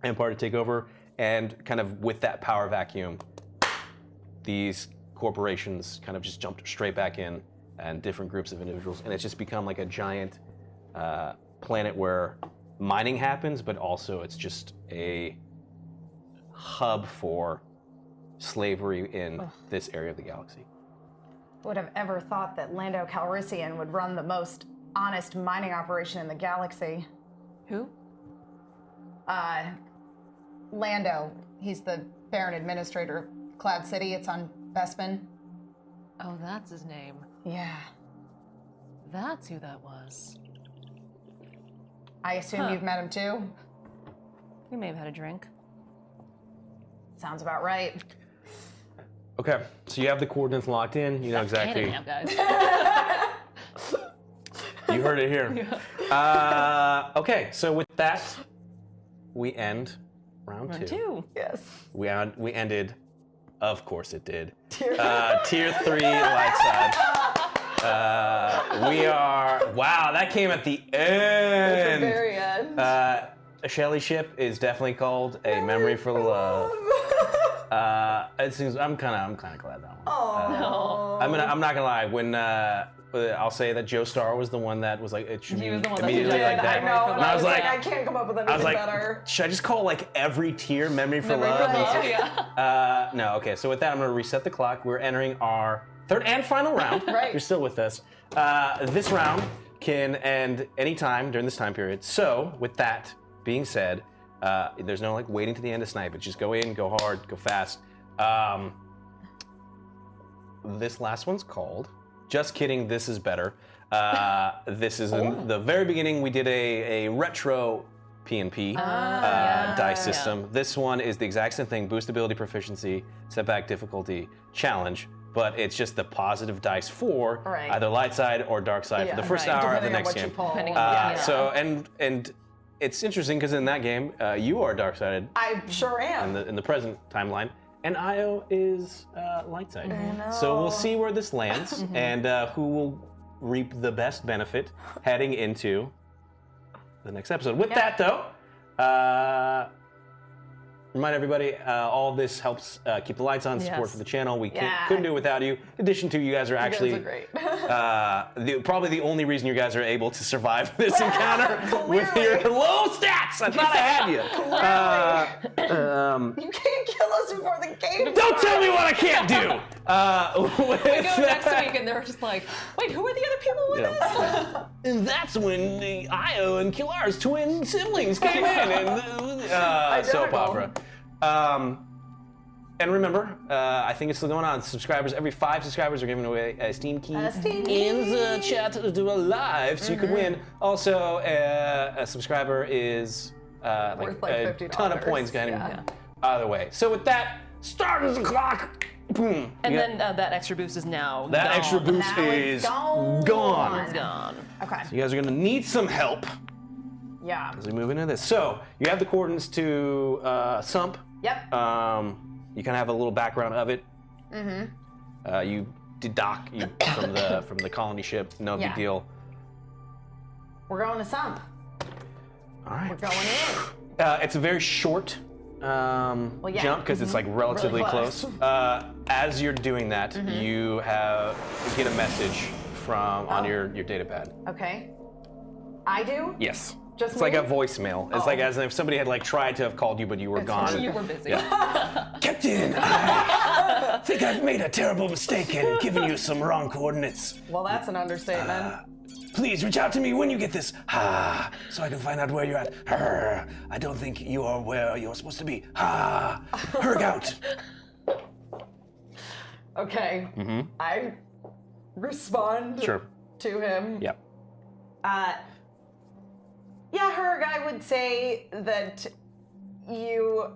S1: Empire to take over. And kind of with that power vacuum, these corporations kind of just jumped straight back in, and different groups of individuals, and it's just become like a giant planet where mining happens, but also it's just a hub for slavery in this area of the galaxy.
S2: Would have ever thought that Lando Calrissian would run the most honest mining operation in the galaxy.
S3: Who?
S2: Lando. He's the Baron Administrator of Cloud City. It's on Bespin.
S3: Oh, that's his name.
S2: Yeah.
S3: That's who that was.
S2: I assume you've met him too?
S3: We may have had a drink.
S2: Sounds about right.
S1: Okay, so you have the coordinates locked in. You know exactly.
S3: Can't guys.
S1: You heard it here. Okay, so with that, we end round 2.
S2: Yes.
S1: We ended, of course it did. Tier 3 light side. We are, wow, that came at the end.
S2: At the very end.
S1: A Shelly ship is definitely called A Memory for Love. It seems, I'm kind of glad that one. I'm not gonna lie. When I'll say that Joe Starr was the one that was like, it should
S3: He
S1: be
S3: was the one that
S1: immediately
S3: suggested
S1: like that.
S2: I know,
S1: And I was like,
S2: I can't come up with
S1: I was
S2: anything
S1: like,
S2: better.
S1: should I just call like every tier Memory for
S3: Memory
S1: Love?
S3: for Love,
S1: yeah. No, okay. So with that, I'm gonna reset the clock. We're entering our third and final round.
S2: Right.
S1: You're still with us. This round can end anytime during this time period. So with that being said, there's no like waiting to the end to snipe it. Just go in, go hard, go fast. This last one's called Just Kidding, This Is Better. This is in the very beginning. We did a retro P&P dice system. This one is the exact same thing: boost ability, proficiency, setback, difficulty, challenge. But it's just the positive dice for either light side or dark side for the first hour of the next game. So and it's interesting because in that game you are dark sided.
S2: I sure am.
S1: In the present timeline. And Io is light side. So we'll see where this lands and who will reap the best benefit heading into the next episode. With that, though, remind everybody, all of this helps keep the lights on, support for the channel. We couldn't do it without you. In addition to, you guys are actually probably the only reason you guys are able to survive this encounter with your low stats. I thought I had you.
S2: You can't kill us before the game
S1: Don't tell me what I can't do.
S3: We go next week and they're just like, wait, who are the other people with us?
S1: And that's when the Io and Kilar's twin siblings came in and soap opera. And remember, I think it's still going on. Subscribers, every 5 subscribers are giving away a Steam key in the chat to do a live, so you could win. Also, a subscriber is
S2: Worth like
S1: a
S2: $50.
S1: ton of points getting either way. So with that, start the clock. Boom.
S3: And then that extra boost is now
S1: That
S3: gone.
S1: extra boost
S2: Now
S1: is
S2: it's gone.
S1: gone.
S3: It's gone.
S2: Okay.
S1: You guys are gonna need some help
S2: Yeah.
S1: as we move into this. So you have the coordinates to Sump.
S2: Yep.
S1: You kind of have a little background of it. You dedock from the colony ship. No big deal.
S2: We're going to Sump.
S1: All right.
S2: We're going in.
S1: It's a very short jump because it's like relatively
S2: Really
S1: close.
S2: close.
S1: As you're doing that, you get a message from on your data pad.
S2: Okay. I do?
S1: Yes.
S2: Just
S1: It's like a
S2: me?
S1: voicemail. It's like as if somebody had like tried to have called you, but you were gone.
S3: You were busy.
S5: Captain, I think I've made a terrible mistake and given you some wrong coordinates.
S2: Well, that's an understatement.
S5: Please reach out to me when you get this, so I can find out where you're at. I don't think you are where you're supposed to be. Herg out.
S2: Okay. I respond
S1: Sure.
S2: to him.
S1: Yep.
S2: Yeah, Herg, I would say that you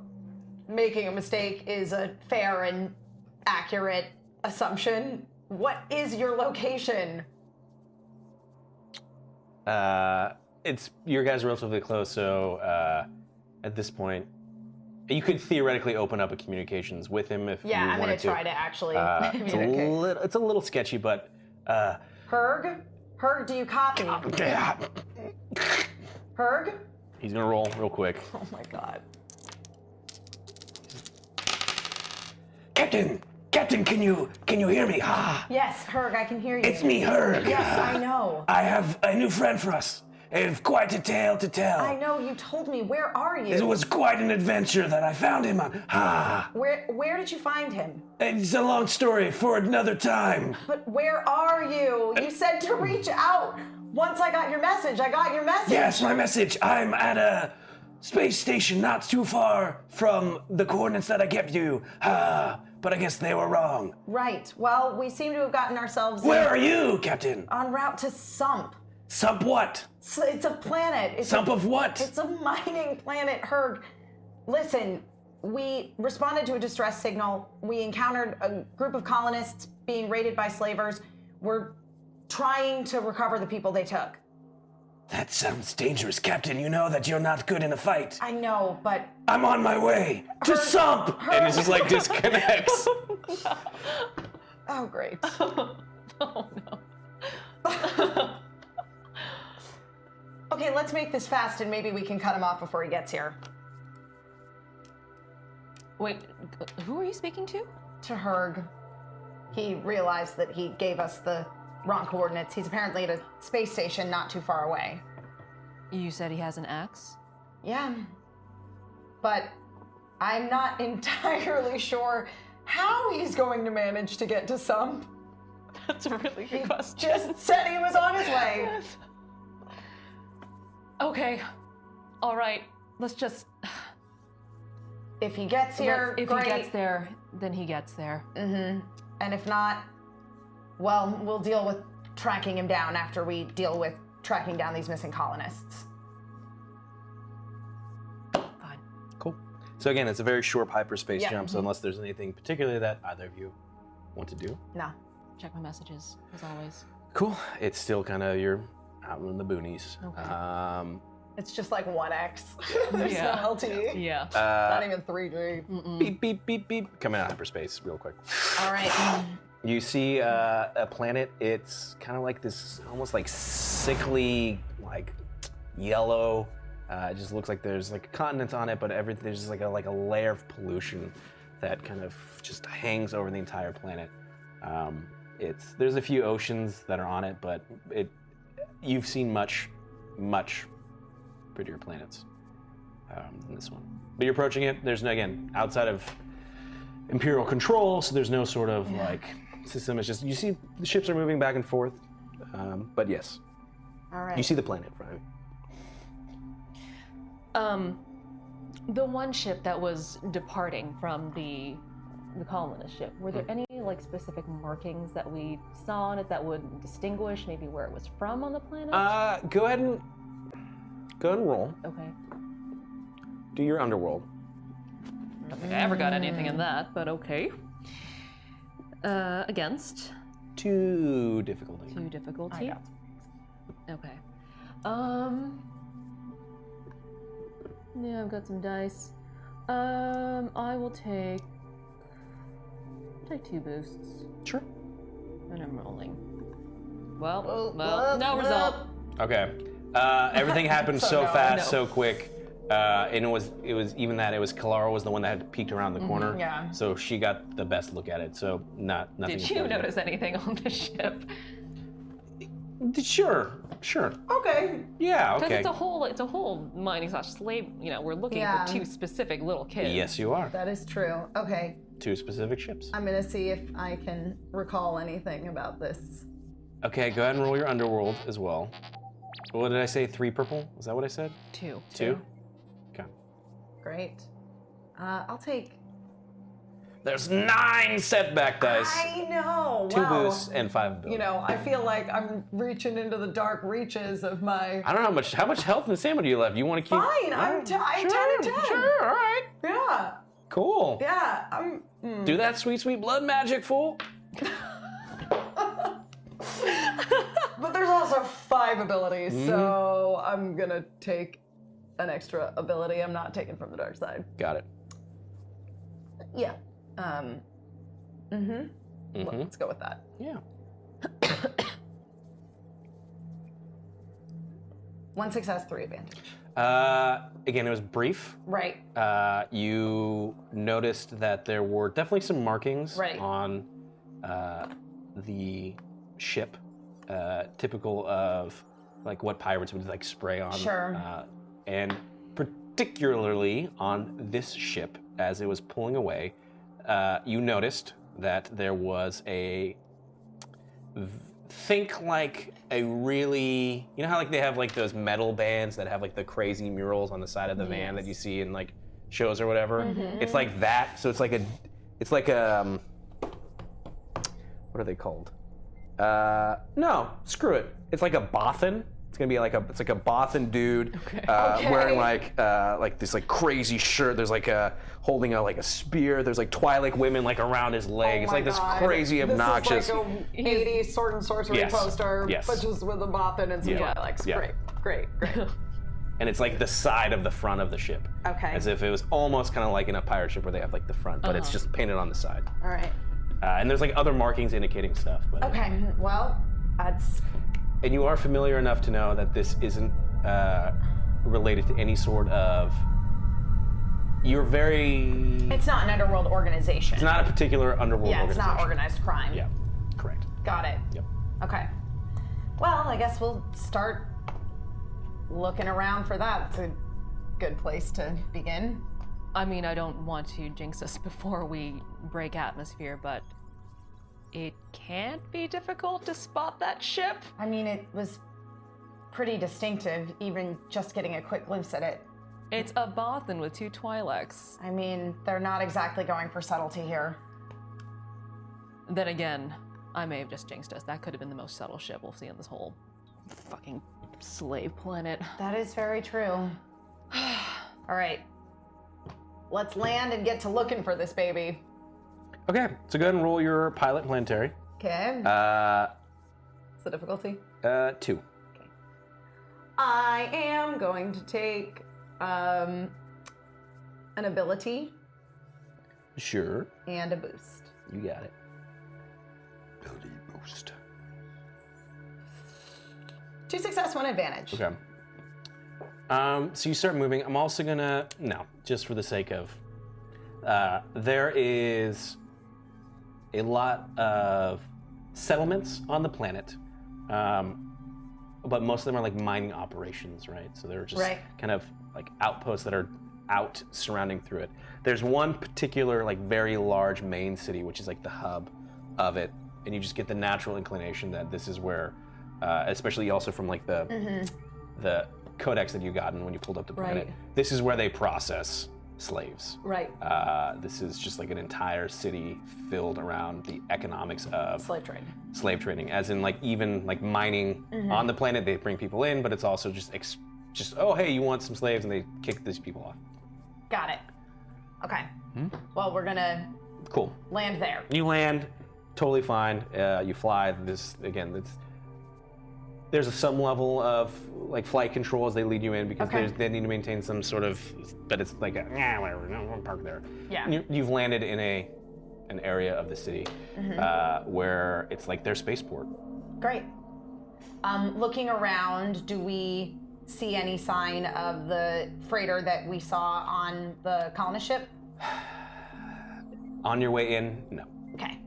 S2: making a mistake is a fair and accurate assumption. What is your location?
S1: It's your guys are relatively close, so at this point, you could theoretically open up a communications with him if you
S2: Yeah, I'm
S1: wanted
S2: gonna try to actually
S1: It's
S2: communicate.
S1: it's a little sketchy, but
S2: Herg? Herg, do you copy? Herg?
S1: he's gonna roll real quick.
S2: Oh my god.
S5: Captain, can you hear me?
S2: Yes, Herg, I can hear you.
S5: It's me, Herg.
S2: Yes, I know.
S5: I have a new friend for us. I have quite a tale to tell.
S2: I know, you told me. Where are you?
S5: It was quite an adventure that I found him on.
S2: Where did you find him?
S5: It's a long story for another time.
S2: But where are you? You said to reach out. Once I got your message, I got your message.
S5: Yes, my message. I'm at a space station not too far from the coordinates that I gave you. But I guess they were wrong.
S2: Right. Well, we seem to have gotten ourselves
S5: Where are you, Captain?
S2: en route to Sump.
S5: Sump what?
S2: It's a planet.
S5: Sump of what?
S2: It's a mining planet, Herg. Listen, we responded to a distress signal. We encountered a group of colonists being raided by slavers. We're trying to recover the people they took.
S5: That sounds dangerous, Captain. You know that you're not good in a fight.
S2: I know, but
S5: I'm on my way to Sump!
S1: And it just like disconnects.
S2: oh great.
S3: Oh no.
S2: Okay, let's make this fast and maybe we can cut him off before he gets here.
S3: Wait, who are you speaking to?
S2: To Herg. he realized that he gave us the wrong coordinates. He's apparently at a space station not too far away.
S3: You said he has an axe?
S2: Yeah. But I'm not entirely sure how he's going to manage to get to Sump.
S3: That's a really good question.
S2: Just said he was on his way.
S3: Yes. Okay. All right. Let's just...
S2: If he gets here,
S3: If
S2: great.
S3: he gets there, then he gets there.
S2: Mm-hmm. And if not, well, we'll deal with tracking him down after we deal with tracking down these missing colonists.
S3: Fine.
S1: Cool. So again, it's a very short hyperspace
S2: Yeah.
S1: jump, so unless there's anything particularly that either of you want to do.
S2: No.
S3: Check my messages, as always.
S1: Cool. It's still kind of, you're out in the boonies.
S3: Okay.
S2: It's just like 1x. There's
S3: Yeah.
S2: no LTE.
S3: Yeah.
S2: Not even 3G.
S1: Beep, beep, beep, beep. Coming out of hyperspace real quick.
S2: All right.
S1: You see a planet. It's kind of like this, almost like sickly, like yellow. It just looks like there's like a continent on it, but there's just like a layer of pollution that kind of just hangs over the entire planet. There's a few oceans that are on it, but you've seen much prettier planets than this one. But you're approaching it. There's no, again, outside of Imperial control, so there's no sort of like system. It's just you see the ships are moving back and forth. But yes,
S2: All right.
S1: you see the planet in front of you.
S3: The one ship that was departing from the colonist ship, were there any like specific markings that we saw on it that would distinguish maybe where it was from on the planet?
S1: Go ahead and roll.
S3: Okay.
S1: Do your underworld.
S3: I don't think I ever got anything in that, but okay. Against
S1: 2 difficulty.
S3: 2 difficulty.
S2: I got
S3: Okay. Yeah, I've got some dice. I will take 2 boosts.
S1: Sure.
S3: And I'm rolling. Well,
S2: well,
S3: no result.
S1: Okay. Everything happened so
S2: no,
S1: fast,
S3: no.
S1: so quick. And it was even that it was Kalara was the one that had peeked around the corner.
S2: Yeah.
S1: So she got the best look at it. So nothing.
S3: Did you
S1: important.
S3: notice anything on the ship?
S1: Sure.
S2: Okay.
S1: Yeah.
S3: Because
S1: Okay.
S3: it's a whole mining / slave. You know, we're looking
S2: Yeah.
S3: for 2 specific little kids.
S1: Yes, you are.
S2: That is true. Okay.
S1: 2 specific ships.
S2: I'm gonna see if I can recall anything about this.
S1: Okay. Go ahead and roll your underworld as well. What did I say? 3 purple? Is that what I said?
S3: 2.
S1: 2. Okay.
S2: Great. I'll take.
S1: There's 9 setback dice.
S2: I know.
S1: 2
S2: wow.
S1: boosts and 5 ability.
S2: You know, I feel like I'm reaching into the dark reaches of my.
S1: I don't know how much health and stamina do you left. You want to keep?
S2: Fine. I'm 10 and 10.
S1: Sure. All right.
S2: Yeah.
S1: Cool.
S2: Yeah. I'm.
S1: Do that sweet, sweet blood magic, fool.
S2: But there's also 5 abilities, so I'm gonna take an extra ability. I'm not taking from the dark side.
S1: Got it.
S2: Yeah. Let's go with that.
S1: Yeah.
S2: 1 success, 3 advantage.
S1: Again, it was brief.
S2: Right.
S1: You noticed that there were definitely some markings
S2: Right.
S1: on the ship, typical of like what pirates would like spray on.
S2: Sure.
S1: And particularly on this ship, as it was pulling away, you noticed that there was think like a really, you know how like they have like those metal bands that have like the crazy murals on the side of the van that you see in like shows or whatever? It's like that. So it's like what are they called? No, screw it. It's like a Bothan. It's gonna be like it's like a Bothan dude wearing like this like crazy shirt. There's like holding a spear. There's like Twilight women like around his leg. It's like this crazy obnoxious.
S2: This is like a 80s sword and sorcery
S1: Yes.
S2: poster,
S1: Yes.
S2: but just with a Bothan and some
S1: Yeah.
S2: Twilight's.
S1: Yeah.
S2: Great.
S1: And it's like the side of the front of the ship.
S2: Okay.
S1: As if it was almost kind of like in a pirate ship where they have like the front, but it's just painted on the side.
S2: All right.
S1: And there's like other markings indicating stuff. But,
S2: Okay. Well, that's.
S1: And you are familiar enough to know that this isn't related to any sort of You're very.
S2: It's not an underworld organization.
S1: It's not a particular underworld
S2: Yeah, it's
S1: organization.
S2: not organized crime.
S1: Yeah, correct.
S2: Got it.
S1: Yep.
S2: Okay. Well, I guess we'll start looking around for that. It's a good place to begin.
S3: I mean, I don't want to jinx us before we break atmosphere, but it can't be difficult to spot that ship.
S2: I mean, it was pretty distinctive, even just getting a quick glimpse at it.
S3: It's a Bothan with 2 Twi'leks.
S2: I mean, they're not exactly going for subtlety here.
S3: Then again, I may have just jinxed us. That could have been the most subtle ship we'll see on this whole fucking slave planet.
S2: That is very true. All right. Let's land and get to looking for this baby.
S1: Okay, so go ahead and roll your pilot planetary.
S2: Okay.
S3: What's the difficulty?
S1: 2.
S2: I am going to take an ability
S1: Sure.
S2: and a boost.
S1: You got it.
S5: Ability boost.
S2: 2 success, 1 advantage.
S1: Okay. So you start moving. I'm also gonna, no, just for the sake of, there is a lot of settlements on the planet, but most of them are like mining operations, right? So they're just kind of like outposts that are out surrounding through it. There's one particular like very large main city, which is like the hub of it, and you just get the natural inclination that this is where, especially also from like the codex that you gotten when you pulled up the planet, this is where they process slaves.
S2: Right.
S1: This is just like an entire city filled around the economics of
S2: Slave trade.
S1: slave trading, as in like even like mining on the planet, they bring people in, but it's also just oh hey, you want some slaves, and they kick these people off.
S2: Got it. Okay. Well, we're gonna
S1: Cool.
S2: land there.
S1: You land, totally fine. You fly. This again, there's some level of like flight control as they lead you in, because they need to maintain some sort of, but it's like whatever, no, we'll park there.
S2: Yeah.
S1: You've landed in an area of the city where it's like their spaceport.
S2: Great. Looking around, do we see any sign of the freighter that we saw on the colonist ship?
S1: On your way in, no.
S2: Okay.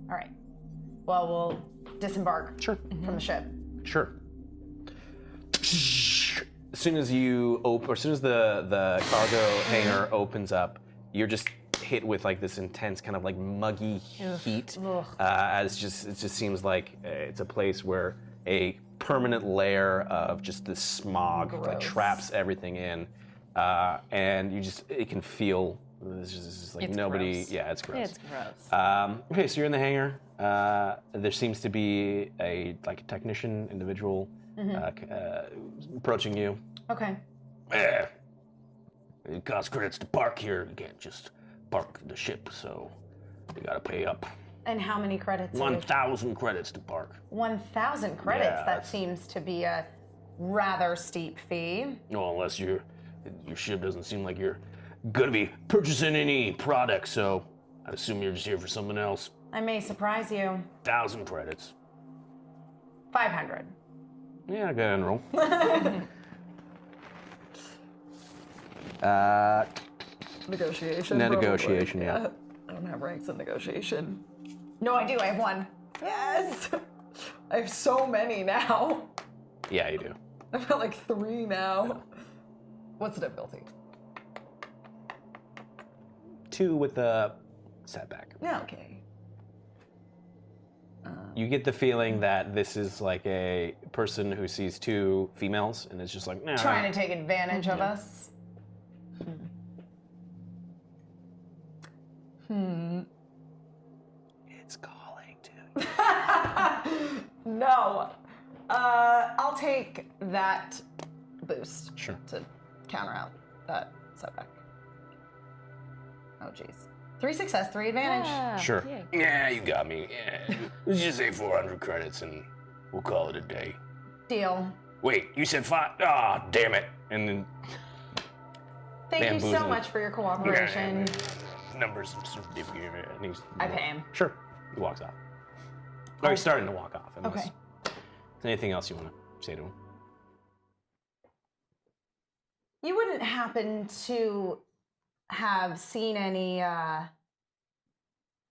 S2: All right. Well, we'll disembark from the ship.
S1: Sure. As soon as you open, or as soon as the cargo hangar opens up, you're just hit with like this intense kind of like muggy heat. As it just seems like it's a place where a permanent layer of just this smog like traps everything in, and it can feel. It's just like
S3: It's
S1: nobody.
S3: gross.
S1: Yeah, it's gross.
S3: It's gross.
S1: Okay, so you're in the hangar. There seems to be a technician individual approaching you.
S2: Okay.
S5: It costs credits to park here. You can't just park the ship, so you gotta pay up.
S2: And how many credits?
S5: 1,000 credits to park.
S2: 1,000 credits.
S5: Yeah,
S2: That
S5: that's-
S2: seems to be a rather steep fee.
S5: Well, unless your ship doesn't seem like you're gonna be purchasing any products, so I'd assume you're just here for something else.
S2: I may surprise you.
S5: 1,000 credits.
S2: 500.
S1: Yeah, go ahead and roll.
S2: Negotiation.
S1: Negotiation, yeah.
S2: I don't have ranks in negotiation. No, I do. I have 1. Yes. I have so many now.
S1: Yeah, you do.
S2: I've got like 3 now. What's the difficulty?
S1: 2 with the setback.
S2: Yeah, okay.
S1: You get the feeling that this is like a person who sees 2 females and is just like, nah.
S2: Trying to take advantage of us.
S1: It's calling to you.
S2: No. I'll take that boost.
S1: Sure.
S2: To counter out that setback. Oh, jeez. 3 success, 3 advantage.
S3: Yeah,
S1: Sure.
S3: yay.
S5: Yeah, you got me. Yeah. Let's just say 400 credits and we'll call it a day.
S2: Deal.
S5: Wait, you said 5? Ah, damn it.
S1: And then
S2: Thank you
S1: Bamboozled.
S2: so much for your cooperation.
S5: Numbers of certificate.
S1: and he's,
S2: I pay him.
S1: Sure. He walks off. Or he's starting to walk off. Unless
S2: Okay.
S1: there's anything else you want to say to him?
S2: You wouldn't happen to have seen any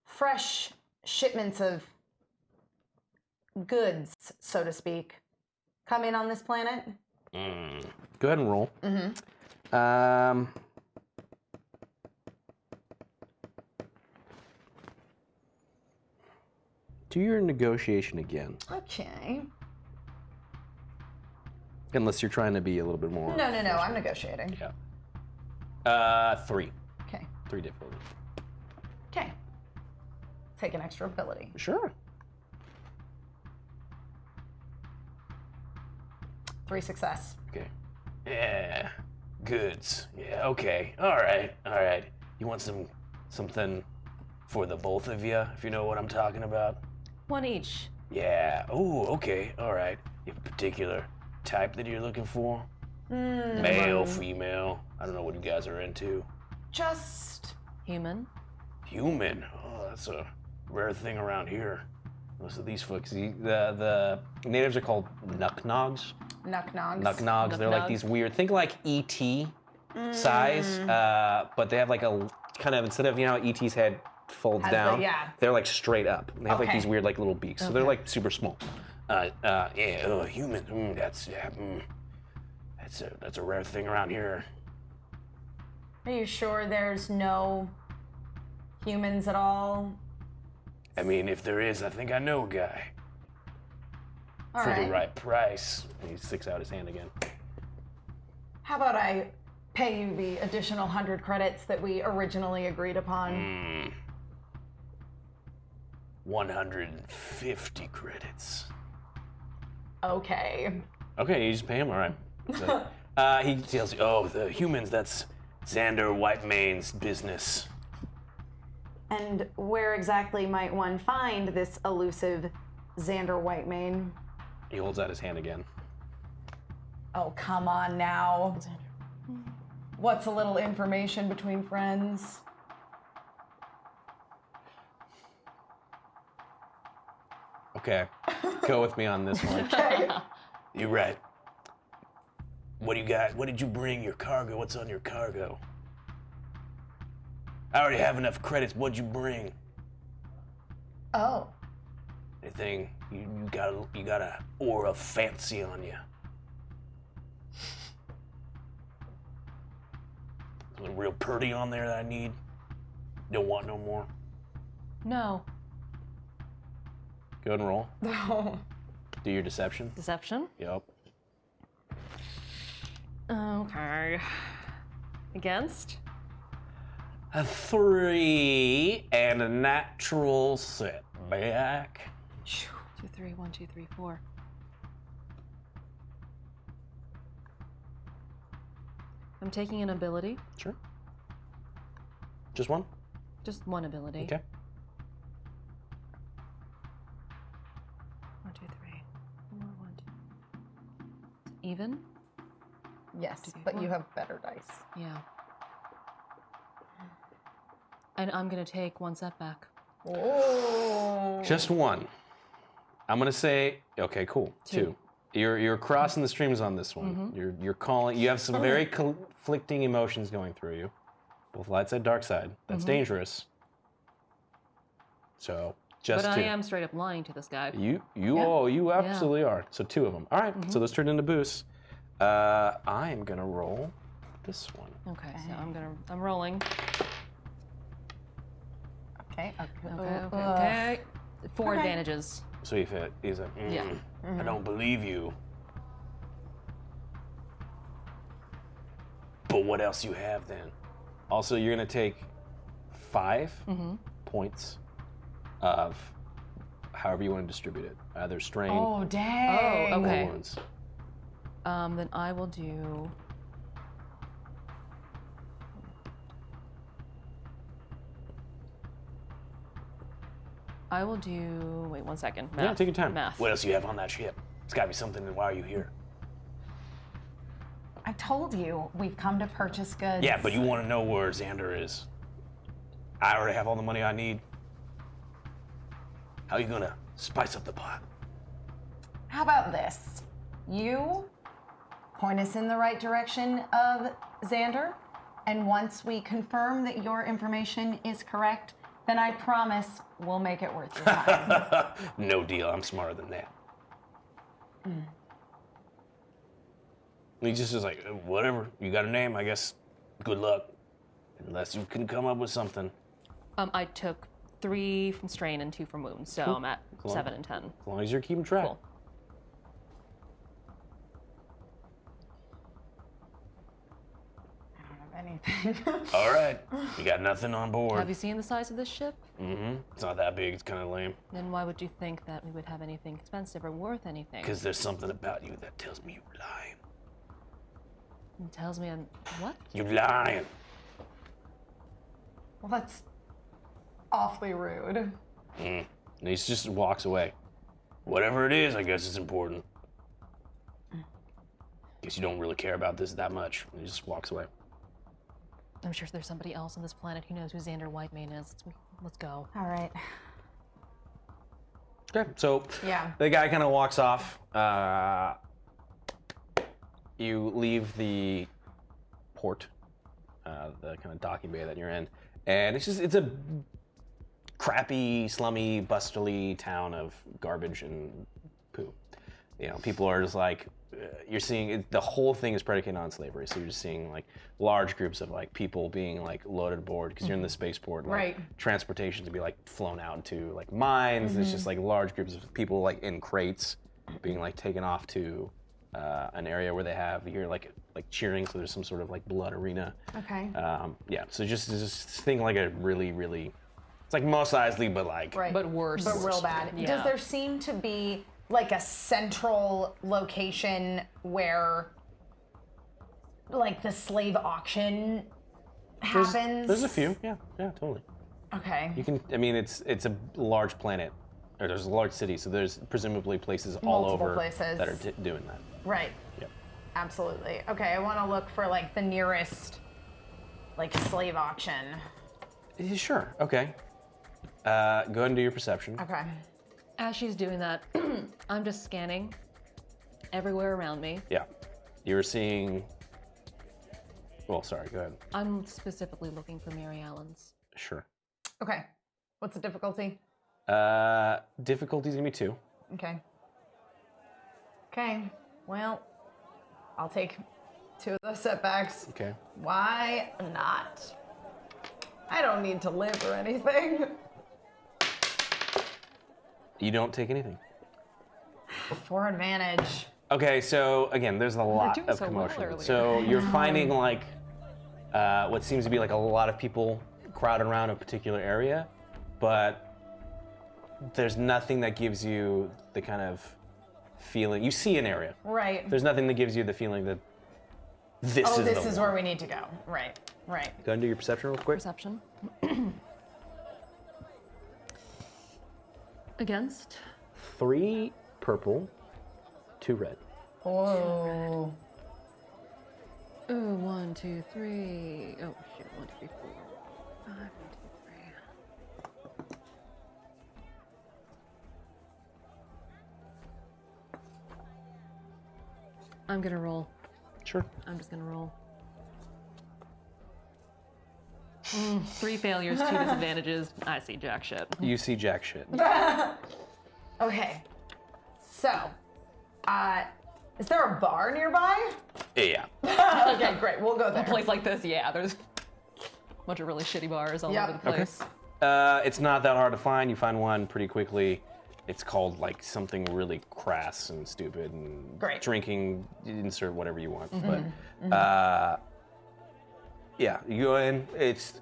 S2: fresh shipments of goods, so to speak, come in on this planet?
S1: Go ahead and roll. Do your negotiation again.
S2: Okay.
S1: Unless you're trying to be a little bit more.
S2: No, I'm negotiating.
S1: Yeah. 3.
S2: Okay.
S1: 3 difficulty.
S2: Okay. Take an extra ability.
S1: Sure.
S2: 3 success.
S5: Okay. Yeah. Goods. Yeah, okay. Alright. You want something for the both of you, if you know what I'm talking about?
S3: One each.
S5: Yeah. Oh, okay. Alright. You have a particular type that you're looking for? Male, female? I don't know what you guys are into.
S2: Just
S3: Human.
S5: Human? Oh, that's a rare thing around here. Most of these folks, the natives are called Nucknogs.
S2: Nucknogs.
S5: Nucknogs. They're like these weird, think like E.T. size, but they have like a kind of, instead of, how E.T.'s head folds
S2: Has
S5: down,
S2: yeah.
S5: they're like straight up. They have like
S2: Okay.
S5: these weird like little beaks, so they're like super small. Human. That's a rare thing around here.
S2: Are you sure there's no humans at all?
S5: I mean, if there is, I think I know a guy.
S2: All
S5: For
S2: right.
S5: the right price.
S1: He sticks out his hand again.
S2: How about I pay you the additional 100 credits that we originally agreed upon?
S5: 150 credits.
S2: Okay.
S1: Okay, you just pay him? All right. So,
S5: He tells you, oh, the humans, that's Xander Whitemane's business.
S2: And where exactly might one find this elusive Xander Whitemane?
S1: he holds out his hand again.
S2: Oh, come on now. What's a little information between friends?
S1: Okay, go with me on this one.
S5: You're right. What do you got? What did you bring? Your cargo? What's on your cargo? I already have enough credits. What'd you bring?
S2: Oh.
S5: Anything? You got a aura of fancy on you. Something real pretty on there that I need. Don't want no more.
S3: No.
S1: Go ahead and roll.
S2: Oh.
S1: Do your deception.
S3: Deception.
S1: Yep.
S3: Okay. Against?
S5: A 3 and a natural setback.
S3: 2, 3, 1, 2, 3, 4. I'm taking an ability.
S1: Sure. Just one?
S3: Just one ability.
S1: Okay.
S3: 1, 2, 3. 1, 2. Even?
S2: Yes, but you have better dice.
S3: Yeah. And I'm gonna take one setback.
S2: Oh.
S1: Just one. I'm gonna say, okay, cool. 2. You're crossing the streams on this one. You're calling. You have some very conflicting emotions going through you, both light side, dark side. That's dangerous. So just
S3: But
S1: 2.
S3: I am straight up lying to this guy.
S1: You absolutely are. So 2 of them. All right. So those turned into boosts. I am gonna roll this one.
S3: Okay, so I'm rolling.
S2: Okay.
S3: Okay. 4 advantages.
S1: So he's a.
S3: Yeah.
S5: I don't believe you. But what else you have then?
S1: Also, you're gonna take 5 points of however you want to distribute it, either strain
S2: Oh, dang.
S3: Oh,
S1: or
S3: okay.
S1: wounds.
S3: Then I will do. Wait 1 second. Math.
S1: Yeah, take your time.
S3: Math.
S5: What else you have on that ship? It's gotta be something. Why are you here?
S2: I told you, we've come to purchase goods.
S5: Yeah, but you want to know where Xander is. I already have all the money I need. How are you gonna spice up the pot?
S2: How about this? You point us in the right direction of Xander. And once we confirm that your information is correct, then I promise we'll make it worth your time.
S5: No deal. I'm smarter than that. He just is like, whatever. You got a name, I guess. Good luck. Unless you can come up with something.
S3: I took 3 from strain and 2 from wounds, so I'm at 7 and 10.
S5: As long as you're keeping track.
S3: Cool.
S2: Anything.
S5: All right. You got nothing on board.
S3: Have you seen the size of this ship?
S5: Mm-hmm. It's not that big. It's kind of lame.
S3: Then why would you think that we would have anything expensive or worth anything?
S5: Because there's something about you that tells me you're lying.
S3: It tells me I'm what?
S5: You're lying.
S2: Well, that's awfully rude.
S5: And he just walks away. Whatever it is, I guess it's important. Guess you don't really care about this that much. And he just walks away.
S3: I'm sure there's somebody else on this planet who knows who Xander Whitemane is. Let's go.
S2: All right.
S1: Okay, so
S2: Yeah.
S1: the guy kind of walks off. You leave the port, the kind of docking bay that you're in, and it's a crappy, slummy, bustily town of garbage and poo. You know, people are just like, you're seeing the whole thing is predicated on slavery. So you're just seeing like large groups of like people being like loaded aboard because you're in the spaceport. Like,
S2: Right.
S1: Transportation to be like flown out into like mines. There's just like large groups of people like in crates being like taken off to an area where they have you're like cheering. So there's some sort of like blood arena.
S2: Okay.
S1: Yeah. So just think like a really it's like Mos Eisley, but like
S2: Right.
S3: But worse.
S2: But real bad.
S3: Yeah.
S2: Does there seem to be like a central location where like the slave auction happens?
S1: There's a few. Yeah, totally.
S2: Okay.
S1: You can. I mean, it's a large planet, or there's a large city, so there's presumably places all
S2: Multiple
S1: over
S2: places.
S1: that are doing that.
S2: Right.
S1: Yep.
S2: Absolutely. Okay, I want to look for like the nearest like slave auction.
S1: Yeah, sure. Okay. Go ahead and do your perception.
S2: Okay.
S3: As she's doing that, I'm just scanning everywhere around me.
S1: Yeah. You're seeing. Well, sorry. Go ahead.
S3: I'm specifically looking for Mary Allen's.
S1: Sure.
S2: Okay. What's the difficulty?
S1: Difficulty's gonna be 2.
S2: Okay. Okay. Well, I'll take 2 of those setbacks.
S1: Okay.
S2: Why not? I don't need to live or anything.
S1: You don't take anything.
S2: For advantage.
S1: Okay, so again, there's a lot
S3: doing
S1: of
S3: so well
S1: commotion.
S3: earlier.
S1: So you're finding like what seems to be like a lot of people crowded around a particular area, but there's nothing that gives you the kind of feeling. You see an area.
S2: Right.
S1: There's nothing that gives you the feeling that this
S2: Oh,
S1: is
S2: this
S1: the
S2: is
S1: one.
S2: where we need to go. Right. Right.
S1: Go ahead and do your perception real quick.
S3: Perception. Against?
S1: 3 purple, 2 red.
S2: Oh.
S3: Oh, 1, 2, 3. Oh, shit. 1, 2, 3, 4. 5, 1, 2, 3. I'm gonna roll.
S1: Sure.
S3: I'm just gonna roll. 3 failures, 2 disadvantages. I see jack shit.
S1: You see jack shit.
S2: Okay. So, is there a bar nearby?
S1: Yeah.
S2: Okay, great. We'll go there.
S3: A place like this, yeah, there's a bunch of really shitty bars all
S2: Yep.
S3: over the place.
S1: It's not that hard to find. You find one pretty quickly. It's called like something really crass and stupid and
S2: Great.
S1: drinking, insert whatever you want. But yeah, you go in. It's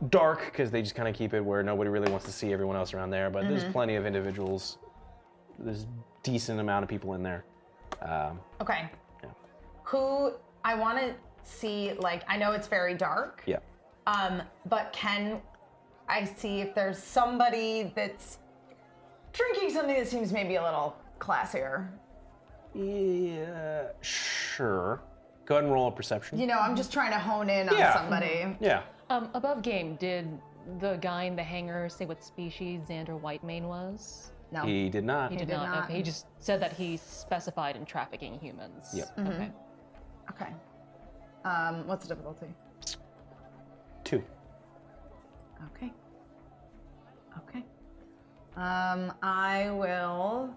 S1: dark because they just kind of keep it where nobody really wants to see everyone else around there. But there's plenty of individuals. There's decent amount of people in there.
S2: Okay.
S1: Yeah.
S2: Who I want to see, like, I know it's very dark.
S1: Yeah.
S2: But can I see if there's somebody that's drinking something that seems maybe a little classier?
S1: Yeah. Sure. Go ahead and roll a perception.
S2: You know, I'm just trying to hone in on
S1: Yeah.
S2: somebody.
S1: Yeah.
S3: Above game, did the guy in the hangar say what species Xander Whitemane was?
S2: No.
S1: He did not.
S3: He did
S2: did
S3: not.
S2: not.
S3: Okay, he just said that he specified in trafficking humans.
S1: Yep.
S3: Okay.
S2: Okay. What's the difficulty?
S1: 2.
S2: Okay. Okay. I will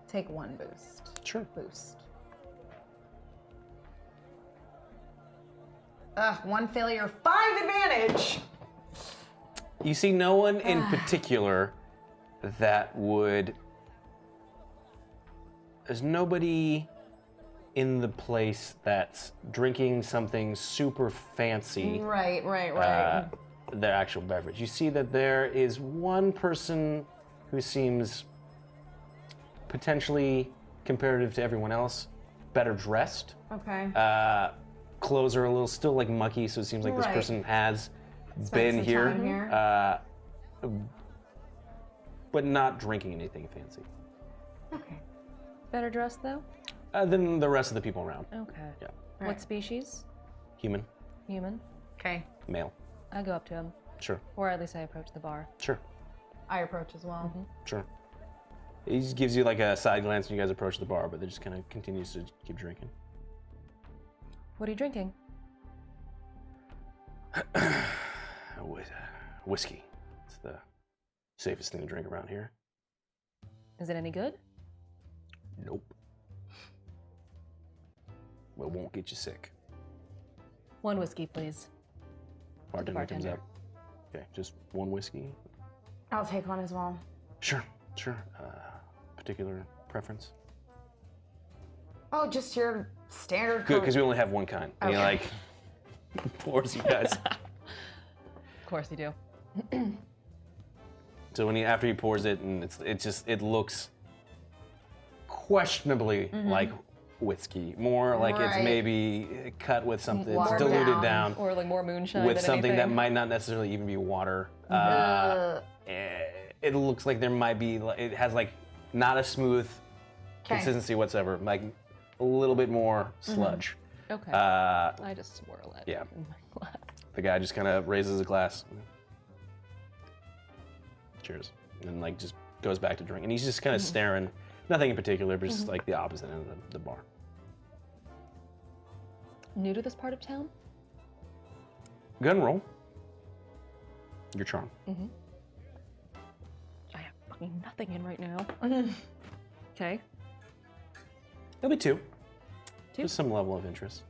S2: take 1 boost.
S1: Sure.
S2: Boost. 1 failure, 5 advantage.
S1: You see no one in particular that would. There's nobody in the place that's drinking something super fancy.
S2: Right.
S1: Their actual beverage. You see that there is one person who seems potentially, comparative to everyone else, better dressed.
S2: Okay.
S1: Clothes are a little still like mucky, so it seems like this
S2: Right.
S1: person has
S2: Spent
S1: been
S2: some
S1: here,
S2: time here.
S1: but not drinking anything fancy.
S2: Okay.
S3: Better dressed though?
S1: Than the rest of the people around.
S3: Okay.
S1: Yeah.
S3: What
S2: Right.
S3: species?
S1: Human,
S3: Human.
S2: Okay.
S1: male.
S3: I go up to him,
S1: Sure,
S3: or at least I approach the bar.
S1: sure,
S2: I approach as well.
S1: sure. He just gives you like a side glance when you guys approach the bar, but they just kind of continues to keep drinking.
S3: What are you drinking?
S1: Whiskey. It's the safest thing to drink around here.
S3: Is it any good?
S1: Nope. Well, it won't get you sick.
S3: 1 whiskey, please.
S1: Bartender comes
S3: bartender.
S1: up. Okay, just 1 whiskey.
S2: I'll take 1 as well.
S1: Sure. Particular preference?
S2: Oh, just your standard.
S1: Good, because we only have 1 kind. And he
S2: Okay.
S1: like pours you guys.
S3: Of course you do.
S1: So when after he pours it, and it looks questionably like whiskey, more like it's
S2: Right.
S1: maybe cut with something, it's
S2: Watered
S1: diluted
S2: down.
S1: down
S3: Or like more moonshine
S1: with
S3: than
S1: something that
S3: anything.
S1: might not necessarily even be water. It looks like there might be, it has like not a smooth consistency whatsoever, like a little bit more sludge.
S3: Okay.
S1: Uh,
S3: I just swirl it
S1: yeah.
S3: in my glass.
S1: The guy just kind of raises a glass. Cheers. And like just goes back to drink. And he's just kind of staring, nothing in particular, but just like the opposite end of the bar.
S3: New to this part of town?
S1: Gun roll. Your charm.
S3: I have fucking nothing in right now. Okay.
S1: There'll be 2.
S3: 2?
S1: Just some level of interest.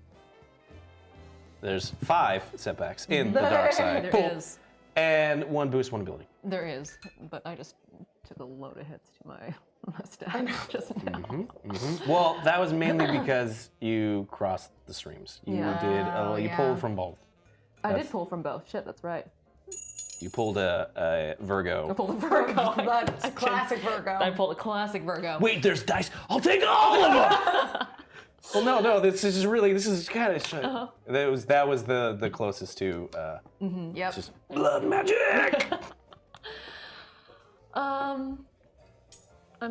S1: There's 5 setbacks in the dark side.
S3: There
S1: Cool.
S3: is.
S1: And 1 boost, 1 ability.
S3: There is. But I just took a load of hits to my mustache just now.
S1: Well, that was mainly because you crossed the streams. You
S3: Yeah.
S1: you pulled from both.
S3: I did pull from both. Shit, that's right.
S1: You pulled a Virgo.
S3: I pulled a Virgo.
S2: That's a classic Virgo.
S3: I pulled a classic Virgo.
S1: Wait, there's dice. I'll take all of them. Well, no. This is kind of. That was the closest to.
S2: Yep.
S1: Just blood magic.
S3: I'm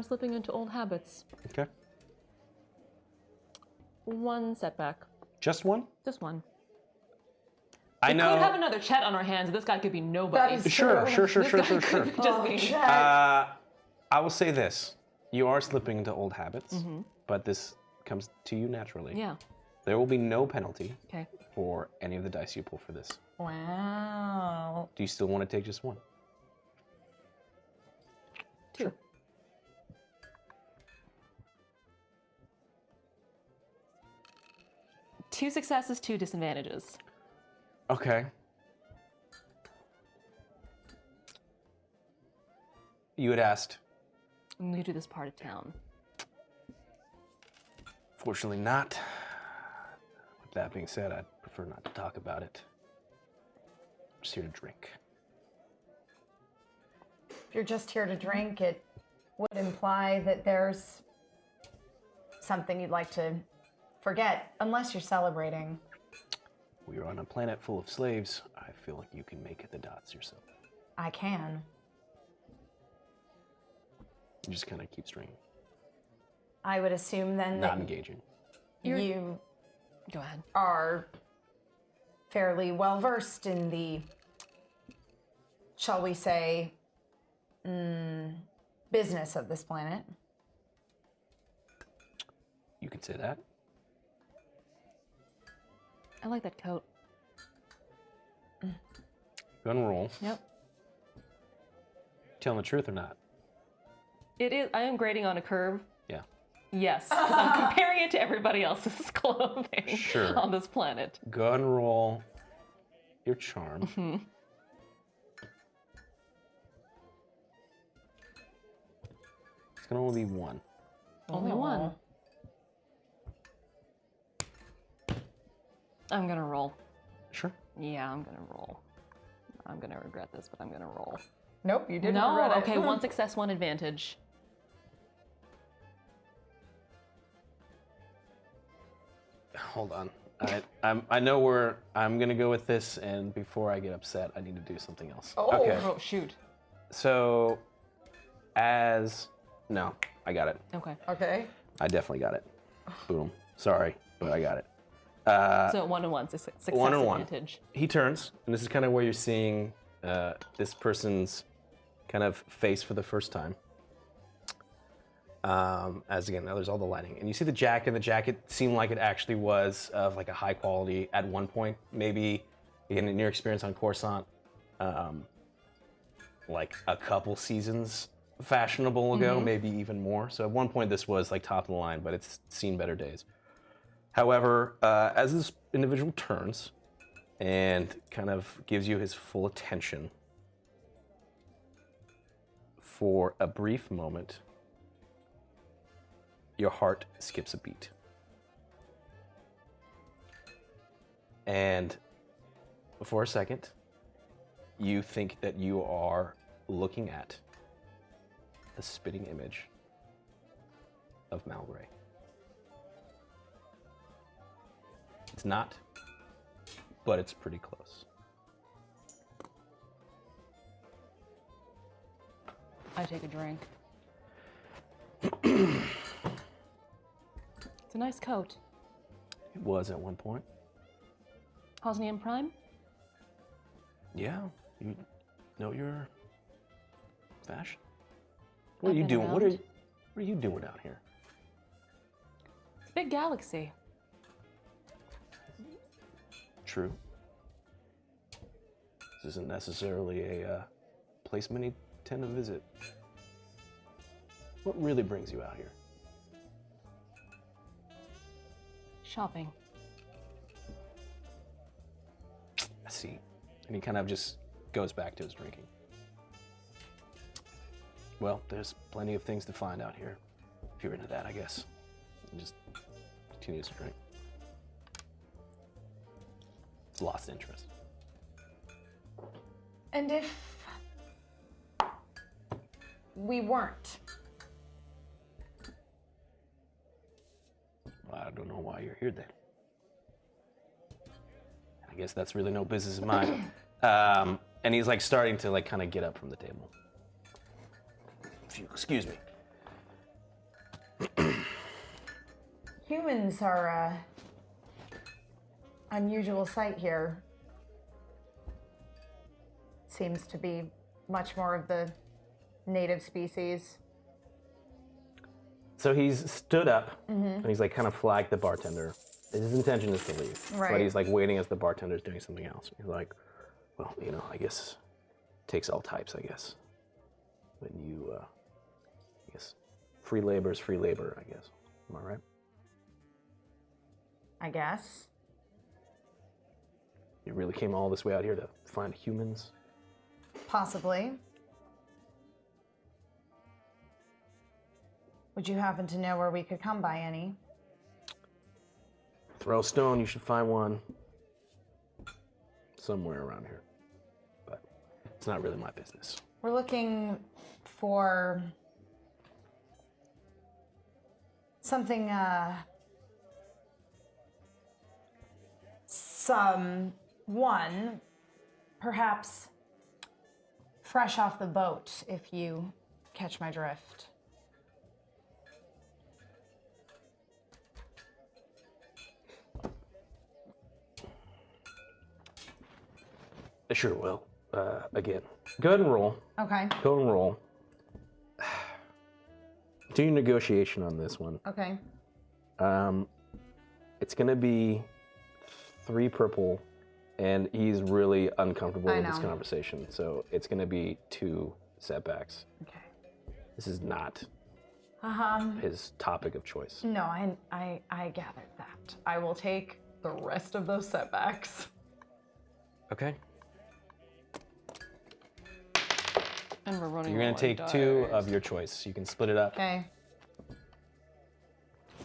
S3: slipping into old habits.
S1: Okay.
S3: 1 setback.
S1: Just 1.
S3: Just 1.
S1: I
S3: We
S1: know.
S3: could have another Chet on our hands. This guy could be nobody.
S2: That is
S1: Sure.
S3: Just me.
S1: I will say this: you are slipping into old habits, but this comes to you naturally.
S3: Yeah.
S1: There will be no penalty
S3: Okay.
S1: for any of the dice you pull for this.
S2: Wow.
S1: Do you still want to take just 1?
S3: 2. Two successes, 2 disadvantages.
S1: Okay. You had asked.
S3: I'm new to this part of town.
S1: Fortunately not. With that being said, I'd prefer not to talk about it. I'm just here to drink.
S2: If you're just here to drink, it would imply that there's something you'd like to forget, unless you're celebrating.
S1: We are on a planet full of slaves. I feel like you can make the dots yourself.
S2: I can.
S1: You just kind of keep stringing.
S2: I would assume then
S1: Not
S2: that
S1: engaging.
S2: you
S3: Go ahead.
S2: are fairly well versed in the, shall we say, business of this planet.
S5: You can say that.
S3: I like that coat.
S5: Gun roll.
S3: Yep.
S5: Telling the truth or not?
S3: It is. I am grading on a curve.
S5: Yeah.
S3: Yes, because I'm comparing it to everybody else's clothing
S5: Sure.
S3: on this planet.
S5: Gun roll. Your charm.
S3: Mm-hmm.
S5: It's gonna only be one.
S3: Only one. I'm gonna roll.
S5: Sure.
S3: Yeah, I'm gonna roll. I'm gonna regret this, but I'm gonna roll.
S2: Nope, you didn't
S3: No,
S2: regret it.
S3: okay, one success, one advantage.
S5: Hold on. I know where I'm gonna go with this, and before I get upset, I need to do something else.
S2: Oh.
S5: Okay.
S3: Oh, shoot.
S5: So, no, I got it.
S3: Okay.
S2: Okay.
S5: I definitely got it. Boom. Sorry, but I got it.
S3: So 1-1, success
S5: 1-1.
S3: advantage.
S5: He turns, and this is kind of where you're seeing this person's kind of face for the first time. As again, now there's all the lighting, and you see the jacket. The jacket seemed like it actually was of like a high quality at one point. Maybe again in your experience on Coruscant, like a couple seasons fashionable ago, maybe even more. So at one point this was like top of the line, but it's seen better days. However, as this individual turns and kind of gives you his full attention for a brief moment, your heart skips a beat. And for a second, you think that you are looking at the spitting image of Malgray. It's not, but it's pretty close.
S3: I take a drink. It's a nice coat.
S5: It was at one point.
S3: Hosnian Prime?
S5: Yeah, you know your fashion. What are
S3: I've
S5: you
S3: been
S5: doing? What are
S3: around.
S5: you doing out here?
S3: It's a big galaxy.
S5: True. This isn't necessarily a place many tend to visit. What really brings you out here?
S3: Shopping.
S5: I see. And he kind of just goes back to his drinking. Well, there's plenty of things to find out here. If you're into that, I guess. And just continues to drink. It's lost interest.
S2: And if we weren't?
S5: Well, I don't know why you're here then. I guess that's really no business of mine. And he's like starting to like kind of get up from the table. If you excuse me.
S2: Humans are a unusual sight here. Seems to be much more of the native species.
S5: So he's stood up and he's like kind of flagged the bartender. His intention is to leave, but
S2: Right.
S5: he's like waiting as the bartender's doing something else. He's like, well, you know, I guess takes all types, I guess. When you, I guess, free labor is free labor, I guess. Am I right?
S2: I guess.
S5: You really came all this way out here to find humans?
S2: Possibly. Would you happen to know where we could come by any?
S5: Throw a stone, you should find one somewhere around here. But it's not really my business.
S2: We're looking for something, someone, perhaps fresh off the boat, if you catch my drift.
S5: I sure will. Again, go ahead and roll.
S2: Okay.
S5: Go and roll.
S1: Do your negotiation on this one.
S2: Okay.
S1: It's gonna be 3 purple, and he's really uncomfortable with this conversation. So it's gonna be 2 setbacks.
S2: Okay.
S1: This is not his topic of choice.
S2: No, I gathered that. I will take the rest of those setbacks.
S1: Okay.
S3: And we're running.
S1: You're gonna take 2 of your choice. You can split it up.
S2: Okay.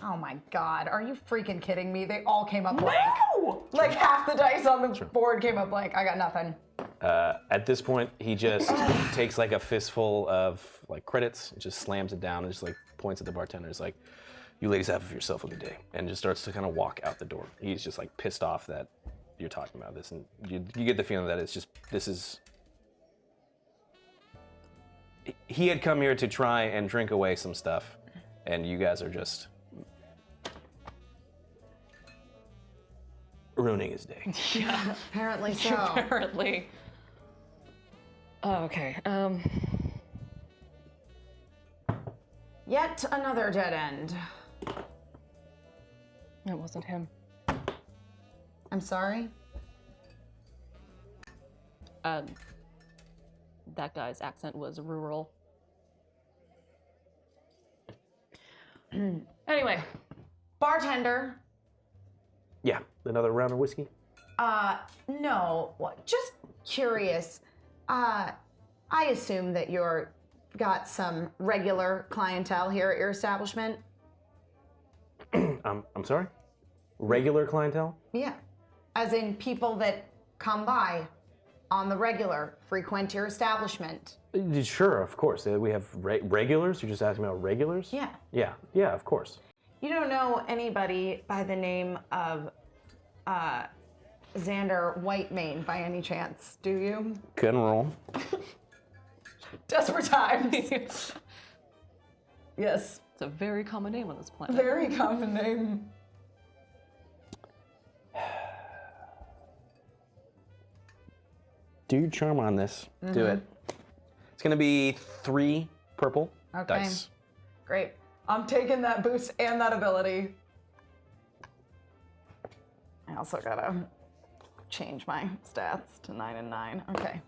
S2: Oh my god, are you freaking kidding me? They all came up blank. No! Like half the dice on the board came up blank. I got nothing.
S1: At this point, he just takes like a fistful of like credits, and just slams it down, and just like points at the bartender. It's like, "You ladies have yourself a good day," and just starts to kind of walk out the door. He's just like pissed off that you're talking about this, and you get the feeling that it's just this is. He had come here to try and drink away some stuff, and you guys are just ruining his day.
S2: Yeah, apparently so.
S3: Apparently. Oh, okay.
S2: Yet another dead end.
S3: It wasn't him.
S2: I'm sorry?
S3: That guy's accent was rural. Anyway.
S2: Bartender.
S1: Yeah, another round of whiskey.
S2: No. Just curious. I assume that you're got some regular clientele here at your establishment.
S1: I'm sorry? Regular clientele?
S2: Yeah. As in people that come by on the regular, frequent your establishment.
S1: Sure, of course. We have regulars? You're just asking about regulars?
S2: Yeah.
S1: Yeah, of course.
S2: You don't know anybody by the name of Xander Whitemane by any chance, do you?
S1: Good roll.
S2: Desperate times. Yes.
S3: It's a very common name on this planet.
S2: Very common name.
S1: Do your charm on this. Do it. It's gonna be 3 purple dice.
S2: Great. I'm taking that boost and that ability. I also gotta change my stats to 9 and 9. Okay.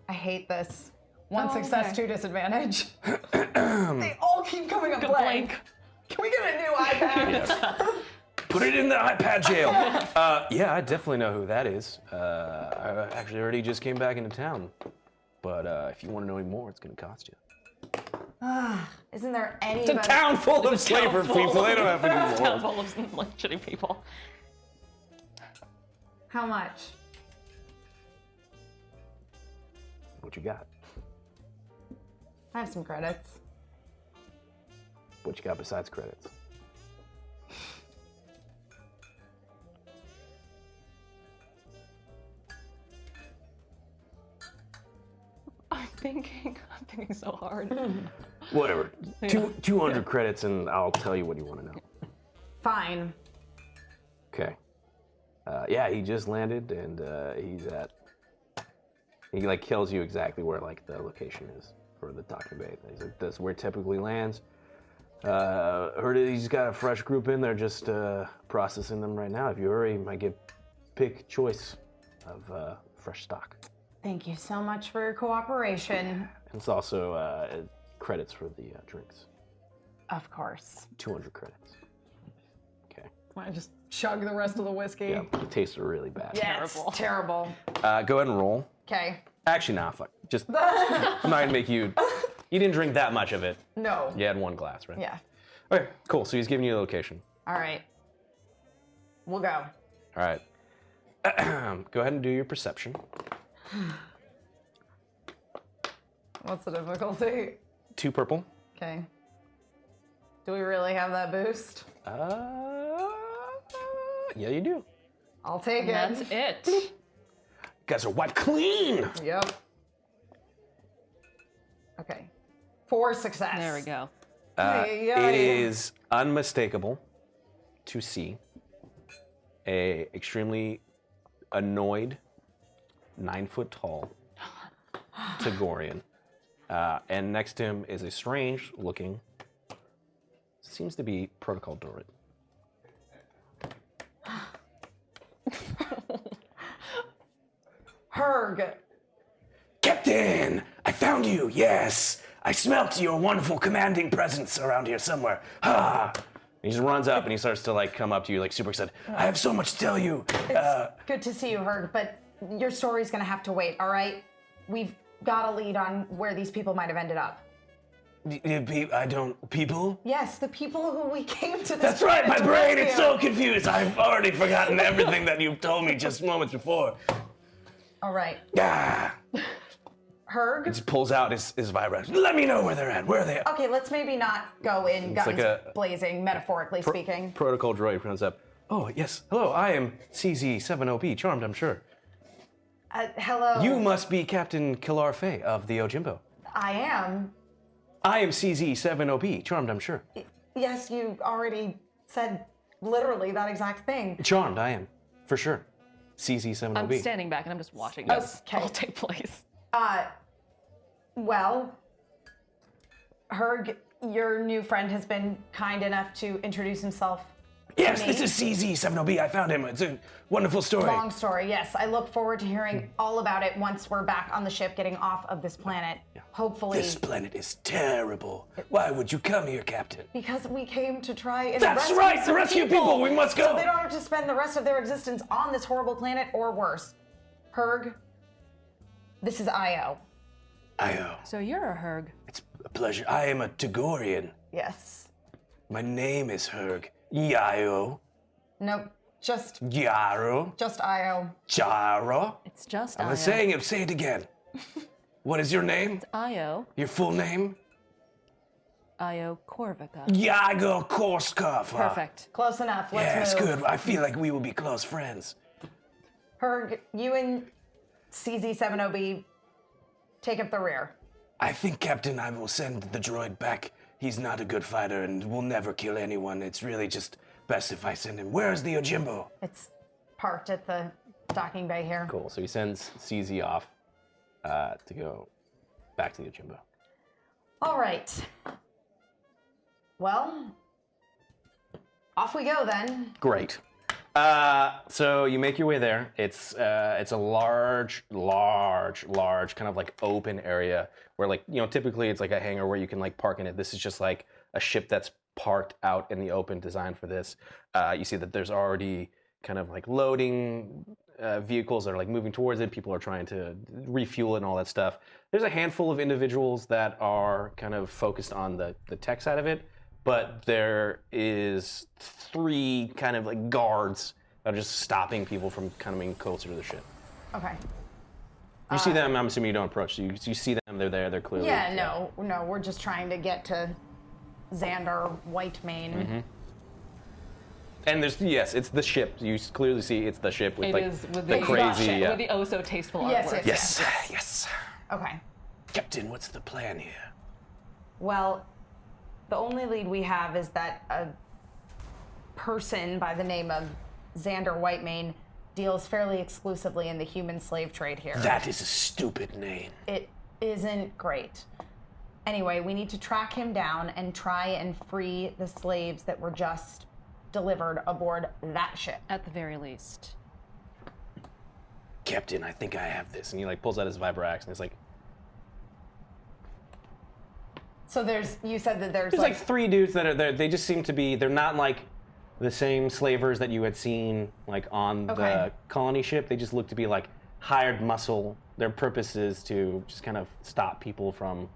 S2: I hate this. 1 success,
S3: okay.
S2: 2 disadvantage. They all keep coming up blank. Can we get a new iPad?
S1: Put it in the iPad jail. Yeah, I definitely know who that is. I actually already just came back into town. But if you want to know any more, it's gonna cost you.
S2: Isn't there any?
S1: It's a town full of slaver people. They don't have any
S3: Town
S1: more.
S3: full of like shitty people.
S2: How much?
S1: What you got?
S2: I have some credits.
S1: What you got besides credits?
S3: I'm thinking so hard.
S1: Whatever. 200 credits, and I'll tell you what you want to know.
S2: Fine.
S1: Okay. Yeah, he just landed, and he's at. He like tells you exactly where like the location is for the docking bay. He's like, that's where it typically lands. Heard he's got a fresh group in there, just processing them right now. If you hurry, you might get pick choice of fresh stock.
S2: Thank you so much for your cooperation.
S1: And it's also credits for the drinks.
S2: Of course.
S1: 200 credits. Okay.
S2: Want to just chug the rest of the whiskey?
S1: Yeah, it tasted really bad.
S2: Yeah, it's terrible.
S1: Go ahead and roll.
S2: Okay.
S1: Actually, nah, fuck. Just, I'm not gonna make you. You didn't drink that much of it.
S2: No.
S1: You had 1 glass, right?
S2: Yeah.
S1: Okay, cool. So he's giving you the location.
S2: All right. We'll go.
S1: All right. Go ahead and do your perception.
S2: What's the difficulty?
S1: 2 purple.
S2: Okay. Do we really have that boost?
S1: Yeah, you do.
S2: I'll take it.
S3: That's it.
S1: You guys are wiped clean.
S2: Yep. Okay. 4 success.
S3: There we go.
S1: It is unmistakable to see a extremely annoyed, 9 foot tall Tagorian And next to him is a strange-looking, seems to be protocol droid.
S2: Herg.
S5: Captain, I found you. Yes, I smelt your wonderful commanding presence around here somewhere. Ah.
S1: He just runs up and he starts to like come up to you like super excited.
S5: I have so much to tell you.
S2: It's good to see you, Herg, but your story's gonna have to wait, all right? We've got a lead on where these people might have ended up.
S5: People?
S2: Yes, the people who we came to this
S5: That's right, my
S2: planet to
S5: brain is
S2: rescue.
S5: so confused. I've already forgotten everything that you've told me just moments before.
S2: All right.
S5: Ah.
S2: Herg?
S1: Just pulls out his vibrators.
S5: Let me know where they're at. Where are they at?
S2: Okay, let's maybe not go in guns
S1: like a-
S2: blazing, metaphorically speaking.
S1: Protocol droid runs up. Oh, yes. Hello, I am CZ70B. Charmed, I'm sure.
S2: Hello.
S1: You must be Captain Kilar Fey of the Yojimbo.
S2: I am.
S1: I am CZ70B. Charmed, I'm sure.
S2: Yes, you already said literally that exact thing.
S1: Charmed, I am. For sure. CZ70B.
S3: I'm standing back and I'm just watching this
S2: Okay.
S3: all take place.
S2: Well, Herg, your new friend has been kind enough to introduce himself.
S5: Yes,
S2: to
S5: this
S2: me.
S5: is CZ7OB. I found him. It's a wonderful story.
S2: Long story, yes. I look forward to hearing all about it once we're back on the ship getting off of this planet. Hopefully.
S5: This planet is terrible. Why would you come here, Captain?
S2: Because we came to try and
S5: That's
S2: rescue
S5: right, to
S2: some
S5: rescue people. We must go.
S2: So they don't have to spend the rest of their existence on this horrible planet or worse. Herg, this is Io.
S5: Io,
S3: So you're a Herg.
S5: it's a pleasure. I am a Tagorian.
S2: Yes.
S5: My name is Herg. Yayo.
S2: Nope. Just
S5: Yaro.
S2: Io.
S5: Jaro.
S3: It's just
S5: I'm
S3: Io.
S5: saying it. Say it again. What is your name?
S3: Io.
S5: Your full name?
S3: Io Corvica.
S5: Yago Korskov.
S3: Perfect.
S2: Close enough. Let's
S5: Yes,
S2: move.
S5: good. I feel like we will be close friends.
S2: Herg, you and CZ70B take up the rear.
S5: I think, Captain, I will send the droid back. He's not a good fighter and will never kill anyone. It's really just best if I send him. Where's the Yojimbo?
S2: It's parked at the docking bay here.
S1: Cool. So he sends CZ off to go back to the Yojimbo.
S2: All right. Well, off we go then.
S1: Great. So you make your way there. It's a large kind of like open area where like, you know, typically it's like a hangar where you can like park in it. This is just like a ship that's parked out in the open, designed for this. You see that there's already kind of like loading vehicles that are like moving towards it. People are trying to refuel it and all that stuff. There's a handful of individuals that are kind of focused on the tech side of it. But there is 3 kind of like guards that are just stopping people from coming closer to the ship.
S2: Okay.
S1: You see them, I'm assuming you don't approach. You see them, they're there, they're clearly...
S2: Yeah, no, we're just trying to get to Xander Whitemane.
S1: Mm-hmm. And there's, yes, it's the ship. You clearly see it's the ship with
S3: It
S1: like
S3: is with
S1: the
S3: the
S1: crazy...
S3: with
S1: yeah.
S3: the oh so tasteful
S2: Yes,
S3: artwork.
S2: yes.
S5: Yes.
S2: Okay.
S5: Captain, what's the plan here?
S2: Well, the only lead we have is that a person by the name of Xander Whitemane deals fairly exclusively in the human slave trade here.
S5: That is a stupid name.
S2: It isn't great. Anyway, we need to track him down and try and free the slaves that were just delivered aboard that ship.
S3: At the very least.
S5: Captain, I think I have this.
S1: And he like pulls out his vibro-axe and it's like...
S2: So you said that there's
S1: There's like 3 dudes that are there. They just seem to be, they're not like the same slavers that you had seen like on
S2: Okay.
S1: the colony ship. They just look to be like hired muscle. Their purpose is to just kind of stop people from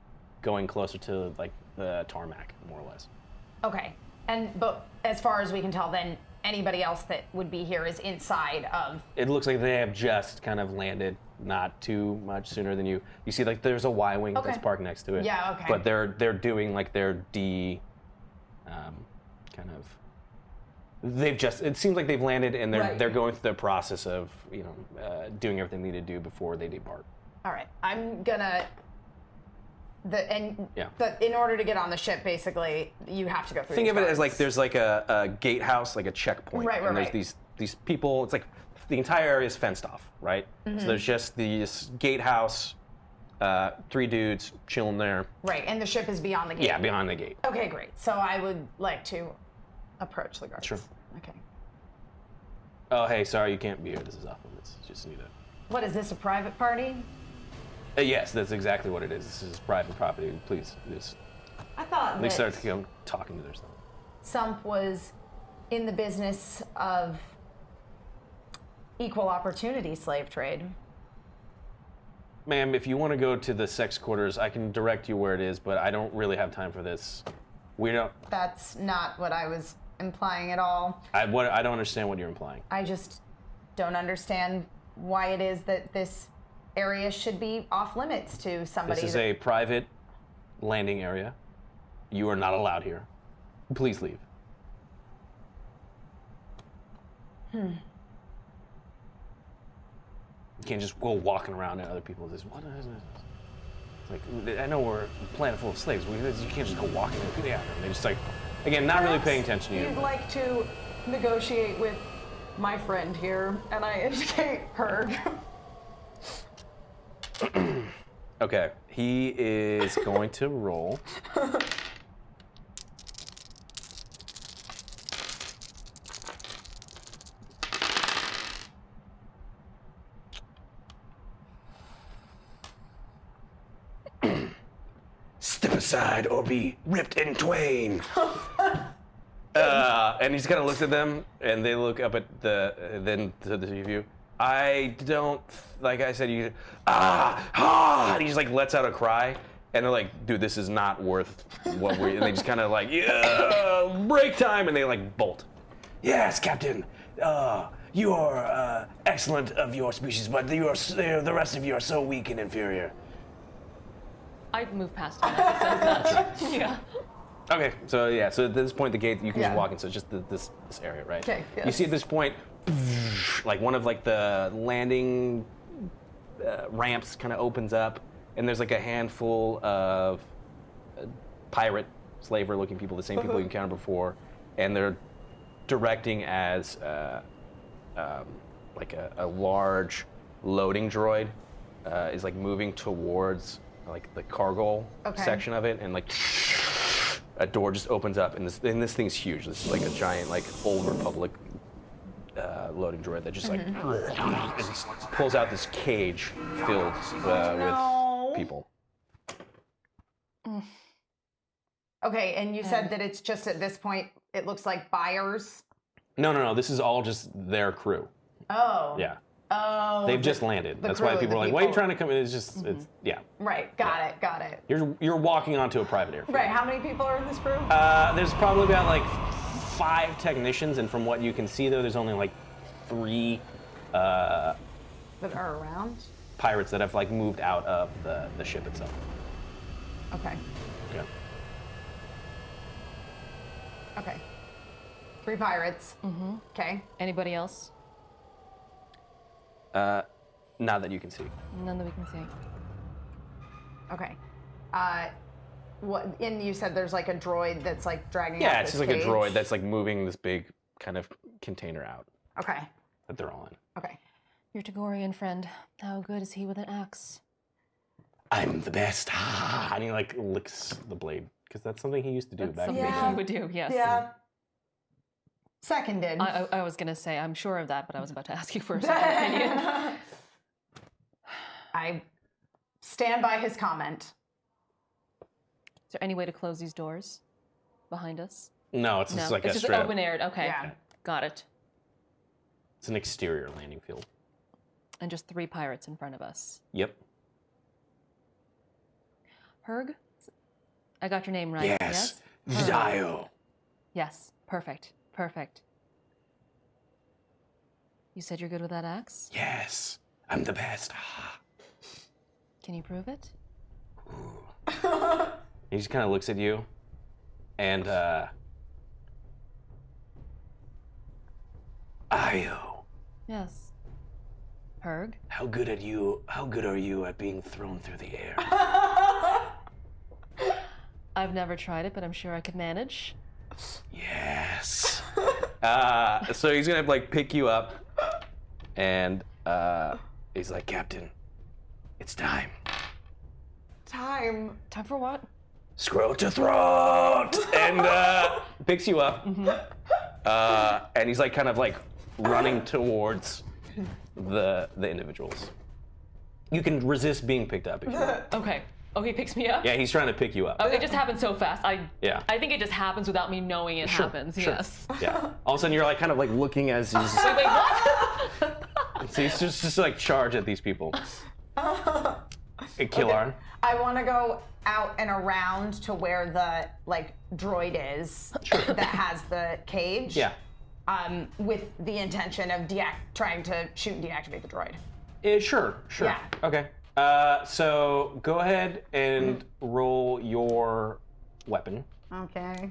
S1: going closer to like the tarmac, more or less.
S2: Okay. But as far as we can tell, then anybody else that would be here is inside of.
S1: It looks like they have just kind of landed, not too much sooner than you. You see, like there's a Y-wing
S2: Okay.
S1: that's parked next to it.
S2: Yeah, okay.
S1: But they're doing like their kind of. They've just. It seems like they've landed and
S2: Right.
S1: they're going through the process of doing everything they need to do before they depart.
S2: All right. I'm gonna.
S1: Yeah.
S2: But in order to get on the ship, basically, you have to go through.
S1: Think
S2: these
S1: of it as like
S2: guards.
S1: there's like a gatehouse, like a checkpoint,
S2: Right,
S1: and there's
S2: right.
S1: these people. It's like the entire area is fenced off, right?
S2: Mm-hmm.
S1: So there's just this gatehouse 3 dudes chilling there.
S2: Right, and the ship is beyond the gate.
S1: Yeah, behind the gate.
S2: Okay, great. So I would like to approach the guards.
S1: Sure.
S2: Okay.
S1: Oh, hey, sorry, you can't be here. This is off limits. Just need to.
S2: What is this, a private party?
S1: Yes, that's exactly what it is. This is private property. Please, just.
S2: I thought
S1: They start
S2: that
S1: to come talking to their stuff.
S2: Sump was in the business of equal opportunity slave trade.
S1: Ma'am, if you want to go to the sex quarters, I can direct you where it is, but I don't really have time for this. We don't.
S2: That's not what I was implying at all.
S1: I don't understand what you're implying.
S2: I just don't understand why it is that this area should be off limits to somebody.
S1: This is a private landing area. You are not allowed here. Please leave. You can't just go walking around and other people just, what is this? It's like, I know we're a planet full of slaves. You can't just go walking and yeah, and they just like, again, not really paying attention to you.
S2: You'd like to negotiate with my friend here, and I indicate Herg.
S1: Okay, he is going to roll.
S5: Step aside or be ripped in twain.
S1: And he's kind of looks at them, and they look up at then to the two of you. I don't, like I said, and he just like lets out a cry, and they're like, dude, this is not worth what we, and they just kind of like, yeah, break time, and they like bolt.
S5: Yes, Captain. You are excellent of your species, but the rest of you are so weak and inferior.
S3: I'd move past him as he says that. Yeah.
S1: Okay, so yeah, so at this point, the gate, you can just
S2: Yeah.
S1: walk in, so it's just this area, right?
S2: Okay,
S1: You
S2: yes.
S1: see at this point, like one of like the landing ramps kind of opens up, and there's like a handful of pirate, slaver-looking people, the same people you encountered before, and they're directing as like a large loading droid is like moving towards like the cargo
S2: Okay.
S1: section of it, and like a door just opens up, and this thing's huge. This is like a giant, like old Republic loading droid that just like pulls out this cage filled with people.
S2: Okay, and you said that it's just at this point, it looks like buyers.
S1: No. This is all just their crew.
S2: Oh.
S1: Yeah,
S2: Oh.
S1: they've just landed.
S2: the
S1: That's why
S2: crew,
S1: people
S2: the
S1: are like, "Why are you
S2: people.
S1: trying to come in?" It's just, it's yeah.
S2: Right, got it.
S1: You're walking onto a private airfield.
S2: Right, how many people are in this crew?
S1: There's probably about like 5 technicians, and from what you can see, though, there's only like 3
S2: That are around?
S1: pirates that have like moved out of the ship itself.
S2: Okay.
S1: Yeah.
S2: Okay. 3 pirates. Mm-hmm. Okay.
S3: Anybody else?
S1: Not that you can see.
S3: None that we can see.
S2: Okay. And you said there's like a droid that's like dragging
S1: Yeah,
S2: out
S1: it's
S2: this
S1: just like
S2: cage?
S1: a droid that's like moving this big kind of container out
S2: Okay.
S1: that they're all in.
S2: Okay.
S3: Your Tagorian friend, how good is he with an axe?
S5: I'm the best.
S1: And he like licks the blade because that's something he used to do
S3: That's
S1: back in
S3: something
S1: the
S2: Yeah.
S3: he would do, yes.
S2: Yeah. Seconded.
S3: I was going to say, I'm sure of that, but I was about to ask you for a second opinion.
S2: I stand by his comment.
S3: Is there any way to close these doors behind us?
S1: No, it's just like
S3: it's
S1: a
S3: just
S1: straight up,
S3: open aired. Okay,
S2: Yeah.
S3: got it.
S1: it's an exterior landing field.
S3: And just 3 pirates in front of us.
S1: Yep.
S3: Herg? I got your name right.
S5: Yes.
S3: Herg.
S5: Dio.
S3: Yes, perfect. You said you're good with that axe?
S5: Yes. I'm the best.
S3: Can you prove it?
S1: He just kind of looks at you, and
S5: Io.
S3: Yes. Herg?
S5: How good are you at being thrown through the air?
S3: I've never tried it, but I'm sure I could manage.
S5: Yes.
S1: so he's gonna like pick you up, and
S5: He's like, Captain, it's time.
S2: time.
S3: Time for what?
S1: Scroll to throat! And picks you up. And he's like kind of like running towards the individuals. You can resist being picked up if you want.
S3: Okay. Oh, he picks me up?
S1: Yeah, he's trying to pick you up.
S3: Oh, it just happens so fast.
S1: Yeah.
S3: I think it just happens without me knowing it happens.
S1: Sure.
S3: Yes.
S1: Yeah. All of a sudden you're like kind of like looking as he's
S3: Wait, what?
S1: so he's just like charge at these people. Hey, Killar.
S2: I want to go out and around to where the like droid is that has the cage.
S1: Yeah.
S2: With the intention of trying to shoot and deactivate the droid.
S1: Sure.
S2: Yeah.
S1: Okay. So go ahead and roll your weapon.
S2: Okay.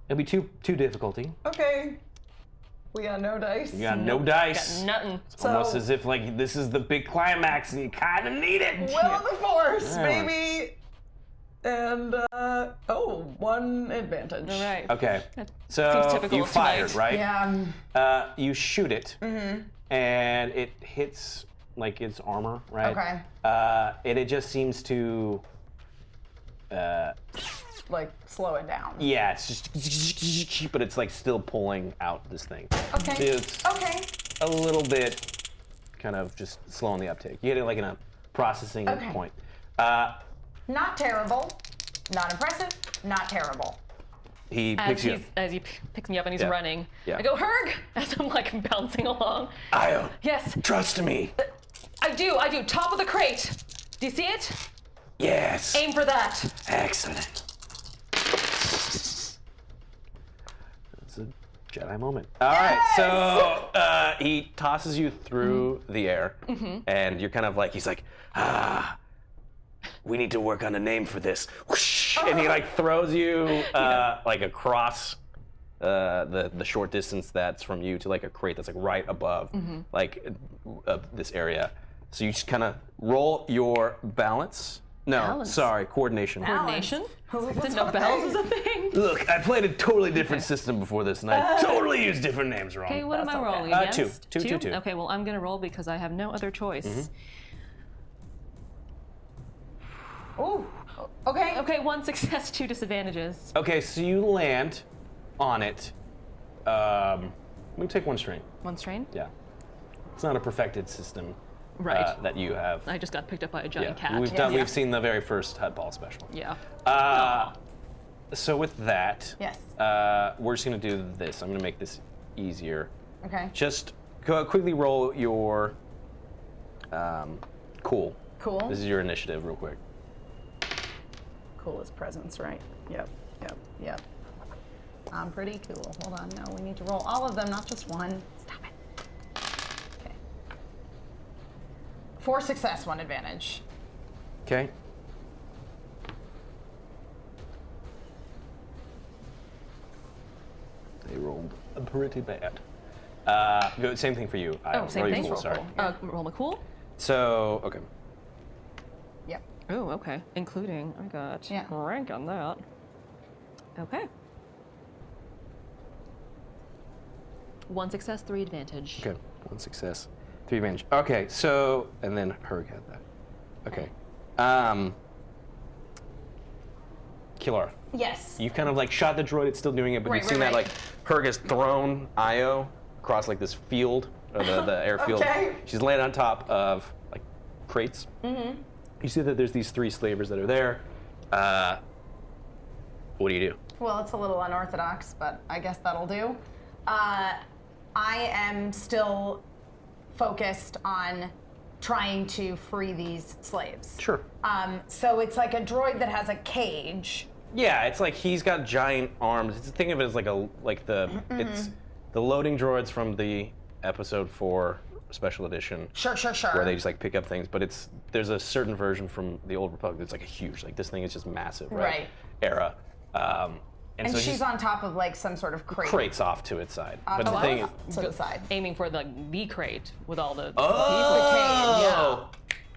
S1: It'll be two difficulty.
S2: Okay. We got no dice.
S1: You got no dice.
S3: Got nothing.
S1: Almost as if like this is the big climax and you kind of need it.
S2: Will of the Force,
S1: Yeah.
S2: baby. And 1 advantage.
S3: All right.
S1: Okay.
S3: Seems
S1: So
S3: typical
S1: you
S3: of
S1: fired,
S3: tonight.
S1: right?
S2: Yeah.
S1: You shoot it, and it hits like its armor, right?
S2: Okay.
S1: And it just seems to,
S2: Like slow it down.
S1: yeah, it's just, but it's like still pulling out this thing.
S2: Okay.
S1: So it's
S2: Okay.
S1: a little bit kind of just slow on the uptake. You get it like in a processing
S2: Okay.
S1: point.
S2: Not terrible. Not impressive. Not terrible.
S1: He
S3: As
S1: picks you up.
S3: picks me up and he's
S1: Yeah.
S3: running,
S1: Yeah.
S3: I go, Herg! As I'm like bouncing along.
S1: Io,
S3: Yes,
S1: trust me.
S3: I do. Top of the crate. Do you see it?
S1: Yes.
S3: Aim for that.
S1: Excellent. It's a Jedi moment. All right, so he tosses you through the air, and you're kind of like, he's like, we need to work on a name for this. Whoosh, and he like throws you like across the short distance that's from you to like a crate that's like right above like this area. So you just kind of roll your balance. No,
S3: Balance?
S1: sorry, coordination.
S3: Coordination?
S2: I was like,
S3: Didn't
S2: that's
S3: know
S2: not a
S3: bells
S2: thing.
S3: was a thing.
S1: Look, I played a totally different system before this, and I totally used different names wrong.
S3: Okay, what am I
S2: That's okay.
S3: rolling
S1: Two.
S3: against?
S1: Two.
S3: Okay, well, I'm gonna roll because I have no other choice.
S2: Ooh. Okay.
S3: Okay, 1 success, 2 disadvantages.
S1: Okay, so you land on it. Let me take 1 strain.
S3: 1 strain?
S1: Yeah, it's not a perfected system
S3: Right.
S1: that you have.
S3: I just got picked up by a giant
S1: Yeah,
S3: cat.
S1: we've seen the very first Hut Ball special.
S3: Yeah.
S1: So with that,
S2: Yes.
S1: we're just gonna do this. I'm gonna make this easier.
S2: Okay.
S1: Just go quickly roll your cool.
S2: Cool.
S1: This is your initiative, real quick.
S2: Cool as presence, right? Yep. I'm pretty cool. Hold on. No, we need to roll all of them, not just one. Stop it. Okay. 4 success, 1 advantage.
S1: Okay. They rolled pretty bad. Same thing for you.
S3: Oh, same
S1: roll your
S3: thing?
S1: Cool, sorry.
S3: Roll my cool?
S1: So, okay.
S2: Yep.
S3: Oh, okay. Including, I got rank on that. Okay. 1 success, 3 advantage.
S1: Okay, 1 success, 3 advantage. Okay, so, and then Herg had that. Okay. Kilar,
S2: Yes.
S1: you kind of like shot the droid, it's still doing it, but
S2: Right,
S1: you've seen
S2: right,
S1: that
S2: right.
S1: like Herg has thrown Io across like this field, or the airfield.
S2: Okay.
S1: She's laying on top of like crates. Mm-hmm. You see that there's these 3 slavers that are there. What do you do?
S2: Well, it's a little unorthodox, but I guess that'll do. I am still focused on trying to free these slaves.
S1: Sure.
S2: So it's like a droid that has a cage.
S1: Yeah, it's like he's got giant arms. Think of it as it's the loading droids from the episode 4 special edition.
S2: Sure.
S1: Where they just like pick up things, but there's a certain version from the Old Republic that's like a huge, like this thing is just massive, right?
S2: Right.
S1: Era.
S2: And
S1: so
S2: she's on top of like some sort of crate.
S1: crates off to its side. But the
S2: Oh,
S1: thing
S2: to the side.
S3: Aiming for the crate with all the
S1: oh,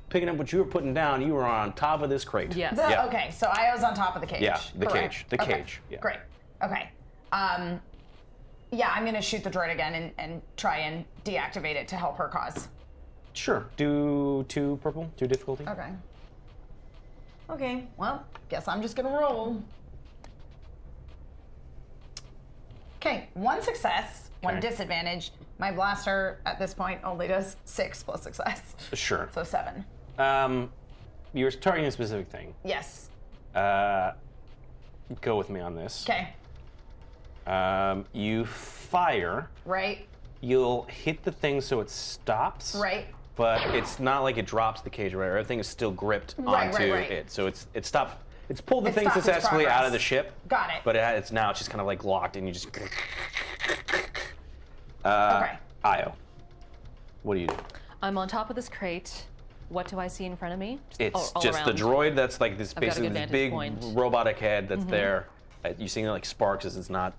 S1: picking up what you were putting down, you were on top of this crate.
S3: Yes.
S1: Yeah.
S2: Okay, so Io's on top of the cage.
S1: Yeah, the
S2: Correct.
S1: cage. The
S2: Okay,
S1: cage. Yeah.
S2: Great. Okay. Yeah, I'm gonna shoot the droid again and try and deactivate it to help her cause.
S1: Sure. Do 2 purple, 2 difficulty.
S2: Okay. Okay, well, guess I'm just gonna roll. Okay, 1 success, 1
S1: Okay.
S2: disadvantage. My blaster at this point only does 6 plus success.
S1: Sure.
S2: So 7.
S1: You're targeting a specific thing.
S2: Yes.
S1: Go with me on this.
S2: Okay.
S1: You fire.
S2: Right.
S1: You'll hit the thing so it stops.
S2: Right.
S1: But it's not like it drops the cage or whatever. Everything is still gripped onto
S2: right.
S1: it. So it stopped. It's pulled the thing
S2: stopped its
S1: successfully out of
S2: progress.
S1: the ship.
S2: Got it.
S1: But it's now it's just kind of like locked, and you just.
S2: Okay.
S1: Io, what do you do?
S3: I'm on top of this crate. What do I see in front of me?
S1: It's
S3: all
S1: just the
S3: around.
S1: droid that's like this
S3: got a
S1: basically
S3: good
S1: this
S3: vantage
S1: big
S3: point.
S1: robotic head that's there. You see it like sparks as it's not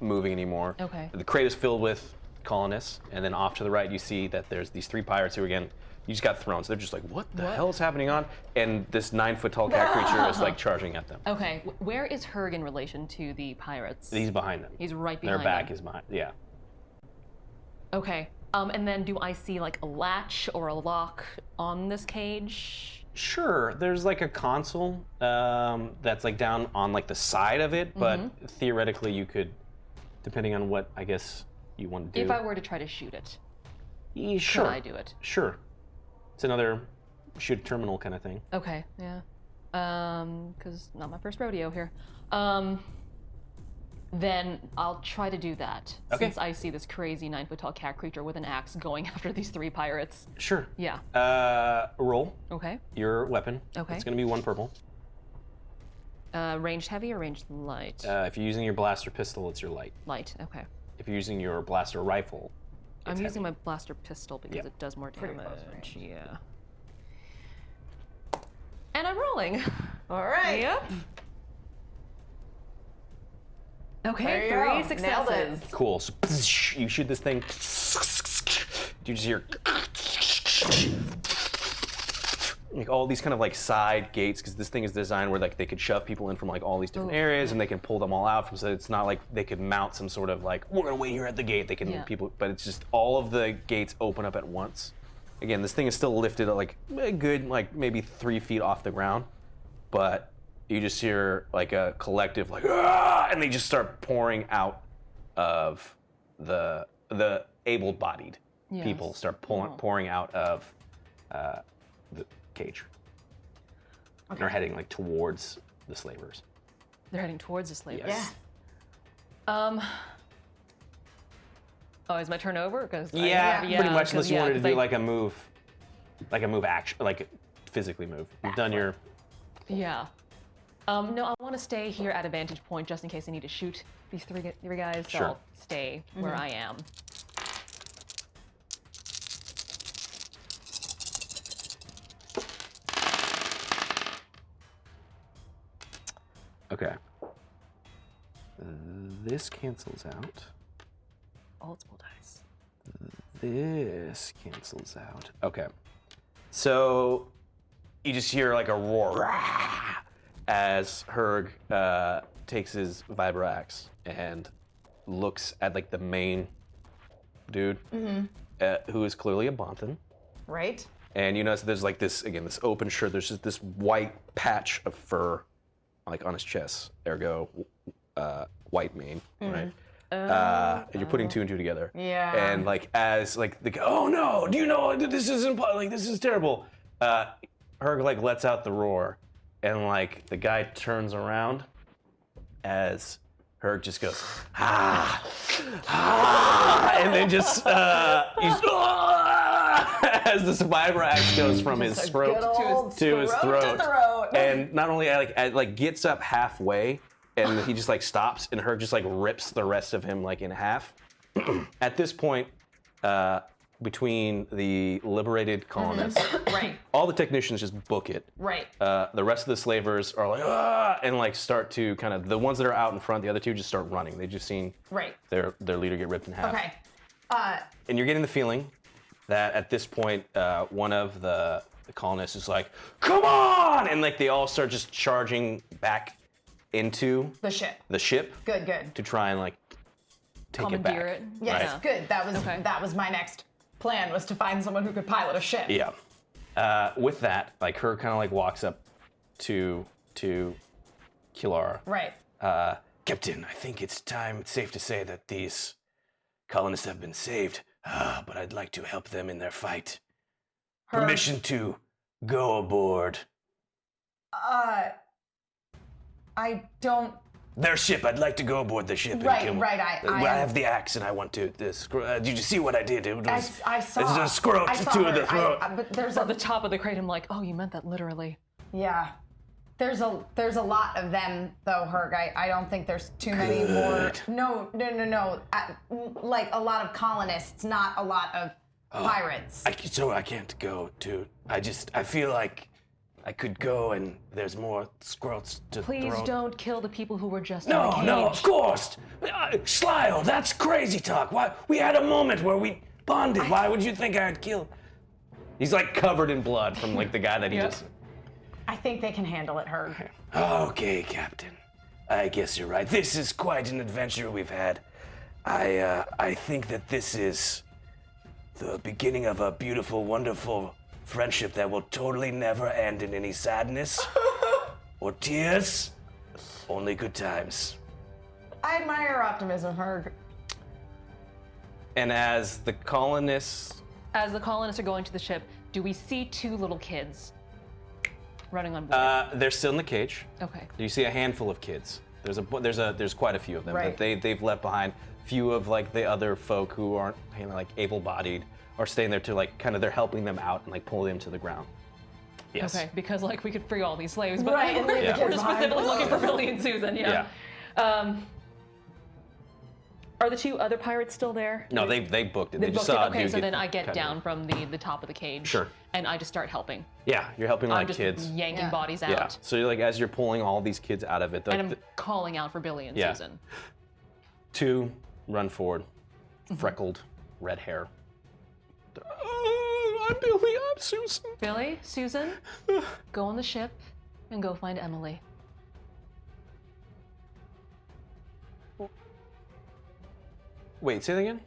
S1: moving anymore.
S3: Okay.
S1: The crate is filled with colonists, and then off to the right you see that there's these 3 pirates who again you just got thrown. So they're just like, what the hell is happening on? And this 9-foot tall cat creature is like charging at them.
S3: Okay, where is Herg in relation to the pirates?
S1: He's behind them.
S3: He's right
S1: Their
S3: behind
S1: back
S3: them.
S1: is behind. Yeah.
S3: Okay. And then do I see like a latch or a lock on this cage?
S1: Sure, there's like a console that's like down on like the side of it, but theoretically you could, depending on what I guess you want to do.
S3: If I were to try to shoot it,
S1: Sure.
S3: could I do it?
S1: Sure. It's another shoot terminal kind of thing.
S3: Okay, yeah. Because not my first rodeo here. Then I'll try to do that.
S1: Okay.
S3: Since I see this crazy 9-foot tall cat creature with an axe going after these 3 pirates.
S1: Sure.
S3: Yeah.
S1: Roll
S3: Okay.
S1: your weapon.
S3: Okay.
S1: It's going to be 1 purple.
S3: Ranged heavy or ranged light?
S1: If you're using your blaster pistol, it's your light.
S3: Light, okay.
S1: If you're using your blaster rifle,
S3: I'm
S1: it's
S3: using
S1: heavy.
S3: my blaster pistol because
S1: Yep.
S3: it does more
S2: Pretty
S3: damage.
S2: close range.
S3: Yeah. And I'm rolling.
S2: All right.
S3: Yep. Okay,
S2: There you
S3: 3
S2: go. Nailed
S3: successes.
S2: it.
S1: Cool. So you shoot this thing. You just hear like all these kind of like side gates because this thing is designed where like they could shove people in from like all these different areas and they can pull them all out from. So it's not like they could mount some sort of like we're gonna wait here at the gate. They can
S3: Yeah.
S1: people, but it's just all of the gates open up at once. Again, this thing is still lifted at like a good like maybe 3 feet off the ground, but you just hear like a collective like "Ah!" and they just start pouring out of the able-bodied
S3: Yes.
S1: people start pouring out of the cage. And they're heading like towards the slavers.
S3: They're heading towards the slavers.
S1: Yes.
S2: Yeah.
S3: Oh, is my turn over? Cause
S1: Pretty much, unless you wanted to do
S3: like
S1: like a move action, like physically move. You've done your.
S3: Yeah. No, I want to stay here at a vantage point just in case I need to shoot these three guys. So
S1: Sure.
S3: I'll stay where I am.
S1: Okay. This cancels out.
S3: Multiple dice.
S1: This cancels out. Okay. So you just hear like a roar "Rah!" as Herg takes his vibro axe and looks at like the main dude, who is clearly a Bonthan.
S2: Right.
S1: And you notice there's like this, again, this open shirt. There's just this white patch of fur like on his chest, ergo white mane, right? And you're putting 2 and 2 together.
S2: Yeah.
S1: And like as like the oh no, do you know this isn't like this is terrible. Herg like lets out the roar, and like the guy turns around as Herg just goes ah, and then just he's as the survivor axe goes from his throat to his throat. And not only like gets up halfway, and he just like stops, and Herg just like rips the rest of him like in half. At this point, between the liberated colonists,
S2: Right.
S1: all the technicians just book it.
S2: Right.
S1: The rest of the slavers are like ah, and like start to kind of the ones that are out in front, the other 2 just start running. They just seen
S2: Right.
S1: their leader get ripped in half.
S2: Okay.
S1: And you're getting the feeling that at this point, one of the colonists is like, "Come on!" and like they all start just charging back into
S2: The ship.
S1: the ship
S2: Good. Good.
S1: to try and like take it back.
S3: Commandeer it.
S2: Yes.
S1: Right.
S2: Good.
S3: Okay.
S2: That was my next plan, was to find someone who could pilot a ship.
S1: Yeah. With that, like Herg kind of like walks up to Kilara.
S2: Right.
S5: Captain, I think it's safe to say that these colonists have been saved, but I'd like to help them in their fight. Permission to go aboard.
S2: I don't.
S5: Their ship. I'd like to go aboard the ship.
S2: Right,
S5: and kill.
S2: right,
S5: I have the axe, and I want to. Did you see what I did? It was.
S2: I saw.
S5: It's a scrote
S2: I saw
S5: to
S2: her.
S5: the throat.
S2: But there's
S3: From the top of the crate, I'm like, oh, you meant that literally.
S2: Yeah. There's a lot of them though, Herg. I don't think there's too many more. No. Like a lot of colonists, not a lot of pirates.
S5: So I can't go to. I feel like I could go, and there's more scroats to
S3: Please
S5: throw.
S3: don't kill the people who were just in the
S5: No,
S3: cage.
S5: no, of course. Schleil, that's crazy talk. Why? We had a moment where we bonded. Why would you think I'd kill?
S1: He's like covered in blood from like the guy that he just.
S2: I think they can handle it, Herg.
S5: Okay, Captain. I guess you're right. This is quite an adventure we've had. I think that this is the beginning of a beautiful, wonderful friendship that will totally never end in any sadness or tears. Only good times.
S2: I admire your optimism, Herg.
S1: And as the colonists.
S3: As the colonists are going to the ship, do we see two little kids running on board?
S1: They're still in the cage.
S3: Okay.
S1: You see a handful of kids. There's quite a few of them.
S2: Right.
S1: But they've left behind. Few of like the other folk who aren't like able-bodied are staying there to like kind of they're helping them out and like pull them to the ground. Yes.
S3: Okay, because like we could free all these slaves, but
S2: Right, and
S3: we're,
S2: leave the
S3: we're
S2: kids
S3: just
S2: behind.
S3: specifically looking for Billy and Susan. Yeah. Are the two other pirates still there?
S1: No, they booked it.
S3: They
S1: They just
S3: booked
S1: saw
S3: it. Okay,
S1: a dude
S3: so then I
S1: cut
S3: get down from the top of the cage.
S1: Sure.
S3: And I just start helping.
S1: Yeah, you're helping
S3: I'm
S1: like
S3: just
S1: kids.
S3: yanking bodies out.
S1: Yeah. So you're like as you're pulling all these kids out of it,
S3: And I'm calling out for Billy and
S1: Yeah.
S3: Susan.
S1: two run forward, freckled, red hair. I'm Billy. I'm Susan.
S3: Billy, Susan, go on the ship and go find Emily.
S1: Wait, say that again.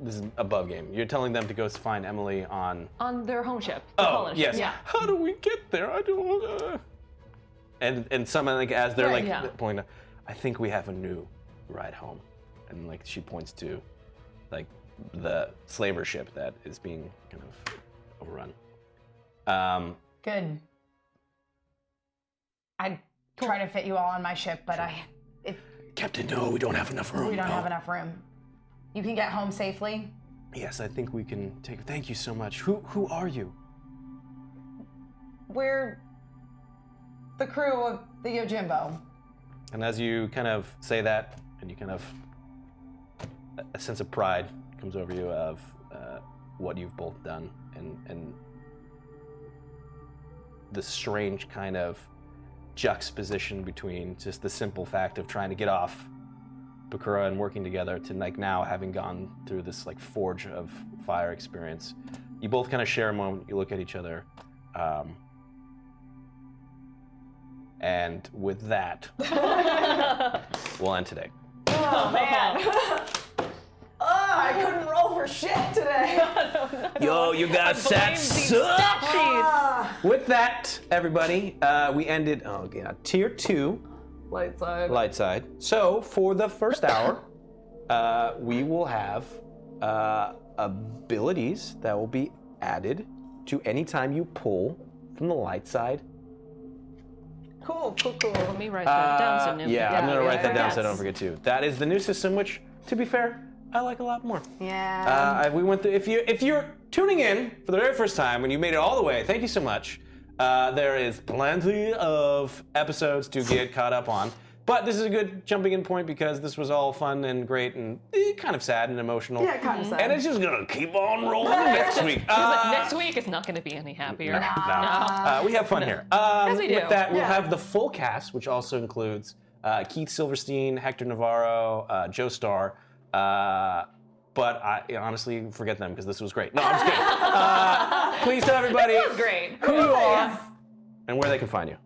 S1: This is above game. You're telling them to go find Emily on.
S3: On their home ship. The
S1: Oh
S3: colonist
S1: yes.
S3: ship. Yeah.
S1: How do we get there? I don't. And some like as they're
S2: Right,
S1: like
S3: yeah.
S1: pointing, I think we have a new ride home, and like she points to, like the slaver ship that is being kind of overrun.
S2: Good. I'd try to fit you all on my ship, but
S5: Captain, no, we don't have enough room.
S2: we don't
S5: no.
S2: have enough room. You can get home safely.
S1: Yes, I think we can take. Thank you so much. Who are you?
S2: We're the crew of the Yojimbo.
S1: And as you kind of say that, and you kind of a sense of pride comes over you of what you've both done, and the strange kind of juxtaposition between just the simple fact of trying to get off Bakura and working together to like now having gone through this like forge of fire experience. You both kind of share a moment. You look at each other. And with that, we'll end today.
S2: Oh man. I couldn't roll for shit today.
S5: Yo, you guys suck.
S1: With that, everybody, we ended tier 2,
S2: Light side.
S1: light side. So for the first hour, we will have abilities that will be added to any time you pull from the light side.
S2: Cool.
S3: Let me write that down so nobody
S1: Yeah, I'm gonna write that down so I
S2: forgets.
S1: don't forget to. That is the new system, which, to be fair, I like a lot more.
S2: Yeah.
S1: We went through. If you're tuning in for the very first time and you made it all the way, thank you so much. There is plenty of episodes to get caught up on, but this is a good jumping in point because this was all fun and great and kind of sad and emotional.
S2: Yeah, kind of sad.
S1: And it's just gonna keep on rolling next week.
S3: Next week is not going to be any happier.
S1: No. We have fun here.
S3: we do.
S1: With that, we'll
S2: Yeah.
S1: have the full cast, which also includes Keith Silverstein, Hector Navarro, Joe Starr. But I honestly forget them because this was great. No, I'm just kidding. Please tell everybody
S3: That was great.
S1: who you are and where they can find you.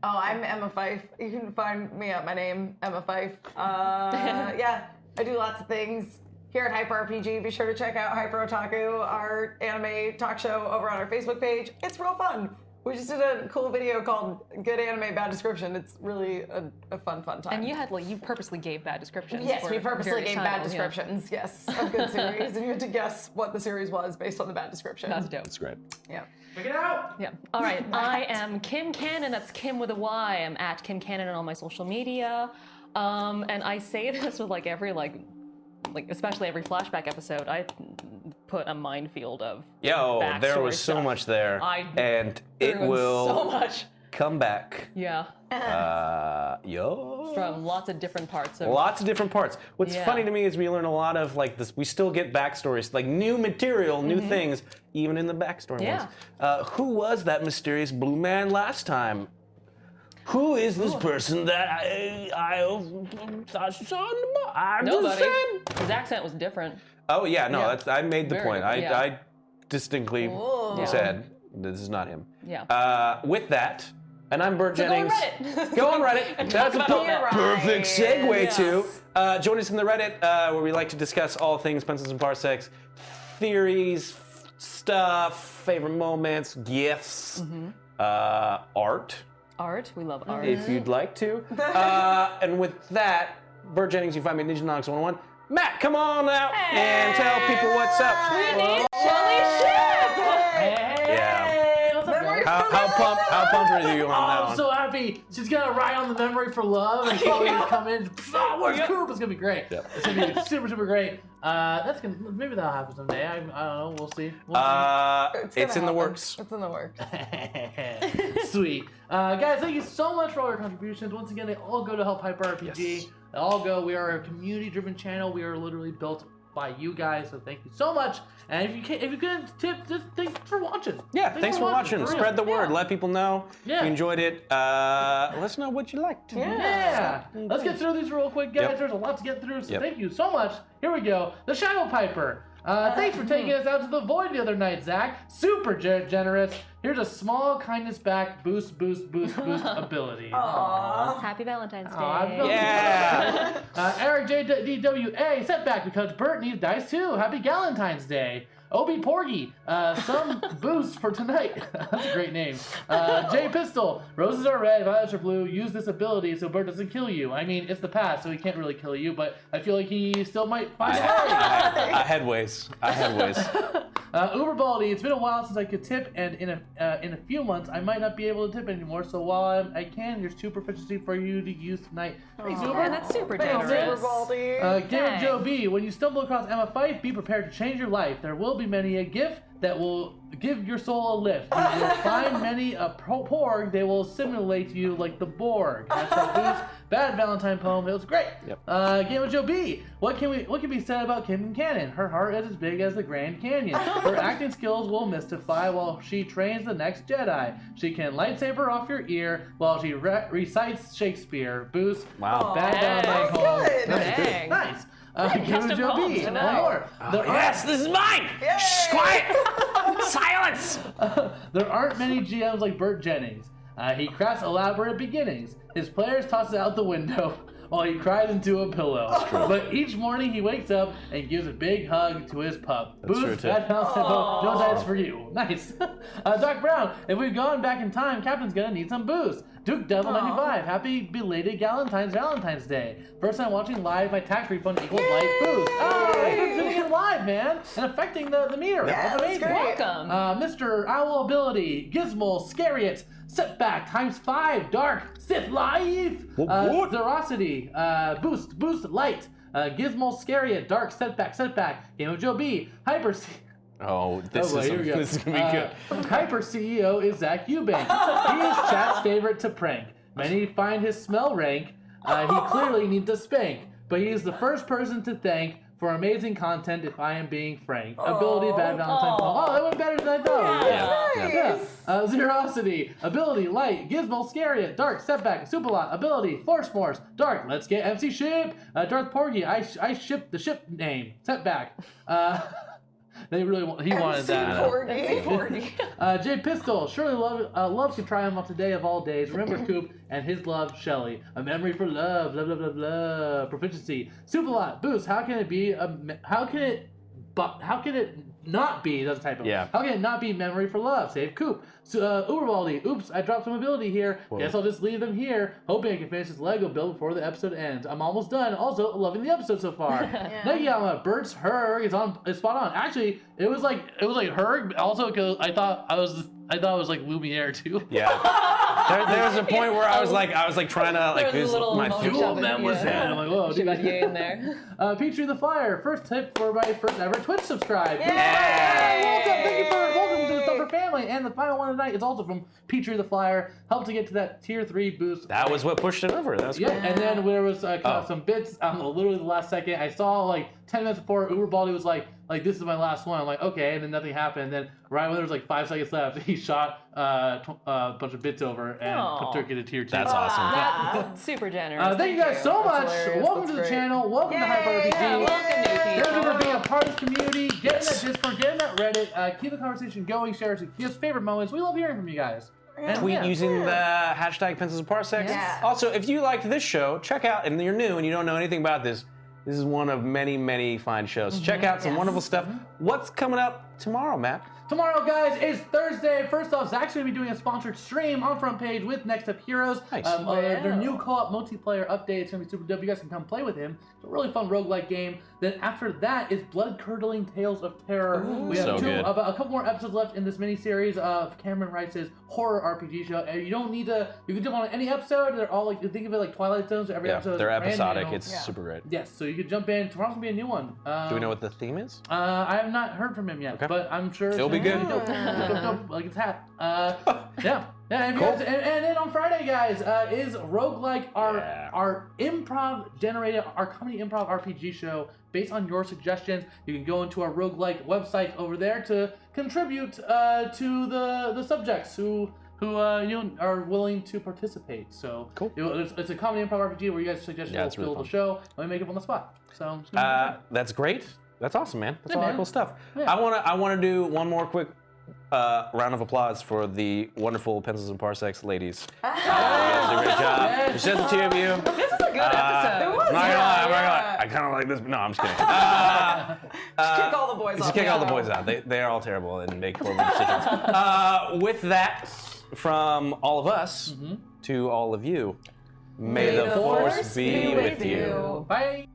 S2: I'm Emma Fife. You can find me at my name, Emma Fife. Yeah, I do lots of things here at Hyper RPG. Be sure to check out Hyper Otaku, our anime talk show over on our Facebook page. It's real fun.
S6: We just did a cool video called "Good Anime, Bad Description." It's really a fun time.
S3: And you purposely gave bad descriptions.
S6: Yes,
S3: for
S6: we purposely
S3: various
S6: gave bad
S3: titles, yeah.
S6: descriptions. Yes, of good series, and you had to guess what the series was based on the bad description.
S3: That's dope.
S5: That's great.
S6: Yeah.
S7: Check it out.
S3: Yeah. All right. I am Kim Cannon. That's Kim with a Y. I'm at Kim Cannon on all my social media. And I say this with every especially every flashback episode. I put a minefield of
S5: There was
S3: backstory
S5: so
S3: stuff.
S5: much there, and it
S3: There was
S5: will
S3: so much.
S5: come back.
S3: Yeah. From lots of different parts of.
S5: Lots of different parts. What's
S3: Yeah.
S5: funny to me is we learn a lot of this. We still get backstories, new material, new things, even in the backstory
S3: Yeah.
S5: ones. Who was that mysterious blue man last time? Who is this person that I saw? I'm
S3: Nobody.
S5: just saying.
S3: His accent was different.
S5: Oh yeah, no,
S3: Yeah.
S5: I made the
S3: Very
S5: point.
S3: good, yeah.
S5: I distinctly
S3: Yeah.
S5: said this is not him.
S3: Yeah.
S5: With that, and I'm Bert
S3: So go on
S5: Jennings.
S3: Reddit.
S5: Go on Reddit. That's a
S3: about that.
S5: perfect segue
S3: Yes.
S5: to join us in the Reddit where we like to discuss all things pencils and parsecs, theories, stuff, favorite moments, gifts, art.
S3: Art. We love art.
S5: If you'd like to. And with that, Bert Jennings, you find me at Ninja Knox 101. Matt, come on out and tell people what's up. Yeah.
S7: What's up, guys?
S5: How pumped are you on that
S7: I'm
S5: one?
S7: so happy. She's gonna ride on the memory for love and probably come in. Oh, where's Coop? It's gonna be great.
S5: Yep.
S7: It's gonna be super, super great. That's gonna maybe that'll happen someday. I don't know. We'll see.
S5: It's in the works.
S6: It's in the works.
S7: Sweet. Guys, thank you so much for all your contributions. Once again, they all go to help Hyper RPG.
S5: Yes.
S7: They all go. We are a community-driven channel. We are literally built by you guys, so thank you so much. And if you couldn't tip, just thanks for watching.
S5: Yeah, thanks for watching.
S7: real.
S5: Spread the word.
S7: Yeah.
S5: Let people know
S7: Yeah.
S5: you enjoyed it. Let us know what you liked.
S7: Yeah. Let's get through these real quick, guys.
S5: Yep.
S7: There's a lot to get through, so
S5: Yep.
S7: thank you so much. Here we go. The Shadow Piper. Thanks for taking us out to the void the other night, Zach. Super generous. Here's a small kindness back boost ability.
S3: Happy Valentine's Day.
S5: Yeah.
S7: Eric JDWA, setback because Bert needs dice too. Happy Galentine's Day. Obi Porgy, some boost for tonight. That's a great name. J Pistol, roses are red, violets are blue. Use this ability so Bert doesn't kill you. I mean, it's the past, so he can't really kill you, but I feel like he still might find a way.
S5: I had ways.
S7: Uber Baldy, it's been a while since I could tip, and in a few months I might not be able to tip anymore. So while I can, there's 2 proficiency for you to use tonight. Thanks, Uber.
S3: Yeah, that's super
S6: Thanks,
S3: generous.
S6: Baldy.
S7: Garrett Joe B, when you stumble across Emma Fife, be prepared to change your life. There will be many a gift that will give your soul a lift. You will find many a porg, they will simulate you like the Borg. Hashtag boost. Bad Valentine poem, it was great.
S5: Yep.
S7: Game of Joe B, what can be said about Kim Cannon? Her heart is as big as the Grand Canyon. Her acting skills will mystify while she trains the next Jedi. She can lightsaber off your ear while she recites Shakespeare. Boost.
S5: Wow.
S7: Bad Valentine poem.
S6: good.
S3: Dang.
S7: Nice. Game of
S3: Custom
S7: Joe
S3: poems
S7: B,
S3: tonight.
S7: one more.
S5: Yes, this is mine. Shh, quiet. Silence.
S7: There aren't many GMs like Bert Jennings. He crafts elaborate beginnings. His players toss it out the window while he cries into a pillow. But each morning he wakes up and gives a big hug to his pup.
S5: That's true,
S7: Boost,
S5: too.
S7: bad Valentine poem, no dice for you. Nice. Doc Brown, if we've gone back in time, Captain's gonna need some boost. Duke Devil 95, happy belated Valentine's Day. First time watching live, my tax refund equals life boost. Oh, it's doing it live, man, and affecting the meter.
S6: Yeah,
S7: That's
S6: that's
S7: amazing.
S6: great.
S3: Welcome.
S7: Mr. Owl Ability, Gizmo, Scariot, Setback ×5, Dark, Sith Life,
S5: What?
S7: Zerosity, Boost, Light, Gizmo, Scariot, Dark, Setback, Game of Joe B, Hyper
S5: Oh, this is gonna be good.
S7: Hyper CEO is Zach Eubank. He is chat's favorite to prank. Many find his smell rank. He clearly needs a spank, but he is the first person to thank for amazing content, if I am being frank. Ability, bad Valentine. Oh, that went better than I thought.
S6: Nice.
S7: Zerosity, ability, light, Gizmo, Scariot, Dark, Setback, Superlot, ability, Force, Dark, let's get MC Ship, Darth Porgy, I ship the ship name, Setback. They really he wanted that.
S6: Porgy.
S7: Jay Pistol, surely love to triumph on today of all days. Remember Coop and his love, Shelly. A memory for love, blah blah blah blah. Proficiency, Superlot, boost. How can it how can it not be? That's a typo.
S1: Yeah.
S7: How can it not be Memory for Love? Save Coop. So, Uberbaldi. Oops, I dropped some ability here.
S1: Whoa.
S7: Guess I'll just leave them here, hoping I can finish this Lego build before the episode ends. I'm almost done. Also, loving the episode so far. Negiyama, Bert's Herg is spot on. Actually, it was like Herg. Also, because I thought it was like Lumiere too.
S1: Yeah. There was a point where I was like trying to like
S3: There was
S1: who's
S3: a little
S1: my
S3: emotion
S1: dual
S3: of it,
S1: them was
S3: yeah.
S1: that.
S7: I'm like, whoa,
S3: She got
S7: dude.
S3: you in there.
S7: Petrie the Flyer, first tip for my first ever Twitch subscribe.
S2: Yay!
S7: Welcome, welcome to the Thumper family. And the final one tonight is also from Petrie the Flyer. Helped to get to that tier 3 boost.
S1: That was what pushed it over. That was
S7: Yeah,
S1: great.
S7: and then there was some bits literally the last second. I saw like 10 minutes before Uberbaldi was like this is my last one. I'm like, okay, and then nothing happened. And then right when there was like 5 seconds left, he shot a bunch of bits over and put Turkey to tier 2.
S1: That's awesome.
S3: That's super generous.
S7: Thank you guys so
S6: That's
S7: much.
S6: hilarious.
S7: Welcome
S6: That's
S7: to the
S6: great.
S7: channel. Welcome to Hype RPG.
S3: Yeah, welcome, new
S7: Thank you
S3: people.
S7: for being a part of this community, getting that Discord, getting that Reddit. Keep the conversation going. Share us your favorite moments. We love hearing from you guys. And
S1: Tweet using the hashtag Pencils and Parsecs.
S2: Yeah.
S1: Also, if you liked this show, check out, and you're new and you don't know anything about this, this is one of many, many fine shows. Check out some wonderful stuff. What's coming up tomorrow, Matt?
S7: Tomorrow, guys, is Thursday. First off, Zach's going to be doing a sponsored stream on Front Page with Next Up Heroes.
S1: Nice.
S7: Their new co-op multiplayer update. It's going to be super dope. You guys can come play with him. It's a really fun roguelike game. Then after that is Blood-Curdling Tales of Terror. We have
S1: So good.
S7: about a couple more episodes left in this mini-series of Cameron Wright's horror RPG show. And you don't need to, you can jump on any episode. They're all like, think of it like Twilight Zone, so every episode
S1: they're
S7: is brand
S1: episodic.
S7: new.
S1: It's super great.
S7: Yes, so you can jump in. Tomorrow's going to be a new one.
S1: Do we know what the theme is?
S7: I have not heard from him yet,
S1: Okay.
S7: but I'm sure
S1: It'll be
S7: gonna
S1: good.
S7: dope, like it's hat. Yeah. And, you guys, and then on Friday, guys, is Roguelike, our improv generated, our comedy improv RPG show based on your suggestions. You can go into our Roguelike website over there to contribute to the subjects who are willing to participate. So
S1: Cool.
S7: It's a comedy improv RPG where you guys suggestions will
S1: it's really
S7: fill the
S1: fun.
S7: show and we make it up on the spot. So it's gonna be fun.
S1: That's great. That's awesome, man. That's a lot of
S7: man.
S1: cool stuff.
S7: Yeah.
S1: I wanna do one more quick round of applause for the wonderful Pencils and Parsecs ladies. You guys did a great job. It's just the two of you.
S3: This is a good episode.
S6: It was.
S1: I'm not gonna lie, I'm not gonna lie.
S6: yeah.
S1: I kind of like this. No, I'm just kidding.
S6: Kick all the boys
S1: Just
S6: off.
S1: kick all the
S6: show.
S1: boys out. They are all terrible and make horrible decisions. With that, from all of us to all of you, may the force be with you.
S7: Bye.